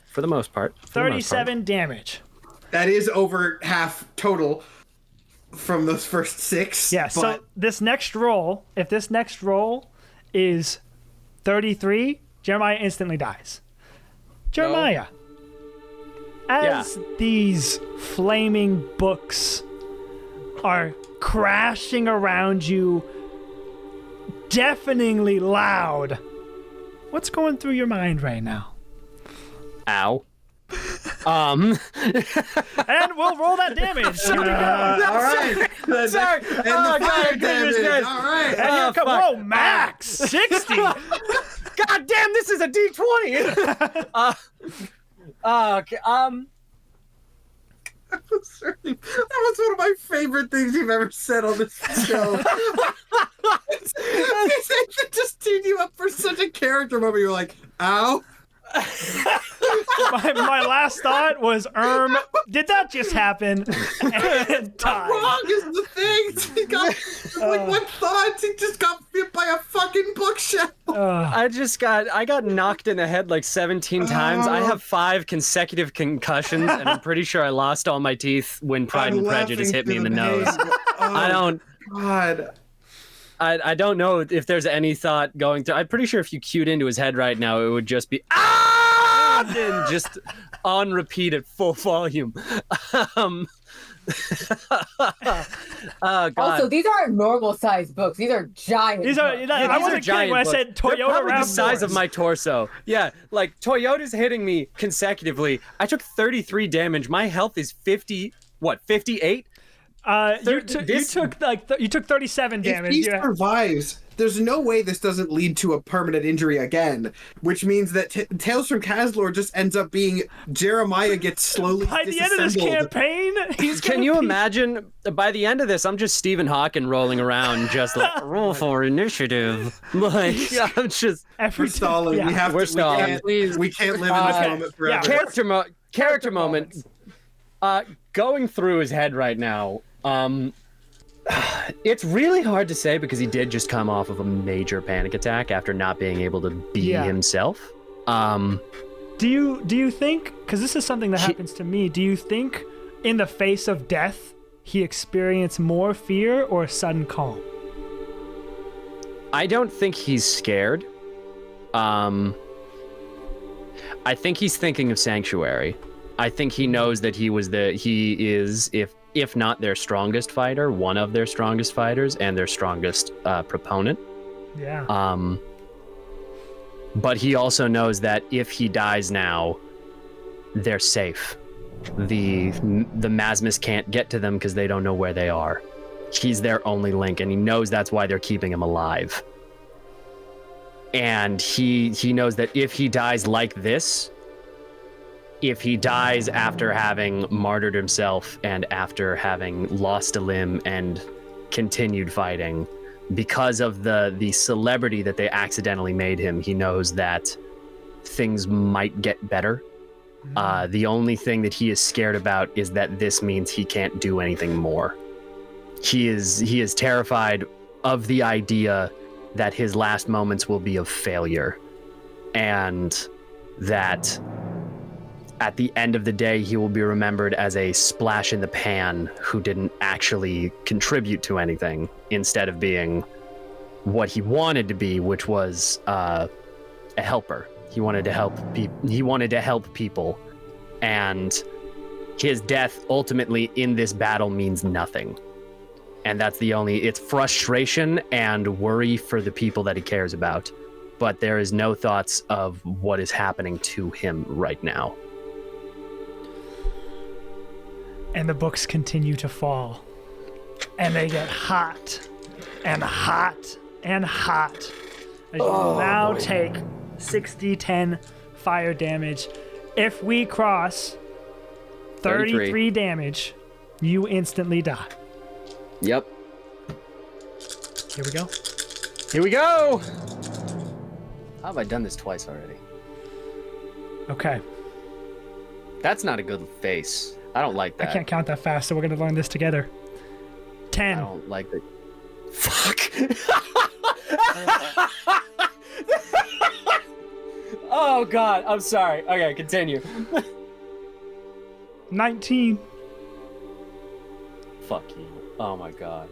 For the most part. 37 damage. That is over half total from those first 6. Yeah, so but this next roll, if this next roll is 33, Jeremiah instantly dies. Jeremiah, as these flaming books are crashing around you, deafeningly loud. What's going through your mind right now? Ow. And we'll roll that damage. Here we go. All right. Sorry. And Oh, the fire God, damage. goodness. All right. And here come, fuck. whoa, max 60. God damn, this is a D20. Okay. That was one of my favorite things you've ever said on this show. It just teed you up for such a character moment. You're like, ow. my last thought was, did that just happen? And died. Wrong is the thing. He got like one thought. He just got hit by a fucking bookshelf. I got knocked in the head like 17 times. I have 5 consecutive concussions, and I'm pretty sure I lost all my teeth when Pride and Prejudice hit me in the nose. God. I don't know if there's any thought going through. I'm pretty sure if you cued into his head right now, it would just be and just on repeat at full volume. Oh God. Also, these aren't normal-sized books. These are giant. These are. books. I wasn't kidding when I books. said They're Toyota probably the size of RAV4s. my torso. Yeah, like Toyota's hitting me consecutively. I took 33 damage. My health is 58. You took 37 damage. If he Yeah. survives, there's no way this doesn't lead to a permanent injury again, which means that Tales from Cazilor just ends up being Jeremiah gets slowly By the end of this disassembled. campaign, he's Can gonna you be- imagine? By the end of this, I'm just Stephen Hawking rolling around, just like roll for initiative. Like I'm just every We're stalling. Yeah. We have We're to. stalling. We can't live in this Okay. moment forever. Yeah. character moment. Going through his head right now. It's really hard to say because he did just come off of a major panic attack after not being able to be himself. Do you think? Because this is something that happens to me. Do you think, in the face of death, he experienced more fear or sudden calm? I don't think he's scared. I think he's thinking of Sanctuary. I think he knows that he is, if not their strongest fighter, one of their strongest fighters and their strongest proponent. Yeah. But he also knows that if he dies now, they're safe. The Masmus can't get to them because they don't know where they are. He's their only link, and he knows that's why they're keeping him alive. And he knows that if he dies like this, if he dies after having martyred himself and after having lost a limb and continued fighting, because of the celebrity that they accidentally made him, he knows that things might get better. The only thing that he is scared about is that this means he can't do anything more. He is terrified of the idea that his last moments will be of failure, and that at the end of the day, he will be remembered as a splash in the pan who didn't actually contribute to anything, instead of being what he wanted to be, which was a helper. He wanted to help people, and his death ultimately in this battle means nothing. And that's it's frustration and worry for the people that he cares about. But there is no thoughts of what is happening to him right now. And the books continue to fall. And they get hot and hot and hot. As you now take 60-10 fire damage. If we cross 33 damage, you instantly die. Yep. Here we go. Here we go! How have I done this twice already? Okay. That's not a good face. I don't like that. I can't count that fast, so we're going to learn this together. 10. I don't like it. Fuck! Oh god, I'm sorry. Okay, continue. 19. Fuck you. Oh my god.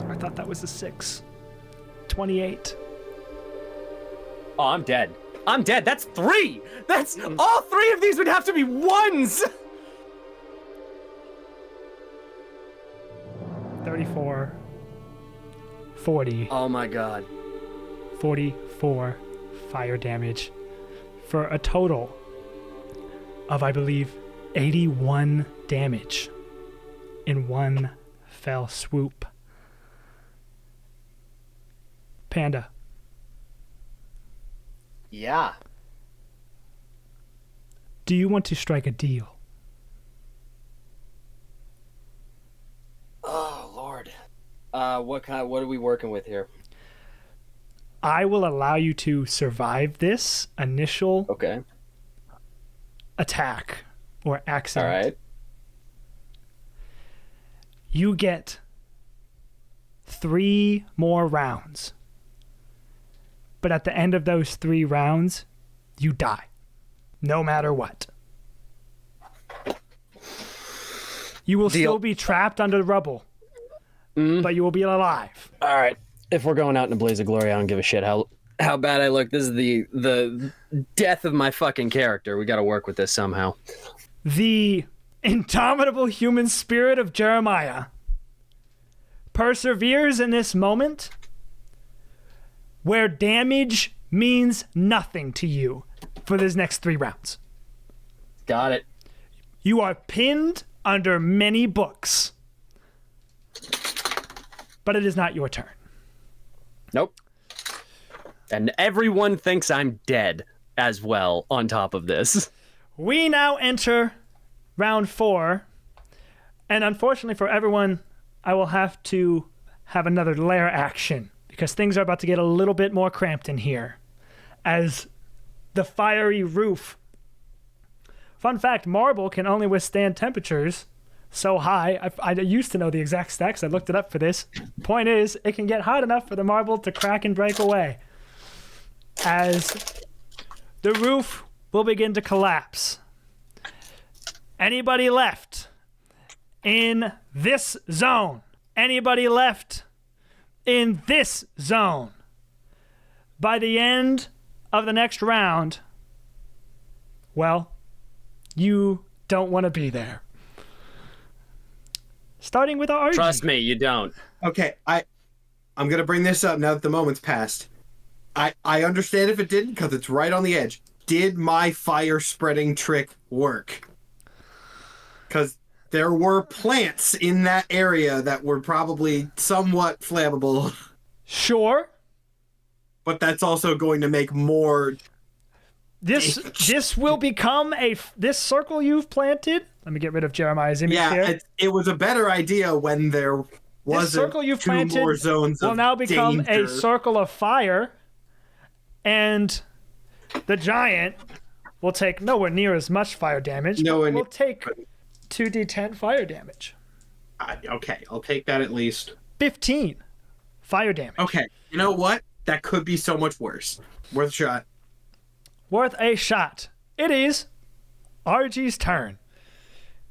I thought that was a 6. 28. Oh, I'm dead. I'm dead. That's 3! That's all 3 of these would have to be 1s! 34, 40, Oh my god. 44 fire damage for a total of, I believe, 81 damage in one fell swoop. Panda. Yeah. Do you want to strike a deal? Oh Lord. What are we working with here? I will allow you to survive this initial Okay. attack or accident. All right. You get 3 more rounds. But at the end of those 3 rounds, you die. No matter what. You will still be trapped under the rubble. But you will be alive. All right. If we're going out in a blaze of glory, I don't give a shit how bad I look. This is the death of my fucking character. We got to work with this somehow. The indomitable human spirit of Jeremiah perseveres in this moment where damage means nothing to you for these next 3 rounds. Got it. You are pinned under many books. But it is not your turn. Nope. And everyone thinks I'm dead as well on top of this. We now enter round 4. And unfortunately for everyone, I will have to have another lair action because things are about to get a little bit more cramped in here. As the fiery roof. Fun fact, marble can only withstand temperatures so high. I used to know the exact stacks. I looked it up for this. Point is, it can get hot enough for the marble to crack and break away. As the roof will begin to collapse. Anybody left in this zone? Anybody left in this zone? By the end of the next round, well, you don't want to be there. Starting with our RG. Trust me, you don't. Okay, I'm gonna bring this up now that the moment's passed. I understand if it didn't, because it's right on the edge. Did my fire spreading trick work? Because there were plants in that area that were probably somewhat flammable. Sure. But that's also going to make more. This will become this circle you've planted. Let me get rid of Jeremiah's image here. It was a better idea when there wasn't circle you've 2 planted more zones will of now become danger. a circle of fire, and the giant will take nowhere near as much fire damage. Will take 2d10 fire damage. Okay, I'll take that at least. 15 fire damage. Okay, you know what? That could be so much worse. Worth a shot. Worth a shot. It is RG's turn.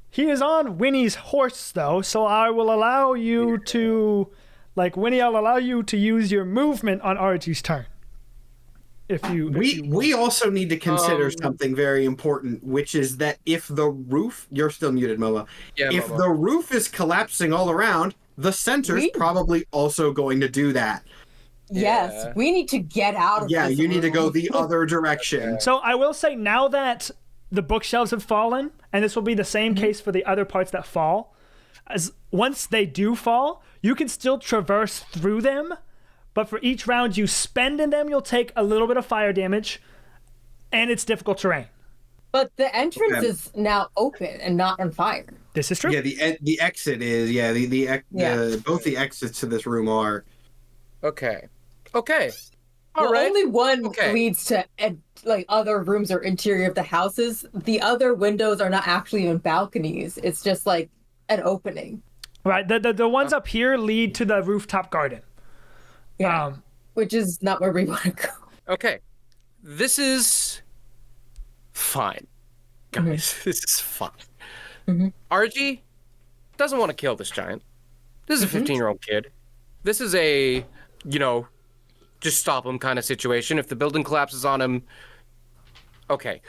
He is on Winnie's horse, though, so I will allow you to... Winnie, I'll allow you to use your movement on RG's turn. We also need to consider something very important, which is that if the roof... You're still muted, Moa. Yeah, if Moa. the roof is collapsing all around, the center's probably also going to do that. Yes, we need to get out of Yeah, this you need to room. go the other direction. So I will say, now that the bookshelves have fallen, and this will be the same case for the other parts that fall, as once they do fall, you can still traverse through them, but for each round you spend in them, you'll take a little bit of fire damage, and it's difficult terrain. But the entrance is now open and not on fire. This is true. Yeah, the exit is both the exits to this room are. Okay. Only one leads to other rooms or interior of the houses. The other windows are not actually even balconies. It's just like an opening. Right. The ones up here lead to the rooftop garden. Yeah. Which is not where we want to go. Okay. This is fine. Guys, this is fine. RG doesn't want to kill this giant. This is a 15-year-old kid. This is a, just stop him kind of situation. If the building collapses on him, okay.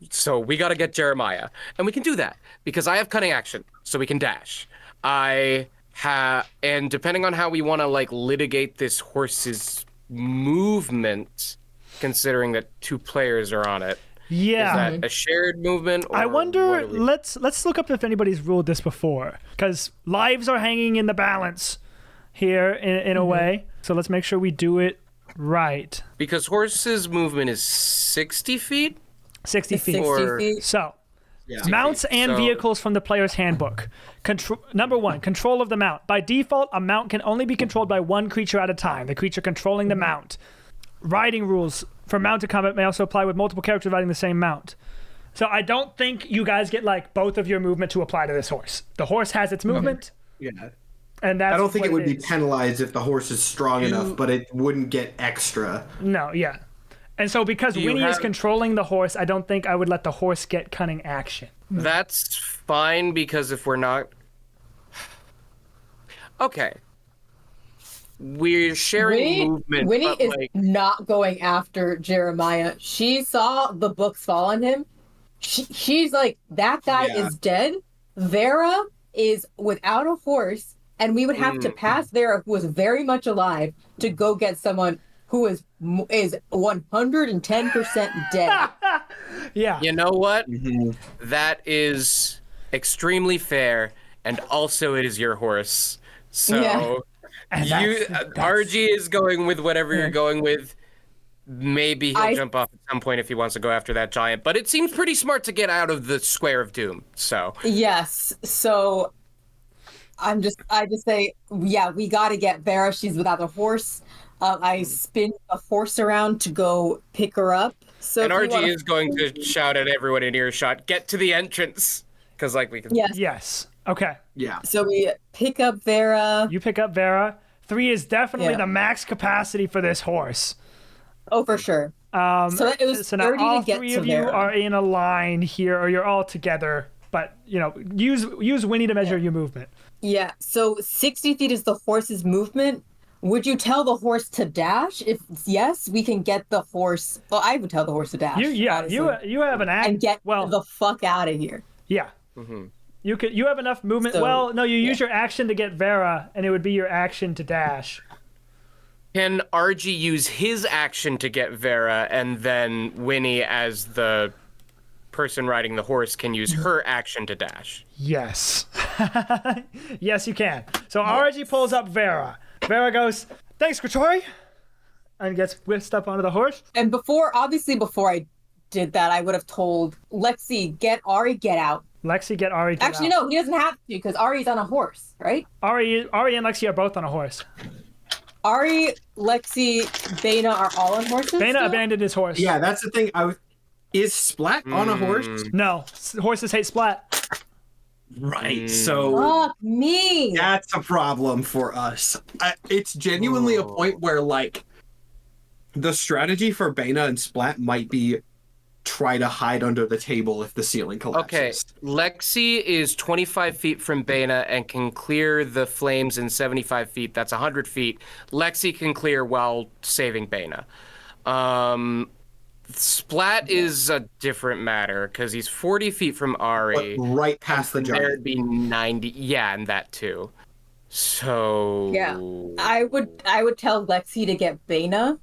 So we got to get Jeremiah. And we can do that because I have cunning action, so we can dash. I and depending on how we want to like litigate this horse's movement, considering that 2 players are on it. Yeah. Is that a shared movement? Or I wonder. what do we- Let's look up if anybody's ruled this before, because lives are hanging in the balance here in a way. So let's make sure we do it right. Because horse's movement is 60 feet. 60 feet. 60 feet. So, Yeah. mounts and So- vehicles from the player's handbook. Number 1, control of the mount. By default, a mount can only be controlled by one creature at a time, the creature controlling the mount. Riding rules for mounted combat may also apply with multiple characters riding the same mount. So I don't think you guys get like both of your movement to apply to this horse. The horse has its movement, Yeah. and that's I don't think what it would be is. penalized if the horse is strong enough, but it wouldn't get extra. No, yeah. And so because you Winnie is have- controlling the horse, I don't think I would let the horse get cunning action. That's fine because if we're not. Okay. We're sharing movement. Winnie but, is like, not going after Jeremiah. She saw the books fall on him. She's like, that guy Yeah. is dead. Vera is without a horse, and we would have to pass Vera, who is very much alive, to go get someone who is 110% dead. Yeah. You know what? Mm-hmm. That is extremely fair, and also it is your horse. So Yeah. And RG is going with whatever you're going with. Maybe he'll jump off at some point if he wants to go after that giant, but it seems pretty smart to get out of the square of doom. So Yes. So I just say, yeah, we got to get Vera. She's without a horse. I spin a horse around to go pick her up. So and if you RG wanna- is going to shout at everyone in earshot, "Get to the entrance!" Because like we can. Yes. Yes. Okay. Yeah. So we pick up Vera. You pick up Vera. 3 is definitely Yeah. the max capacity for this horse. Oh, for sure. So it was So now 30 all to get 3 to of you Vera. are in a line here, or you're all together. But use Winnie to measure your movement. Yeah. So 60 feet is the horse's movement. Would you tell the horse to dash? If yes, we can get the horse. Well, I would tell the horse to dash. You honestly, you have an act. and get well, the fuck out of here. yeah. You have enough movement. So, well, no, you use your action to get Vera, and it would be your action to dash. Can RG use his action to get Vera, and then Winnie, as the person riding the horse, can use her action to dash? Yes. Yes, you can. So RG pulls up Vera. Vera goes, "Thanks, Kratori," and gets whisked up onto the horse. And before I did that, I would have told Lexi, get Ari, get out. Lexi, get Ari. Actually, no, he doesn't have to because Ari's on a horse, right? Ari and Lexi are both on a horse. Ari, Lexi, Bana are all on horses. Bana still? abandoned his horse. Yeah, that's the thing. Is Splat on a horse? No, horses hate Splat. Right. So Fuck me. that's a problem for us. It's genuinely a point where, like, the strategy for Bana and Splat might be try to hide under the table if the ceiling collapses. Okay, Lexi is 25 feet from Bana and can clear the flames in 75 feet. That's 100 feet. Lexi can clear while saving Bana. Splat is a different matter because he's 40 feet from But Ari. right past the giant. There'd be 90. Yeah, and that too. So Yeah, I would tell Lexi to get Bana,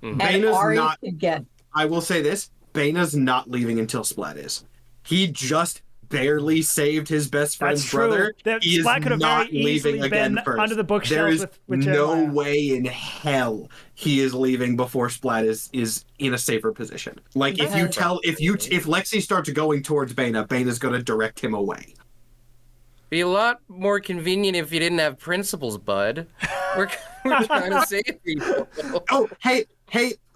and Bana's Ari not. to get. I will say this: Bana's not leaving until Splat is. He just barely saved his best friend's That's true. brother. That He is Splat could have not very easily leaving again been first. under the bookshelf There is with no Jeremiah. way in hell he is leaving before Splat is in a safer position. Like if Lexi starts going towards Bana, Bana's going to direct him away. be a lot more convenient if you didn't have principles, bud. We're trying to save people. Oh, hey,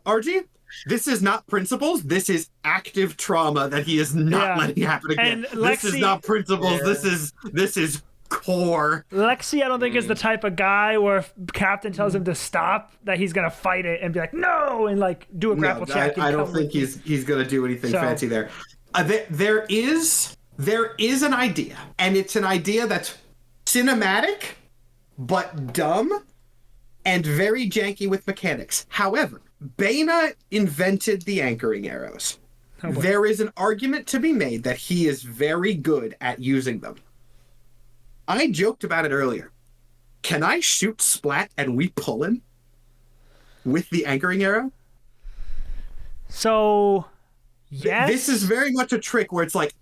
RG. This is not principles. This is active trauma that he is not letting happen again. And This is Lexi- not principles. This is core. Lexi, I don't think is the type of guy where if Captain tells him to stop, that he's gonna fight it and be like, "No," and like do a grapple check. and I don't come think with he's gonna do anything So- fancy there. There is an idea, and it's an idea that's cinematic, but dumb, and very janky with mechanics. However, Bana invented the anchoring arrows. There is an argument to be made that he is very good at using them. I joked about it earlier. Can I shoot Splat and we pull him with the anchoring arrow? So, yes. This is very much a trick where it's like,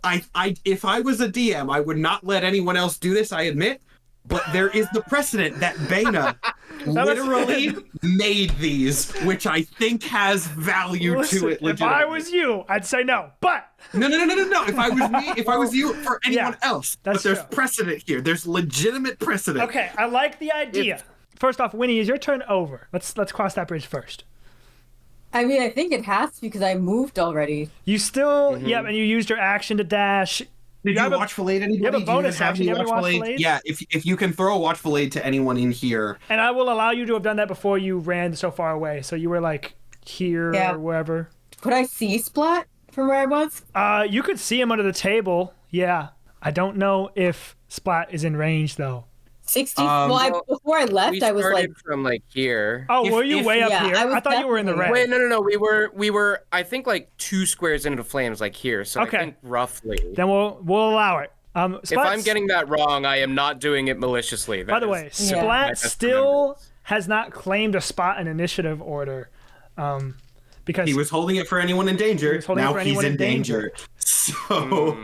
if I was a DM, I would not let anyone else do this, I admit. But there is the precedent that Bana literally made these, which I think has value to it. If I was you, I'd say no. But no. If I was me, if I was you, for anyone else. But there's precedent here. There's legitimate precedent. Okay, I like the idea. First off, Winnie, is your turn over? Let's cross that bridge first. I mean, I think it has to because I moved already. You still, and you used your action to dash. Did you watchful aid anybody? You have a bonus action. You have any watchful aid? Yeah, if you can throw a watchful aid to anyone in here. And I will allow you to have done that before you ran so far away. So you were like here or wherever. Could I see Splat from where I was? You could see him under the table. Yeah. I don't know if Splat is in range though. 60. Before I left, I was like from like here. Oh, were you way up here? I thought you were in the red. Wait, no. We were. I think like 2 squares into the flames, like here. So I think roughly. Then we'll allow it. If I'm getting that wrong, I am not doing it maliciously. By the way, Splat still has not claimed a spot in initiative order, because he was holding it for anyone in danger. Now he's in danger. So.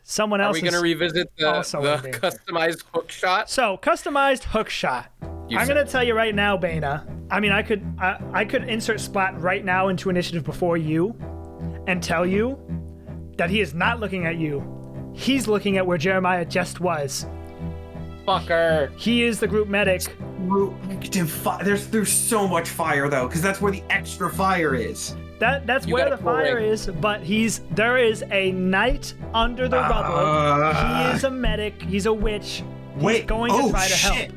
Someone else. Are we going to revisit the customized hook shot? So, customized hook shot. I'm going to tell you right now, Bana. I mean, I could insert Splat right now into initiative before you and tell you that he is not looking at you. He's looking at where Jeremiah just was. Fucker. He is the group medic. There's so much fire, though, because that's where the extra fire is. That's where the fire is, but there is a knight under the rubble. He is a medic. He's a witch. He's going to try to help.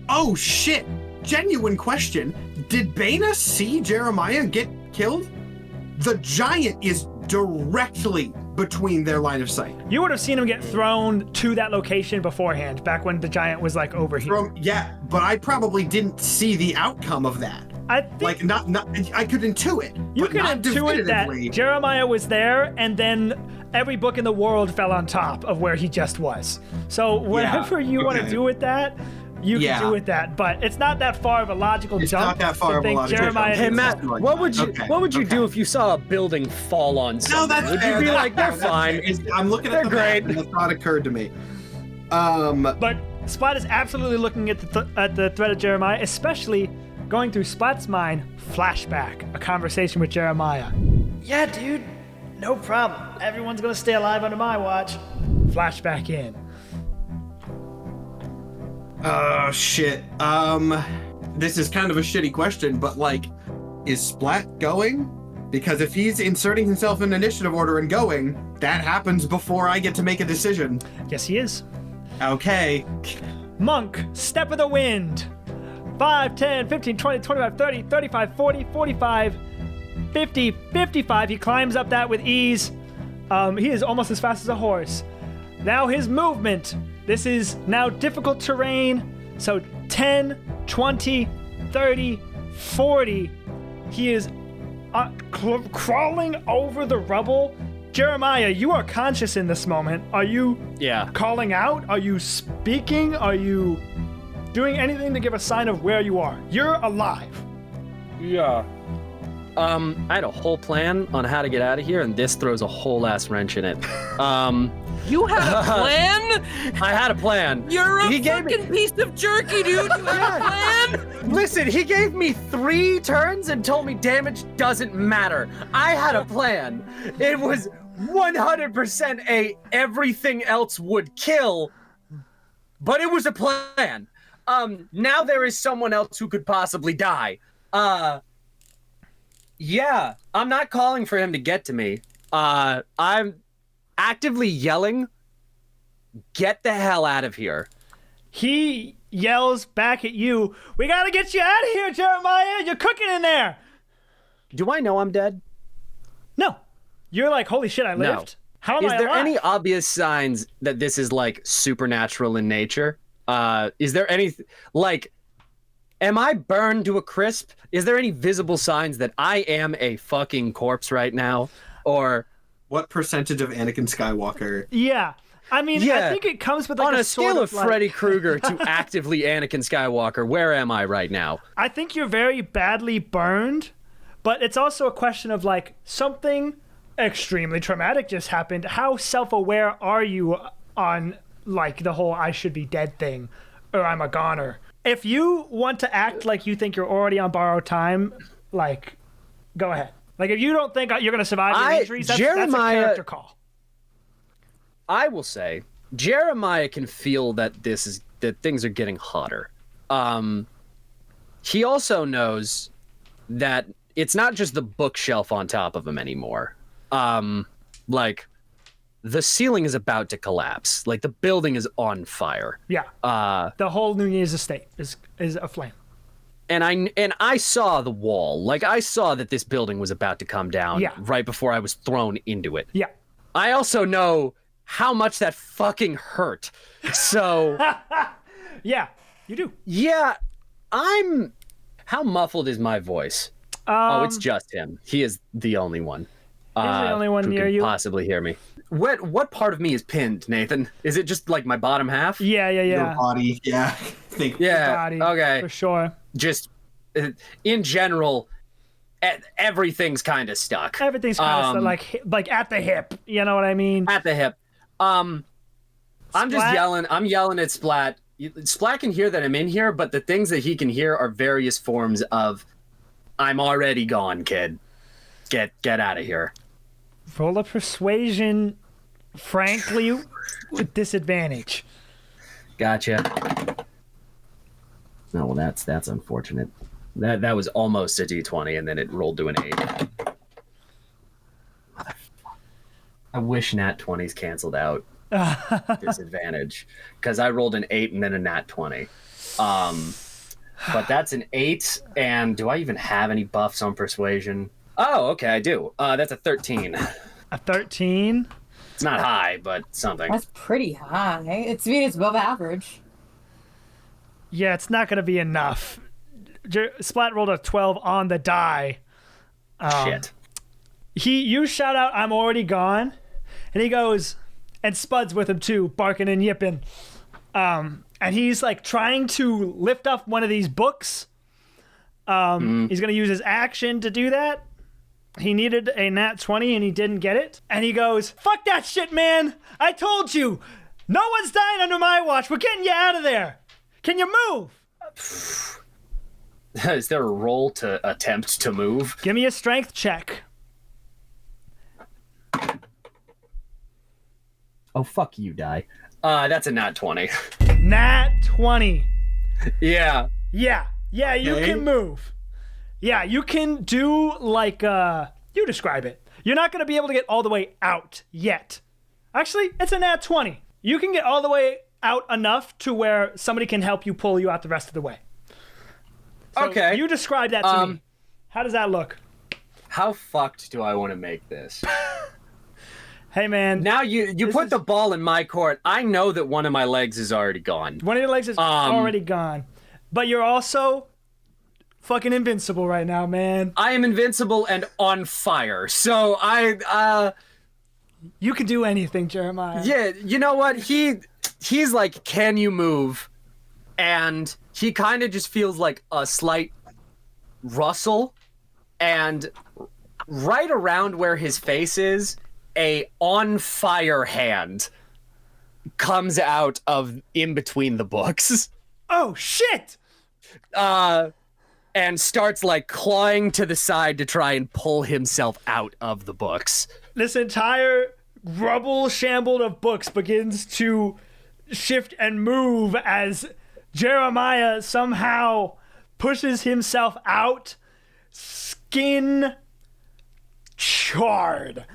Oh shit! Genuine question. Did Bana see Jeremiah get killed? The giant is directly between their line of sight. You would have seen him get thrown to that location beforehand, back when the giant was like over here. Yeah, but I probably didn't see the outcome of that. I think, I could intuit. You could intuit that Jeremiah was there, and then every book in the world fell on top of where he just was. So whatever you want to do with that, you can do with that. But it's not that far of a logical jump. It's not that far of a logical jump. Hey Matt, what would you do if you saw a building fall on someone? No, that's would fair. You be like, they're fine. I'm looking at the map, and the thought occurred to me. But Splat is absolutely looking at the threat of Jeremiah, especially going through Splat's mind, flashback, a conversation with Jeremiah. Yeah, dude, no problem. Everyone's gonna stay alive under my watch. Flashback in. Oh, shit. This is kind of a shitty question, but like, is Splat going? Because if he's inserting himself in initiative order and going, that happens before I get to make a decision. Yes, he is. Okay. Monk, step of the wind. 5, 10, 15, 20, 25, 30, 35, 40, 45, 50, 55. He climbs up that with ease. He is almost as fast as a horse. Now his movement. This is now difficult terrain. So 10, 20, 30, 40. He is crawling over the rubble. Jeremiah, you are conscious in this moment. Are you calling out? Are you speaking? Are you doing anything to give a sign of where you are? You're alive. Yeah. I had a whole plan on how to get out of here, and this throws a whole ass wrench in it. You had a plan? I had a plan. You're a fucking piece of jerky, dude. You had a plan? Listen, he gave me 3 turns and told me damage doesn't matter. I had a plan. It was 100% a everything else would kill, but it was a plan. Now there is someone else who could possibly die. Yeah, I'm not calling for him to get to me. I'm actively yelling, get the hell out of here. He yells back at you, we gotta get you out of here, Jeremiah! You're cooking in there! Do I know I'm dead? No. You're like, holy shit, I lived? No. How am I alive? Is there any obvious signs that this is, like, supernatural in nature? Is there any, like, am I burned to a crisp? Is there any visible signs that I am a fucking corpse right now? Or... What percentage of Anakin Skywalker? Yeah. I mean, Yeah. I think it comes with like On a sort scale of like, Freddy Krueger to actively Anakin Skywalker, where am I right now? I think you're very badly burned, but it's also a question of like something extremely traumatic just happened. How self-aware are you on like the whole I should be dead thing, or I'm a goner? If you want to act like you think you're already on borrowed time, like, go ahead. Like, if you don't think you're going to survive your injuries, that's a character call. I will say, Jeremiah can feel that things are getting hotter. He also knows that it's not just the bookshelf on top of him anymore. Like, the ceiling is about to collapse. Like, the building is on fire. Yeah. The whole Nunez estate is aflame. And I saw the wall. Like, I saw that this building was about to come down right before I was thrown into it. Yeah. I also know how much that fucking hurt. So... Yeah, you do. Yeah, How muffled is my voice? It's just him. He is the only one. He's the only one who near can you. possibly hear me. What part of me is pinned, Nathan? Is it just like my bottom half? Yeah. Your body, yeah. Body, Okay. for sure. Just in general, everything's kind of stuck. Everything's kind of like at the hip. You know what I mean? At the hip. I'm just yelling. I'm yelling at Splat. Splat can hear that I'm in here, but the things that he can hear are various forms of, "I'm already gone, kid. Get out of here." Roll a persuasion, frankly, with disadvantage. Gotcha. Oh, well, that's unfortunate. That was almost a D20, and then it rolled to an 8. I wish nat 20s canceled out disadvantage, because I rolled an 8 and then a nat 20. But that's an 8, and do I even have any buffs on persuasion? Oh, okay, I do. That's a 13. A 13? It's not high, but something. That's pretty high. It's above average. Yeah, it's not going to be enough. Splat rolled a 12 on the die. Shit. You shout out, "I'm already gone," and he goes, and Spud's with him too, barking and yipping. And he's like trying to lift up one of these books. He's going to use his action to do that. He needed a nat 20 and he didn't get it. And he goes, "Fuck that shit, man. I told you. No one's dying under my watch. We're getting you out of there. Can you move?" Is there a roll to attempt to move? Give me a strength check. Oh, fuck you, die. That's a nat 20. Nat 20. Yeah. Yeah, you can move. Yeah, you can do like, you describe it. You're not going to be able to get all the way out yet. Actually, it's a nat 20. You can get all the way out enough to where somebody can help you pull you out the rest of the way. So Okay. You describe that to me. How does that look? How fucked do I want to make this? Hey, man. Now you put the ball in my court. I know that one of my legs is already gone. One of your legs is already gone. But you're also fucking invincible right now, man. I am invincible and on fire. So You can do anything, Jeremiah. yeah, you know what? He's like, "Can you move?" And he kind of just feels like a slight rustle, and right around where his face is, a on fire hand comes out of in between the books. Oh, shit! And starts like clawing to the side to try and pull himself out of the books. This entire rubble shambled of books begins to shift and move as Jeremiah somehow pushes himself out, skin charred.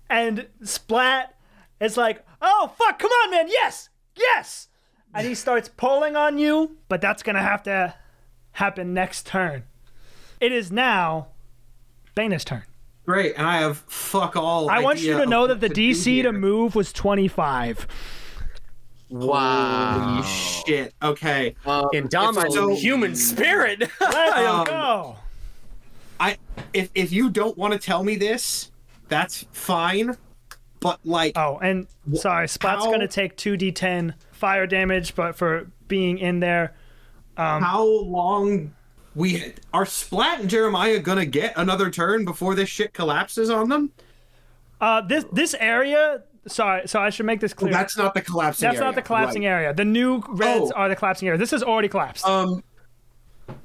And Splat is like, "Oh, fuck, come on, man, yes! And he starts pulling on you, but that's gonna have to happen next turn. It is now Bane's turn. Great, and I have fuck all. I want you idea to know of that the what do DC here. to move was 25. Wow. Holy shit. Okay. Indomitable So- human spirit. Let's go. If you don't want to tell me this, that's fine. but like, Oh, and sorry, Splat's how- going to take 2d10 fire damage, but for being in there. how long are Splat and Jeremiah gonna get another turn before this shit collapses on them? This area. Sorry, so I should make this clear. That's not the collapsing That's area. not the collapsing right. area. The new reds Oh. are the collapsing area. This has already collapsed.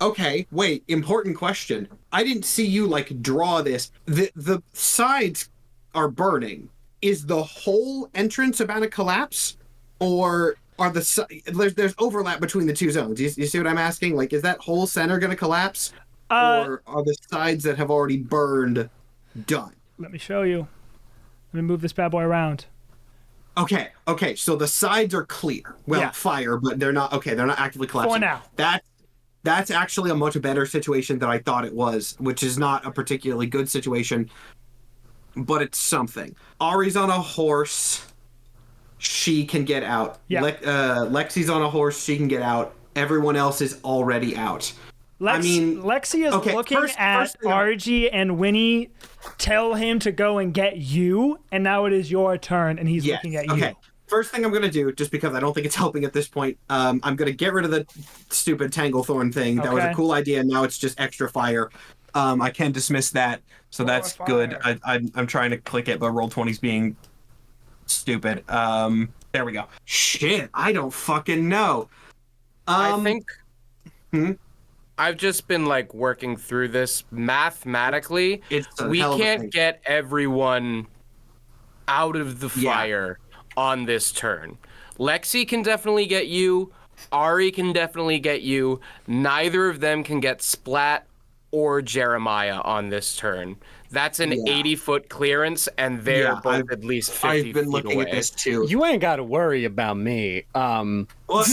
Okay, wait, important question. I didn't see you like draw this. The sides are burning. Is the whole entrance about to collapse? Or are there's overlap between the two zones? You see what I'm asking? Like, is that whole center gonna collapse? Or are the sides that have already burned done? Let me show you. Let me move this bad boy around. Okay, so the sides are clear. Well, Yeah. fire, but they're not actively collapsing. For now. That's actually a much better situation than I thought it was, which is not a particularly good situation, but it's something. Ari's on a horse. She can get out. Yeah. Lexi's on a horse. She can get out. Everyone else is already out. Lexi is looking at Argy and Winnie tell him to go and get you, and now it is your turn, and he's looking at you. Okay. First thing I'm going to do, just because I don't think it's helping at this point, I'm going to get rid of the stupid Tanglethorn thing. That was a cool idea, and now it's just extra fire. I can dismiss that, so that's good. I'm trying to click it, but Roll20's being stupid. There we go. Shit, I don't fucking know. I think I've just been like working through this mathematically. We can't get everyone out of the fire on this turn. Lexi can definitely get you. Ari can definitely get you. Neither of them can get Splat or Jeremiah on this turn. That's an 80-foot clearance, and they're both at least 50 I've been feet looking away. at this too. You ain't got to worry about me. Well,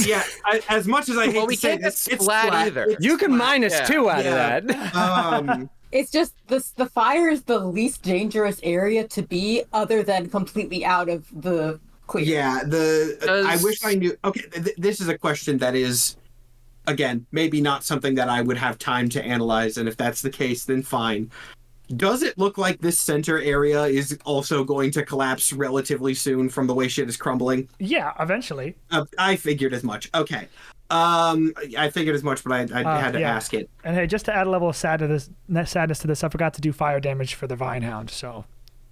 yeah, as much as I hate we to say can't get this, it's Splat Splat. either. It's You can Splat. -2 out of that. It's just the fire is the least dangerous area to be, other than completely out of the clear. Yeah, I wish I knew. Okay, this is a question that is, again, maybe not something that I would have time to analyze, and if that's the case, then fine. Does it look like this center area is also going to collapse relatively soon from the way shit is crumbling? Yeah, eventually. I figured as much. Okay. I figured as much, but I had to ask it. And hey, just to add a level of sadness to this, I forgot to do fire damage for the Vine Hound, so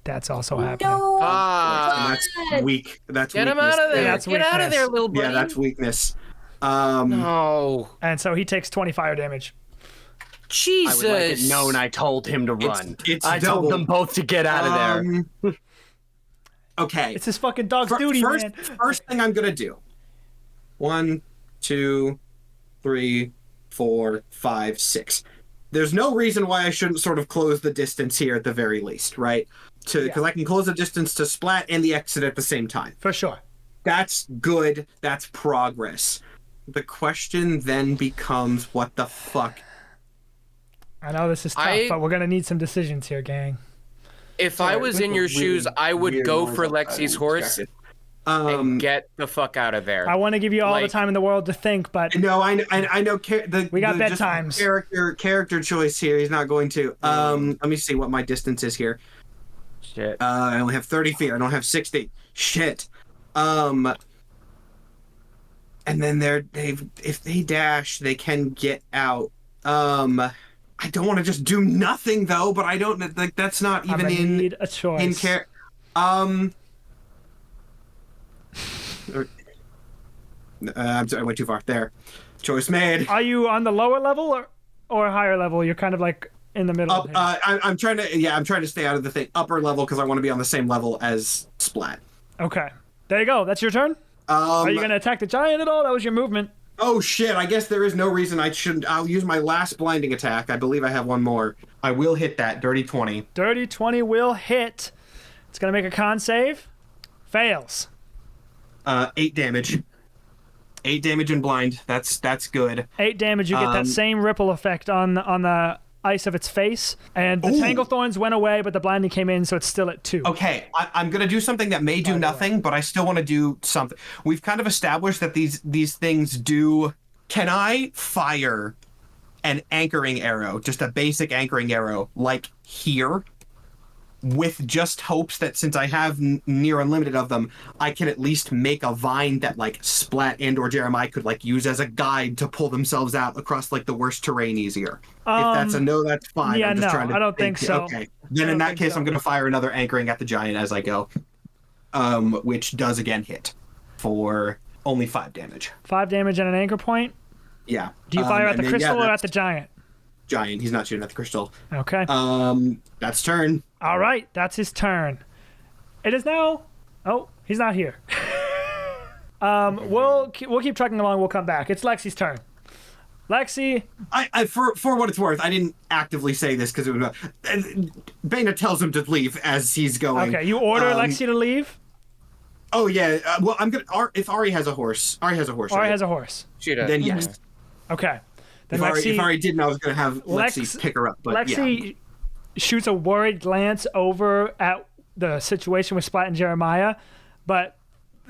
that's also happening. No. And that's weak. That's Get him weakness. out of there! That's Get out of there, weakness. little buddy! Yeah, that's weakness. No. And so he takes 20 fire damage. Jesus. I would like it known I told him to run. It's I told double. them both to get out of there. Okay. It's his fucking dog's duty, man. First thing I'm gonna do. 1, 2, 3, 4, 5, 6. There's no reason why I shouldn't sort of close the distance here at the very least, right? Because I can close the distance to Splat and the exit at the same time. For sure. That's good. That's progress. The question then becomes, what the fuck? I know this is tough, but we're going to need some decisions here, gang. If I was in your shoes, I would go for Lexi's horse and get the fuck out of there. I want to give you all the time in the world to think, but No, I know. we got just bedtimes. Character choice here. He's not going to. Let me see what my distance is here. Shit. I only have 30 feet. I don't have 60. Shit. And then if they dash, they can get out. I don't want to just do nothing though, but I don't like that's not even need a choice. in care. I'm sorry, I went too far. There. Choice made. Are you on the lower level or higher level? You're kind of like in the middle. Up, here. I'm trying to stay out of the thing upper level because I want to be on the same level as Splat. Okay. There you go. That's your turn? Are you going to attack the giant at all? That was your movement. Oh shit, I guess there is no reason I shouldn't. I'll use my last blinding attack. I believe I have one more. I will hit that. Dirty 20. Dirty 20 will hit. It's going to make a con save. Fails. 8 damage. 8 damage and blind. That's good. 8 damage. You get that same ripple effect on the ice of its face. And the Tanglethorns went away, but the blinding came in, so it's still at 2. Okay, I'm going to do something that may do nothing, but I still want to do something. We've kind of established that these things do... Can I fire an anchoring arrow, just a basic anchoring arrow, like here? with just hopes that since I have near unlimited of them, I can at least make a vine that like Splat and or Jeremiah could like use as a guide to pull themselves out across like the worst terrain easier. If that's a no, that's fine. Yeah, I'm just trying to I don't think so. Okay. Then in that case, I'm going to fire another anchoring at the giant as I go, which does again hit for only 5 damage. 5 damage and an anchor point? Yeah. Do you fire at the crystal or at the giant? Giant. He's not shooting at the crystal. Okay. That's turn. All right, that's his turn. It is now. Oh, he's not here. We'll keep trucking along. We'll come back. It's Lexi's turn. Lexi. I for what it's worth, I didn't actively say this because it was. Bana tells him to leave as he's going. Okay, you order Lexi to leave. Oh yeah. Well, I'm gonna. If Ari has a horse. Ari has a horse. Ari right? has a horse. She does. Then yes. Okay. Then If Ari didn't, I was gonna have Lexi pick her up. But Lexi shoots a worried glance over at the situation with Splat and Jeremiah, but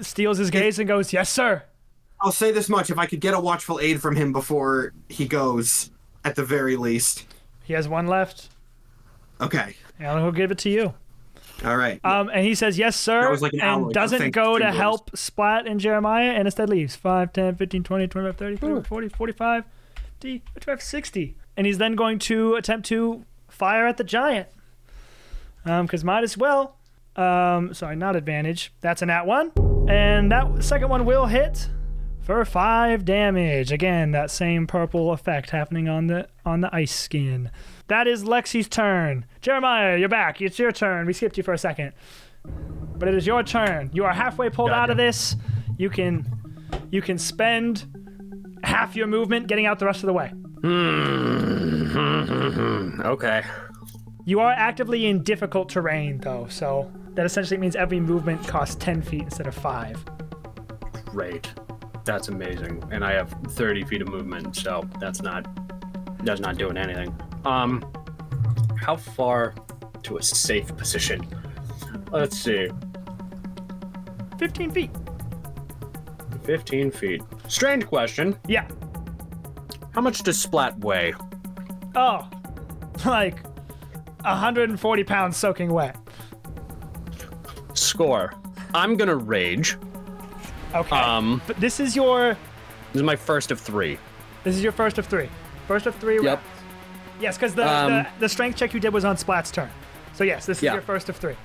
steals his gaze and goes, "Yes, sir." I'll say this much: if I could get a watchful aid from him before he goes, at the very least. He has one left. Okay. And he'll give it to you. All right. And he says, "Yes, sir," That was like an hour and ago. doesn't Thank go you, to Dreamworks. help Splat and Jeremiah, and instead leaves. 5, 10, 15, 20, 25, 30, 40, 45, 50, 55, 60. And he's then going to attempt to fire at the giant. Because might as well. Sorry, not advantage. That's a nat 1. And that second one will hit for 5 damage. Again, that same purple effect happening on the ice skin. That is Lexi's turn. Jeremiah, you're back. It's your turn. We skipped you for a second. But it is your turn. You are halfway pulled out of this. You can spend half your movement getting out the rest of the way. Okay. You are actively in difficult terrain, though, so that essentially means every movement costs 10 feet instead of 5. Great. That's amazing. And I have 30 feet of movement, so that's not doing anything. How far to a safe position? Let's see. 15 feet. 15 feet. Strange question. Yeah. How much does Splat weigh? Oh, like 140 pounds soaking wet. Score. I'm gonna rage. Okay. But this is my first of 3. This is your first of 3. First of 3 rounds. Yep. Yes, because the strength check you did was on Splat's turn. So yes, this is your first of 3.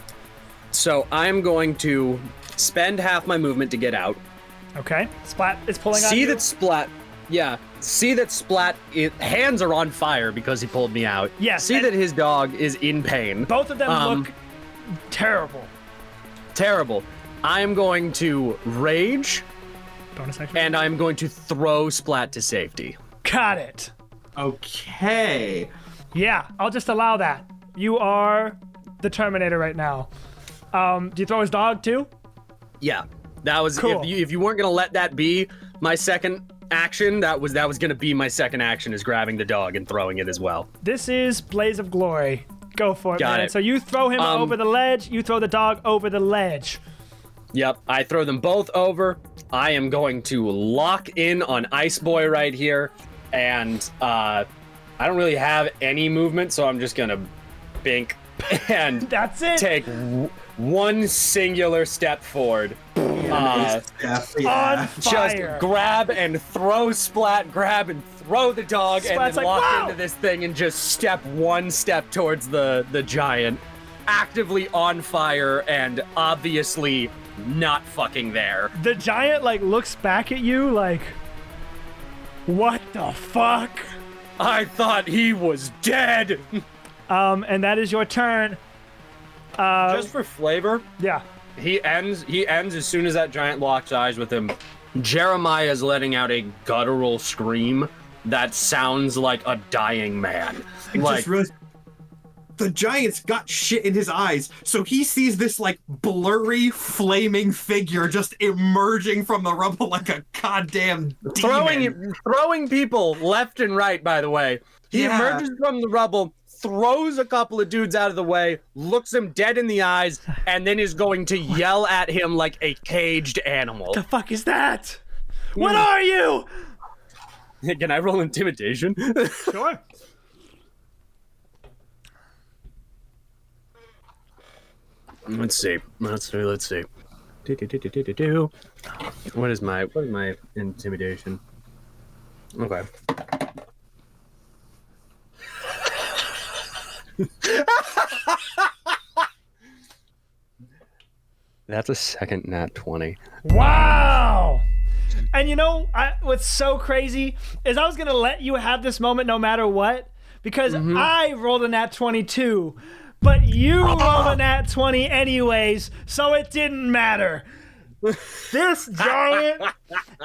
So I'm going to spend half my movement to get out. Okay. Splat is pulling on See you. that Splat. Hands are on fire because he pulled me out. Yes, See and- that his dog is in pain. Both of them look terrible. Terrible. I'm going to rage, Bonus action. and I'm going to throw Splat to safety. Got it. Okay. Yeah, I'll just allow that. You are the Terminator right now. Do you throw his dog too? Yeah, that was Cool. if you weren't gonna let that be my second action, that was gonna be my second action, is grabbing the dog and throwing it as well. This is Blaze of Glory. Go for it, Got man. it. So you throw him over the ledge. You throw the dog over the ledge. Yep, I throw them both over. I am going to lock in on Ice Boy right here, and I don't really have any movement, so I'm just gonna bink and That's it. take one singular step forward. On Just fire. grab and throw Splat, grab and throw the dog, Splat's and like, then lock "Wow!" into this thing and just step one step towards the giant, actively on fire and obviously not fucking there. The giant looks back at you like, what the fuck? I thought he was dead. And that is your turn. Just for flavor, Yeah. he ends as soon as that giant locks eyes with him. Jeremiah is letting out a guttural scream that sounds like a dying man. Just realized the giant's got shit in his eyes, so he sees this blurry, flaming figure just emerging from the rubble like a goddamn demon. throwing people left and right, by the way. He Yeah. emerges from the rubble, throws a couple of dudes out of the way, looks him dead in the eyes, and then is going to yell at him like a caged animal. The fuck is that? What are you? Can I roll intimidation? Sure. Let's see. Let's see. What is my intimidation? Okay. That's a second nat 20. Wow! And you know, what's so crazy is I was gonna let you have this moment no matter what, because I rolled a nat 22, but you rolled a nat 20 anyways, so it didn't matter. This giant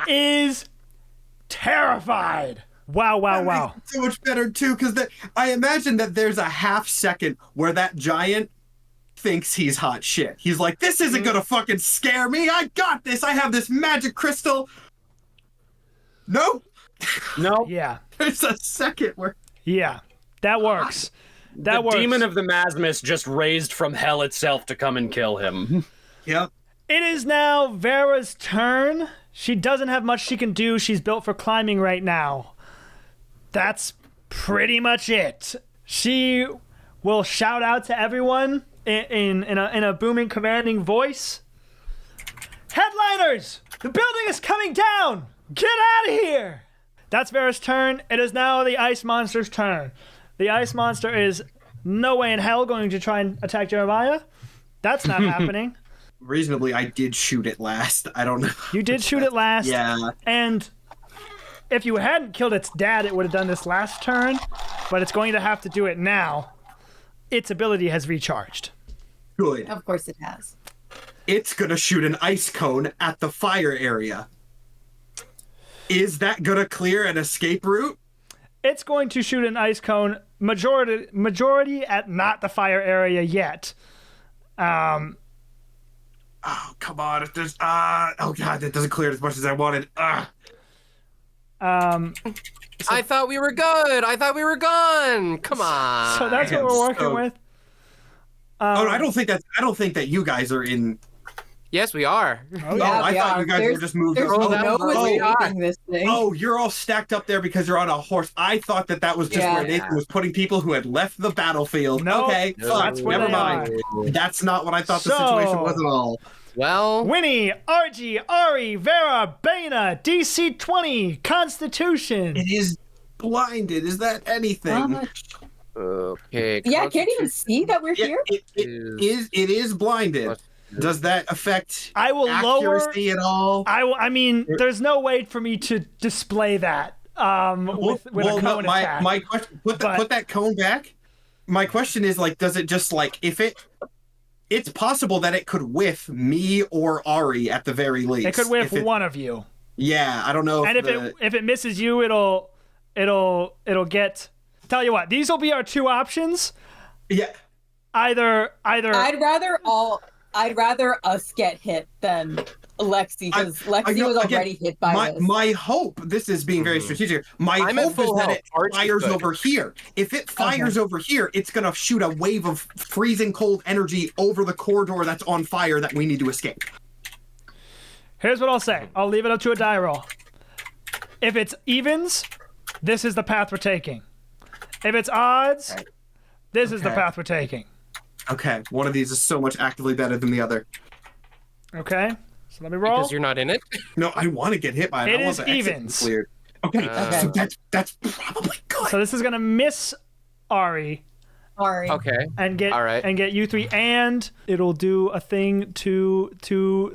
is terrified. Wow, wow, That wow. makes it so much better too, because I imagine that there's a half second where that giant thinks he's hot shit. He's like, this isn't gonna fucking scare me. I got this. I have this magic crystal. No. Yeah. There's a second where Yeah. That works. That works. The demon of the Masmus just raised from hell itself to come and kill him. Yep. It is now Vera's turn. She doesn't have much she can do. She's built for climbing right now. That's pretty much it. She will shout out to everyone in a booming, commanding voice. Headliners! The building is coming down! Get out of here! That's Vera's turn. It is now the ice monster's turn. The ice monster is no way in hell going to try and attack Jeremiah. That's not happening. Reasonably, I did shoot it last. I don't know. You did shoot it last. Yeah. And if you hadn't killed its dad, it would have done this last turn, but it's going to have to do it now. Its ability has recharged. Good. Of course it has. It's gonna shoot an ice cone at the fire area. Is that gonna clear an escape route? It's going to shoot an ice cone majority at not the fire area yet. Oh, come on. If there's oh god, that doesn't clear it as much as I wanted. I thought we were good. I thought we were gone. Come on. So that's what we're working with. Oh, no, I don't think that you guys are in. Yes, we are. Oh, I thought you guys were just moved. There's Oh, no escaping this thing. Oh, you're all stacked up there because you're on a horse. I thought that was just Yeah. where Nathan was putting people who had left the battlefield. No, okay, no, fuck, that's where never they mind. That's not what I thought the So- situation was at all. Well, Winnie, Archie, Ari, Vera, Bana, DC 20, Constitution. It is blinded. Is that anything? okay. Yeah, I can't even see that we're Yeah, here. it is blinded. Does that affect I will lower. accuracy at all? I mean, there's no way for me to display that with a cone attack. my question. Put that cone back. My question is like, does it just like if it's possible that it could whiff me or Ari at the very least. It could whiff one of you. Yeah, I don't know. And if it misses you, it'll get. Tell you what, these will be our two options. Yeah. Either. I'd rather us get hit than Lexi, because Lexi was already hit by this. My hope, this is being very strategic, I'm at hope is full that health. it Archie's fires good. over here. If it fires over here, it's going to shoot a wave of freezing cold energy over the corridor that's on fire that we need to escape. Here's what I'll say. I'll leave it up to a die roll. If it's evens, this is the path we're taking. If it's odds, this is the path we're taking. Okay, one of these is so much actively better than the other. Okay, so let me roll. Because you're not in it. No, I want to get hit by it. It I want is the exit evens. cleared. Okay, so that's probably good. So this is gonna miss Ari Sorry. Okay. and get All right. and get you three, and it'll do a thing to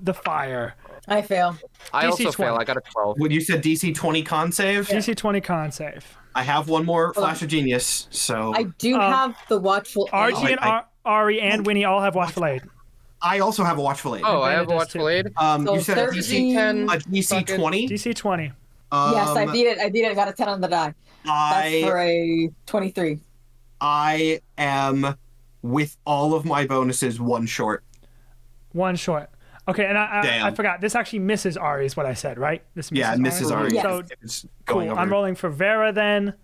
the fire. I fail. I DC also 20. fail. I got a 12. When you said DC 20 con save, DC 20 con save. I have one more Flash of Genius, so I do have the watchful. Archie Eye. and Ari and Winnie all have watchful aid. I also have a Watchful Aid. Oh, I Beta have a does watchful too. aid. So You said a 13. DC 20? DC 20. Yes, I beat it. I got a 10 on the die. That's for I a 23. I am, with all of my bonuses, one short. One short. Okay, and I Damn. forgot. This actually misses Ari, is what I said, right? This misses Yeah, Mrs. Ari. Yes. So It's cool. going over. I'm rolling for Vera then,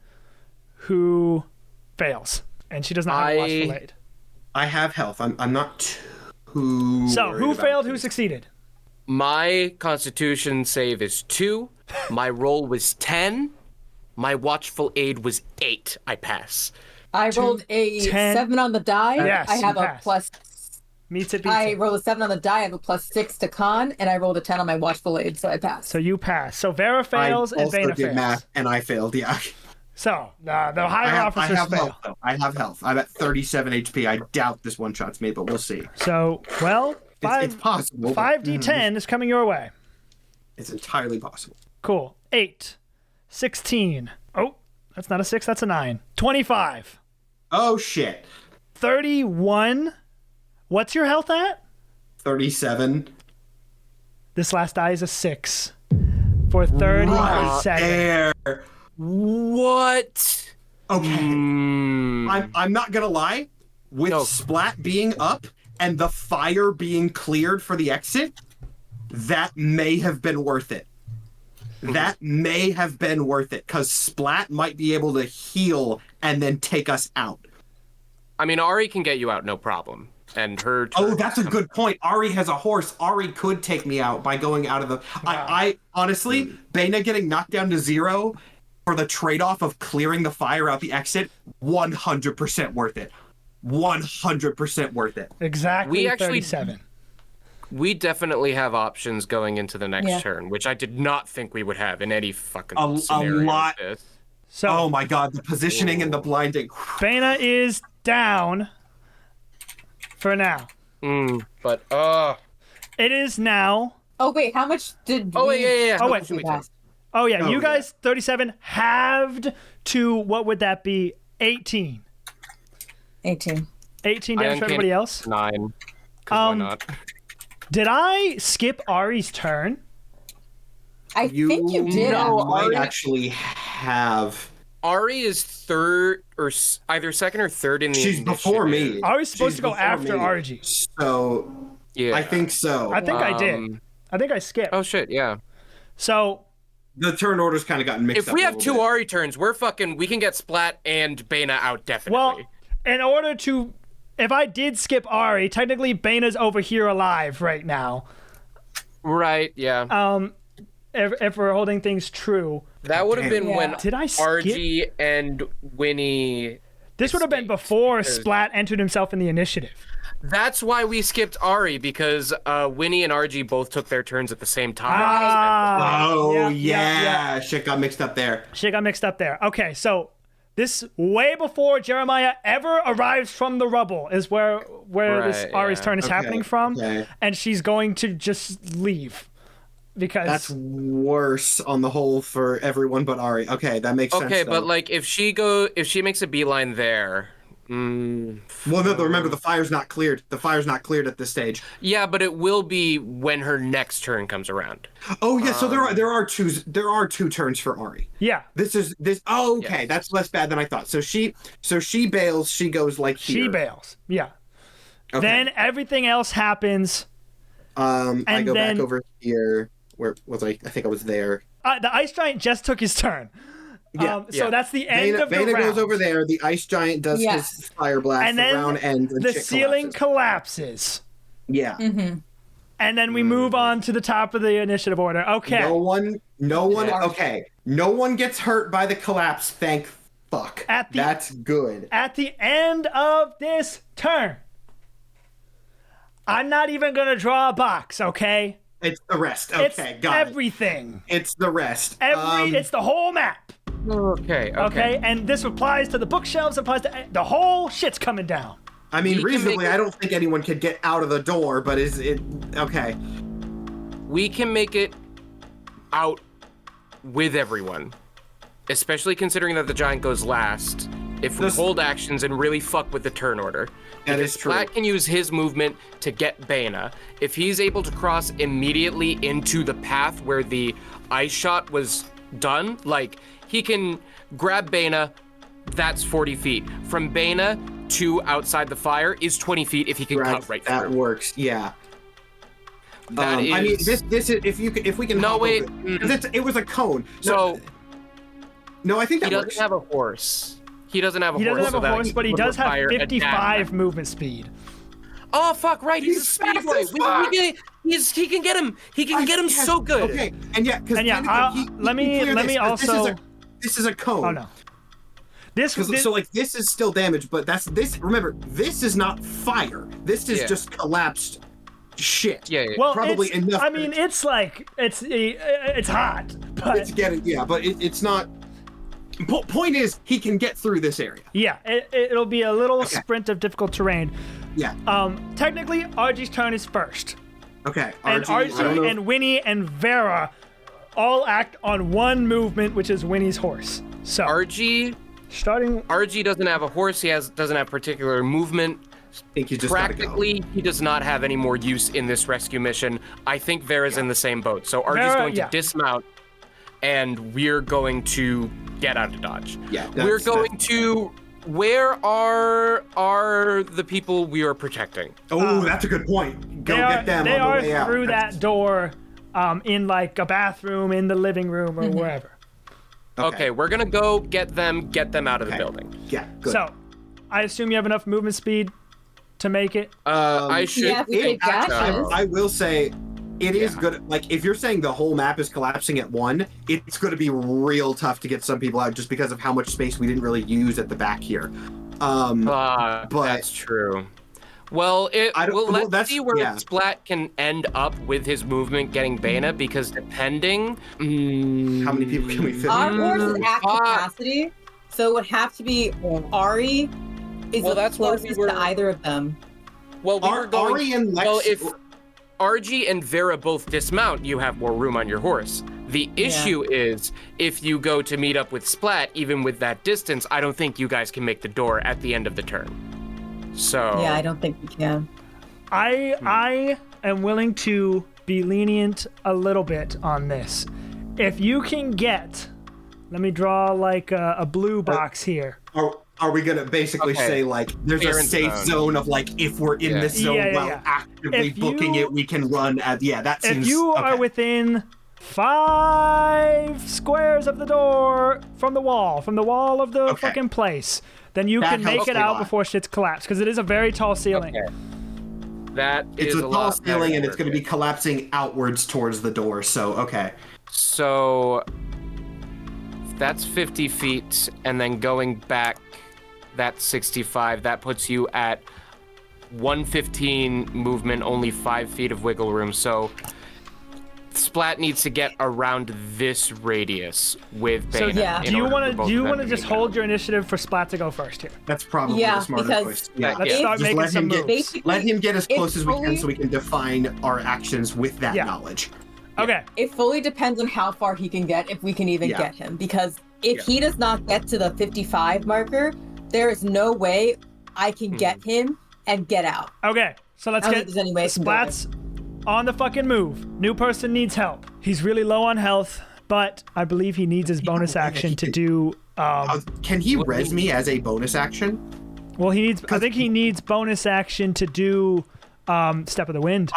who fails, and she does not have a watchful aid. I have health. I'm not too. So worried who about failed? Who this. succeeded? My Constitution save is 2. My roll was 10. My watchful aid was 8. I pass. I rolled a 10. 7 on the die. Yes, I have you a pass. plus Meets it, beats I it. rolled a 7 on the die. I have a +6 to con, and I rolled a 10 on my watchful aid, so I passed. So you pass. So Vera fails I and also Bana did fails. math, and I failed. Yeah. So the higher I officers have fail. health, though. I have health. I'm at 37 HP. I doubt this one shots me, but we'll see. So, well, It's possible. but- 5d10 is coming your way. It's entirely possible. Cool. 8, 16. Oh, that's not a 6, that's a 9. 25. Oh, shit. 31. What's your health at? 37. This last die is a 6. For 37. There. What? Okay. Mm. I'm not gonna lie. With No. Splat being up and the fire being cleared for the exit, that may have been worth it. That may have been worth it, because Splat might be able to heal and then take us out. I mean, Ari can get you out, no problem. And her. Oh, turn that's a good point. Ari has a horse. Ari could take me out by going out of the. I honestly, Bana getting knocked down to 0 for the trade-off of clearing the fire out the exit, 100% worth it. 100% worth it. Exactly We actually- 37. We definitely have options going into the next Yeah. turn, which I did not think we would have in any fucking A scenario lot. like this. So, Oh my god, the positioning and the blinding. Bana is down for now. But It is now. Oh, wait, how much did oh we... wait, yeah. Oh, No, wait. we can. Oh, yeah. Oh, you yeah. guys, 37, halved to what would that be? 18. 18. 18 I damage for uncanny everybody else. 9. 'Cause why not? Did I skip Ari's turn? I think you did. No, actually. might Ari- actually have. Ari is third or either second or third in the She's before me. initiative. Ari's supposed She's to go before after me. RG. So Yeah. I think so. I think I did. I think I skipped. Oh shit, yeah. So, The turn order's kind of gotten mixed If up. we a have little 2 bit. Ari turns, we can get Splat and Bana out definitely. well, in order to. If I did skip Ari, technically Bana's over here alive right now. right, yeah. If we're holding things true. That would have been Yeah. when Did I skip? RG and Winnie. This would have been before Splat entered himself in the initiative. That's why we skipped Ari, because Winnie and RG both took their turns at the same time. Oh yeah. yeah, shit got mixed up there. Shit got mixed up there. Okay, so this way before Jeremiah ever arrives from the rubble is where this Right, Ari's yeah. turn is Okay, happening from, okay. and she's going to just leave because That's worse on the whole for everyone but Ari. Okay, that makes sense. Okay, though. but like if she makes a beeline there. Well, no, remember the fire's not cleared. The fire's not cleared at this stage. Yeah, but it will be when her next turn comes around. Oh yeah, so there are two turns for Ari. yeah, This. Oh, okay, Yes. that's less bad than I thought. So she bails. She goes like here. she bails. Yeah. Okay. Then everything else happens. I and go then- back over here. Where was I? I think I was there. The ice giant just took his turn. Yeah, So yeah. that's the end of the Bana round. goes over there. The ice giant does Yes. his fire blast. and the then round ends. And the shit ceiling collapses. collapses. Yeah. And then we move on to the top of the initiative order. Okay. No one. Yeah. Okay. No one gets hurt by the collapse. Thank fuck. That's good. At the end of this turn, I'm not even going to draw a box, okay? It's the rest. Okay, It's got it. everything. It's the rest. It's the whole map, Okay. okay? And this applies to the bookshelves, applies to the whole shit's coming down. I mean, We can reasonably, make it- I don't think anyone could get out of the door, but is it okay? We can make it out with everyone, especially considering that the giant goes last. If we This- hold actions and really fuck with the turn order, That because is true. Splat can use his movement to get Bana. If he's able to cross immediately into the path where the ice shot was done, like he can grab Bana, that's 40 feet. From Bana to outside the fire is 20 feet if he can cut right that through. works. Yeah. That I mean, is- this is if we can. No, hop wait, over- 'cause it was a cone. So No, I think he that doesn't works. have a horse. He doesn't have a He horse. doesn't have so a that horse, but he would does have require a 55 dash. movement speed. Oh fuck! Right, he's a He's speed fast boy. as fuck. He can get him. He can get him Yes, so good. Okay, and yeah, because And yeah, let me also- This is a cone. Oh no. So like this is still damage, but this. Remember, this is not fire. This is just collapsed shit. Yeah. well, probably enough. I mean, it's like it's hot, but It's getting but it's not. Point is, he can get through this area. yeah, it'll be a little sprint of difficult terrain. Yeah. Technically, RG's turn is first, Okay. and I don't know. RG and Winnie and Vera all act on one movement, which is Winnie's horse. So RG doesn't have a horse. He doesn't have particular movement. I think you just Practically, he does not have any more use in this rescue mission. I think Vera's in the same boat. So RG's going to dismount, and we're going to get out of Dodge. Yeah. We're going to. Where are the people we are protecting? Oh, that's a good point. Go get them They on the are way out. through that door, in like a bathroom, in the living room, or wherever. Okay, we're gonna go get them out of the building. Yeah. Good. So, I assume you have enough movement speed to make it. I should. Yeah, if we take dashes. I will say, it is good. Like, if you're saying the whole map is collapsing at one, it's going to be real tough to get some people out just because of how much space we didn't really use at the back here. But that's true. Well, let's see where Splat can end up with his movement getting Bana, because depending... how many people can we fit? Our horse is at capacity, so it would have to be Ari is the closest to either of them. Well, Ari and Lex... Well, if RG and Vera both dismount, you have more room on your horse. The issue is, if you go to meet up with Splat, even with that distance, I don't think you guys can make the door at the end of the turn. So yeah, I don't think we can. I am willing to be lenient a little bit on this. If you can get, let me draw like a blue box here. Are we gonna basically say like there's a safe zone of like if we're in this zone while actively booking it, we can run at that seems. If you are within 5 squares of the door from the wall of the fucking place, then you can make it out before shit's collapsed, because it is a very tall ceiling. Okay. That it's is a tall ceiling and it's going to be collapsing outwards towards the door. So So that's 50 feet, and then going back, that's 65. That puts you at 115 movement, only 5 feet of wiggle room. So Splat needs to get around this radius with Bana. So do you want to just hold your initiative for Splat to go first here? That's probably the smarter choice. Let's start making some moves. Let him get as close as we can so we can define our actions with that knowledge. Okay. It fully depends on how far he can get, if we can even get him. Because if he does not get to the 55 marker, there is no way I can get him and get out. Okay, so let's get Splat's on the fucking move. New person needs help. He's really low on health, but I believe he needs his bonus action to do... can he res me as a bonus action? Well, I think he needs bonus action to do Step of the Wind.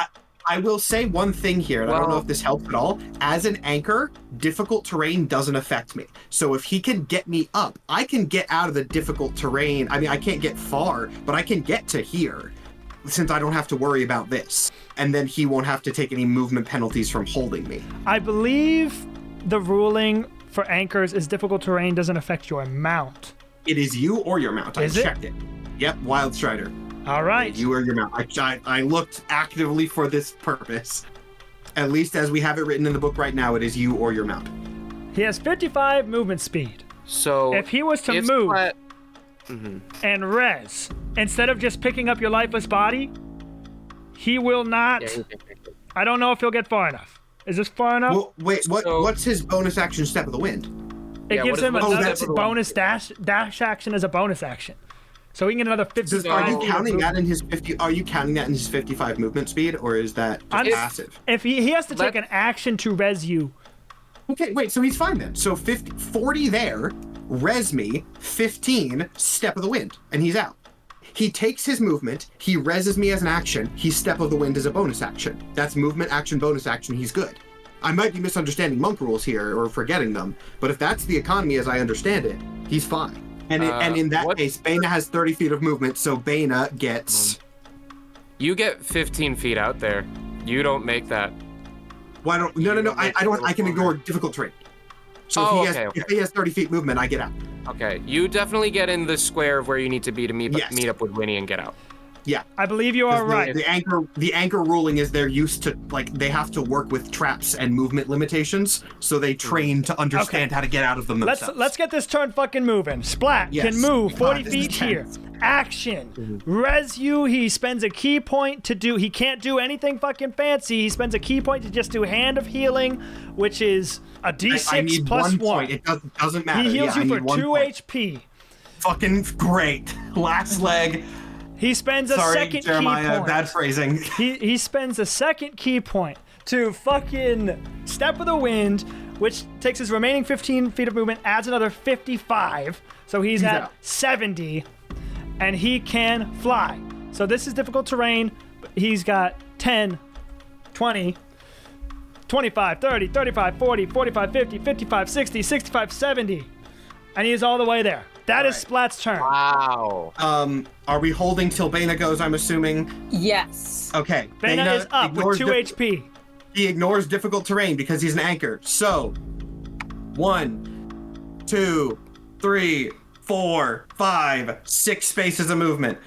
I will say one thing here, and I don't know if this helps at all. As an anchor, difficult terrain doesn't affect me. So if he can get me up, I can get out of the difficult terrain. I mean, I can't get far, but I can get to here, since I don't have to worry about this. And then he won't have to take any movement penalties from holding me. I believe the ruling for anchors is difficult terrain doesn't affect your mount. It is you or your mount. I checked it. Yep, Wild Strider. All right. You or your mount. I looked actively for this purpose. At least as we have it written in the book right now, it is you or your mount. He has 55 movement speed. So if he was to move and res, instead of just picking up your lifeless body, he will not... I don't know if he'll get far enough. Is this far enough? Well, wait, what's his bonus action Step of the Wind? It gives him another bonus dash action as a bonus action. So he can get another 55. Are you counting that in his 50? Are you counting that in his 55 movement speed, or is that just passive? If he has to take an action to res you. Okay, wait. So he's fine then. So 40 there, res me, 15 Step of the Wind, and he's out. He takes his movement. He reses me as an action. He Step of the Wind as a bonus action. That's movement, action, bonus action. He's good. I might be misunderstanding monk rules here or forgetting them, but if that's the economy as I understand it, he's fine. And in that case, Bana has 30 feet of movement, so Bana gets... You get 15 feet out there. You don't make that. Why don't... No. I don't. I can ignore difficult terrain. So if he has 30 feet movement, I get out. Okay, you definitely get in the square of where you need to be to meet up with Winnie and get out. Yeah. I believe you are right. The anchor ruling is they're used to, like, they have to work with traps and movement limitations, so they train to understand how to get out of them themselves. Let's get this turn fucking moving. Splat can move 40 feet here. Action. Resu, he spends a key point to do. He can't do anything fucking fancy. He spends a key point to just do Hand of Healing, which is a D6 I need plus 1 point. It doesn't matter. He heals you for 2 point. HP. Fucking great. Last leg. He spends a second Jeremiah, key point. bad phrasing. He spends a second key point to fucking Step of the Wind, which takes his remaining 15 feet of movement, adds another 55. So he's at out. 70, and he can fly. So this is difficult terrain. He's got 10, 20, 25, 30, 35, 40, 45, 50, 55, 60, 65, 70. And he is all the way there. That is Splat's turn. Wow. Are we holding till Bana goes, I'm assuming? Yes. Okay. Bana is up with 2 HP. He ignores difficult terrain because he's an anchor. So, 1, 2, 3, 4, 5, 6 spaces of movement.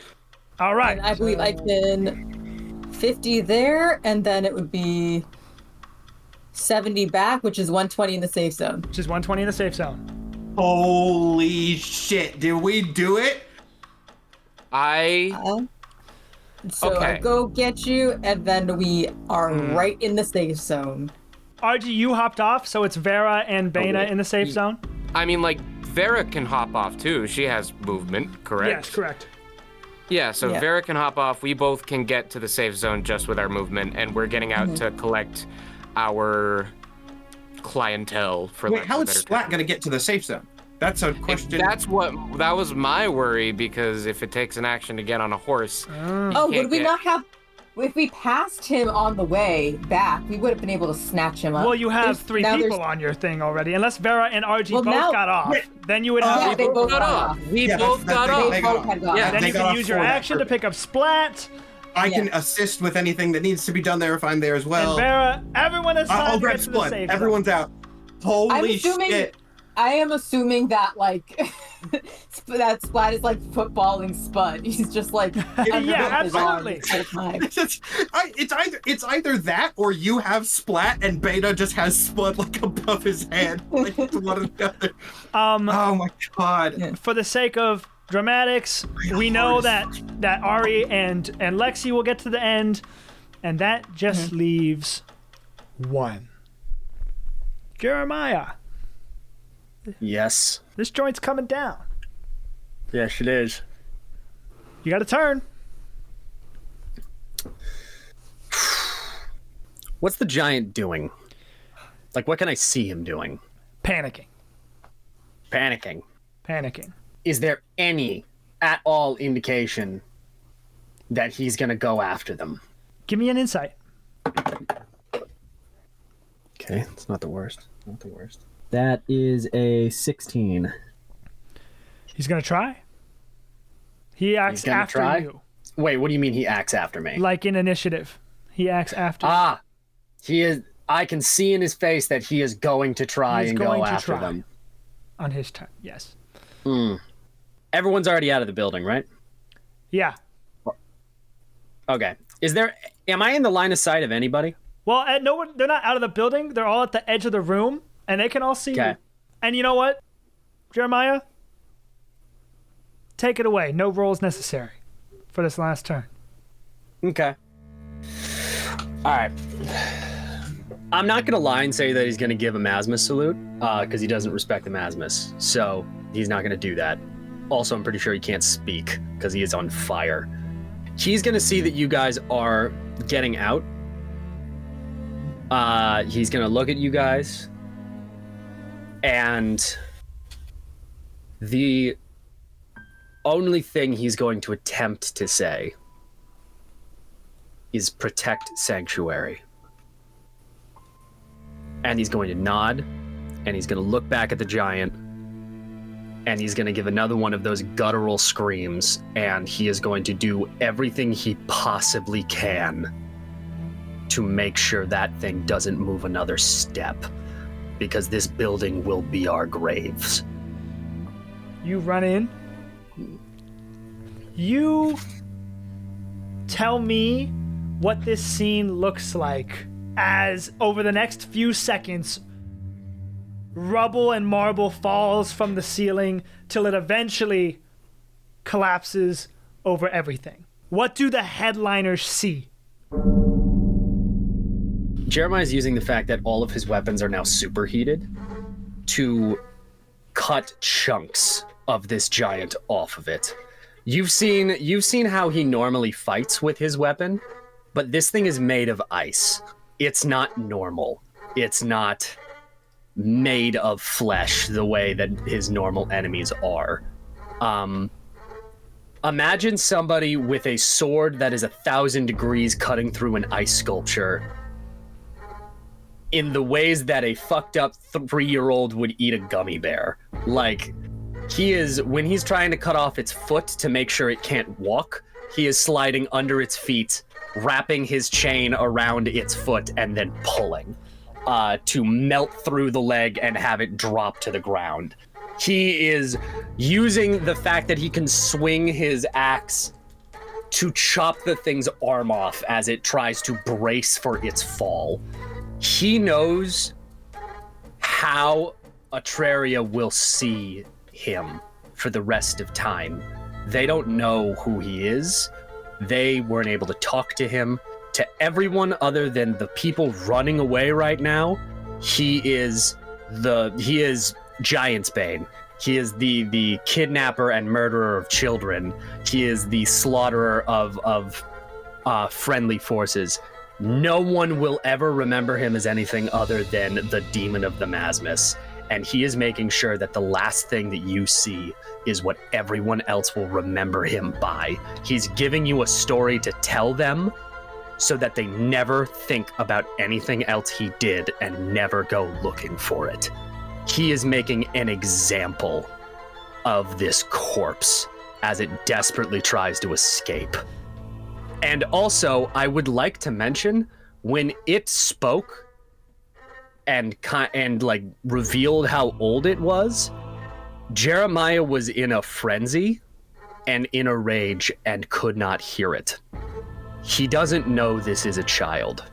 All right. And I believe I can 50 there, and then it would be 70 back, which is 120 in the safe zone. Which is 120 in the safe zone. Holy shit. Did we do it? So Okay. I go get you, and then we are right in the safe zone. RG, you hopped off, so it's Vera and Bana in the safe zone? I mean, like, Vera can hop off too. She has movement, correct? Yes, correct. Yeah, so Yeah. Vera can hop off. We both can get to the safe zone just with our movement, and we're getting out to collect our clientele for Wait, lack how of a is better Splat term. going to get to the safe zone? That's a question. That was my worry, because if it takes an action to get on a horse, Oh, would we not have... If we passed him on the way back, we would have been able to snatch him up. Well, you have There's- 3 now people there's- on your thing already. Unless Vera and RG Well, both now- got off, then you would have... Yeah, they both got off. We Yeah, both that's- got that's- off. They they got both off. had got Yeah, off. then they you got can off use your for that action to purpose. pick up Splat. I can Yeah. assist with anything that needs to be done there if I'm there as well. And Vera, everyone is I'll time to grab get to the Splat. safe zone. Everyone's out. Holy shit. I am assuming that, like, that Splat is like footballing Spud. He's just like, Yeah, absolutely. At a time. It's either that or you have Splat and Beta just has Spud like above his head. Like it's one or the other. Oh my god. Yeah. For the sake of dramatics, we know that Ari and Lexi will get to the end, and that just leaves 1. Jeremiah, Yes. this joint's coming down. Yes, it is. You got a turn. What's the giant doing? Like, what can I see him doing? Panicking. Panicking. Is there any at all indication that he's going to go after them? Give me an insight. Okay, it's not the worst. Not the worst. That is a 16. He's gonna try. He acts gonna after try? you, Wait, what do you mean he acts after me? like in initiative. He acts after. you. Ah, he is. I can see in his face that he is going to try He's and going go to after try. them. On his turn. Yes. Everyone's already out of the building, right? Yeah. Okay. Am I in the line of sight of anybody? Well, no one. They're not out of the building. They're all at the edge of the room, and they can all see Okay. you. And you know what, Jeremiah? Take it away. No rolls necessary for this last turn. Okay. All right. I'm not going to lie and say that he's going to give a Masmus salute, because he doesn't respect the Masmus. So he's not going to do that. Also, I'm pretty sure he can't speak because he is on fire. He's going to see that you guys are getting out. He's going to look at you guys. And the only thing he's going to attempt to say is protect sanctuary. And he's going to nod, and he's going to look back at the giant, and he's going to give another one of those guttural screams, and he is going to do everything he possibly can to make sure that thing doesn't move another step, because this building will be our graves. You run in. You tell me what this scene looks like as over the next few seconds, rubble and marble falls from the ceiling till it eventually collapses over everything. What do the headliners see? Jeremiah's using the fact that all of his weapons are now superheated to cut chunks of this giant off of it. You've seen how he normally fights with his weapon, but this thing is made of ice. It's not normal. It's not made of flesh the way that his normal enemies are. Imagine somebody with a sword that is 1,000 degrees cutting through an ice sculpture in the ways that a fucked up 3-year-old would eat a gummy bear. Like, when he's trying to cut off its foot to make sure it can't walk, he is sliding under its feet, wrapping his chain around its foot, and then pulling to melt through the leg and have it drop to the ground. He is using the fact that he can swing his axe to chop the thing's arm off as it tries to brace for its fall. He knows how Atraria will see him for the rest of time. They don't know who he is. They weren't able to talk to him. To everyone other than the people running away right now, he is Giant's Bane. He is the kidnapper and murderer of children. He is the slaughterer of friendly forces. No one will ever remember him as anything other than the demon of the Masmus. And he is making sure that the last thing that you see is what everyone else will remember him by. He's giving you a story to tell them so that they never think about anything else he did and never go looking for it. He is making an example of this corpse as it desperately tries to escape. And also, I would like to mention, when it spoke and like revealed how old it was, Jeremiah was in a frenzy and in a rage and could not hear it. He doesn't know this is a child.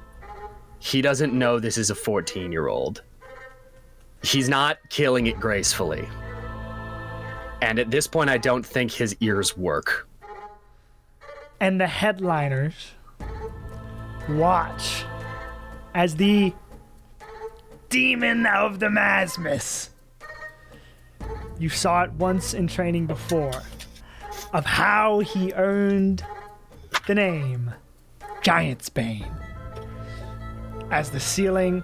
He doesn't know this is a 14-year-old. He's not killing it gracefully. And at this point, I don't think his ears work. And the headliners watch as the demon of the Masmus. You saw it once in training before, of how he earned the name Giant's Bane. As the ceiling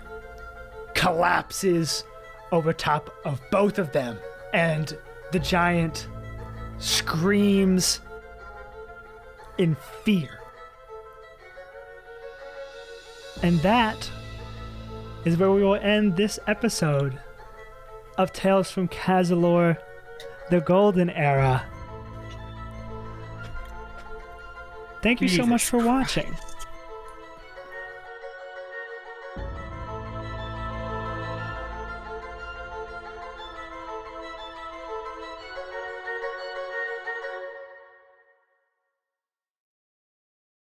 collapses over top of both of them, and the giant screams in fear. And that is where we will end this episode of Tales from Cazilor, the Golden Era. Thank you so much for watching.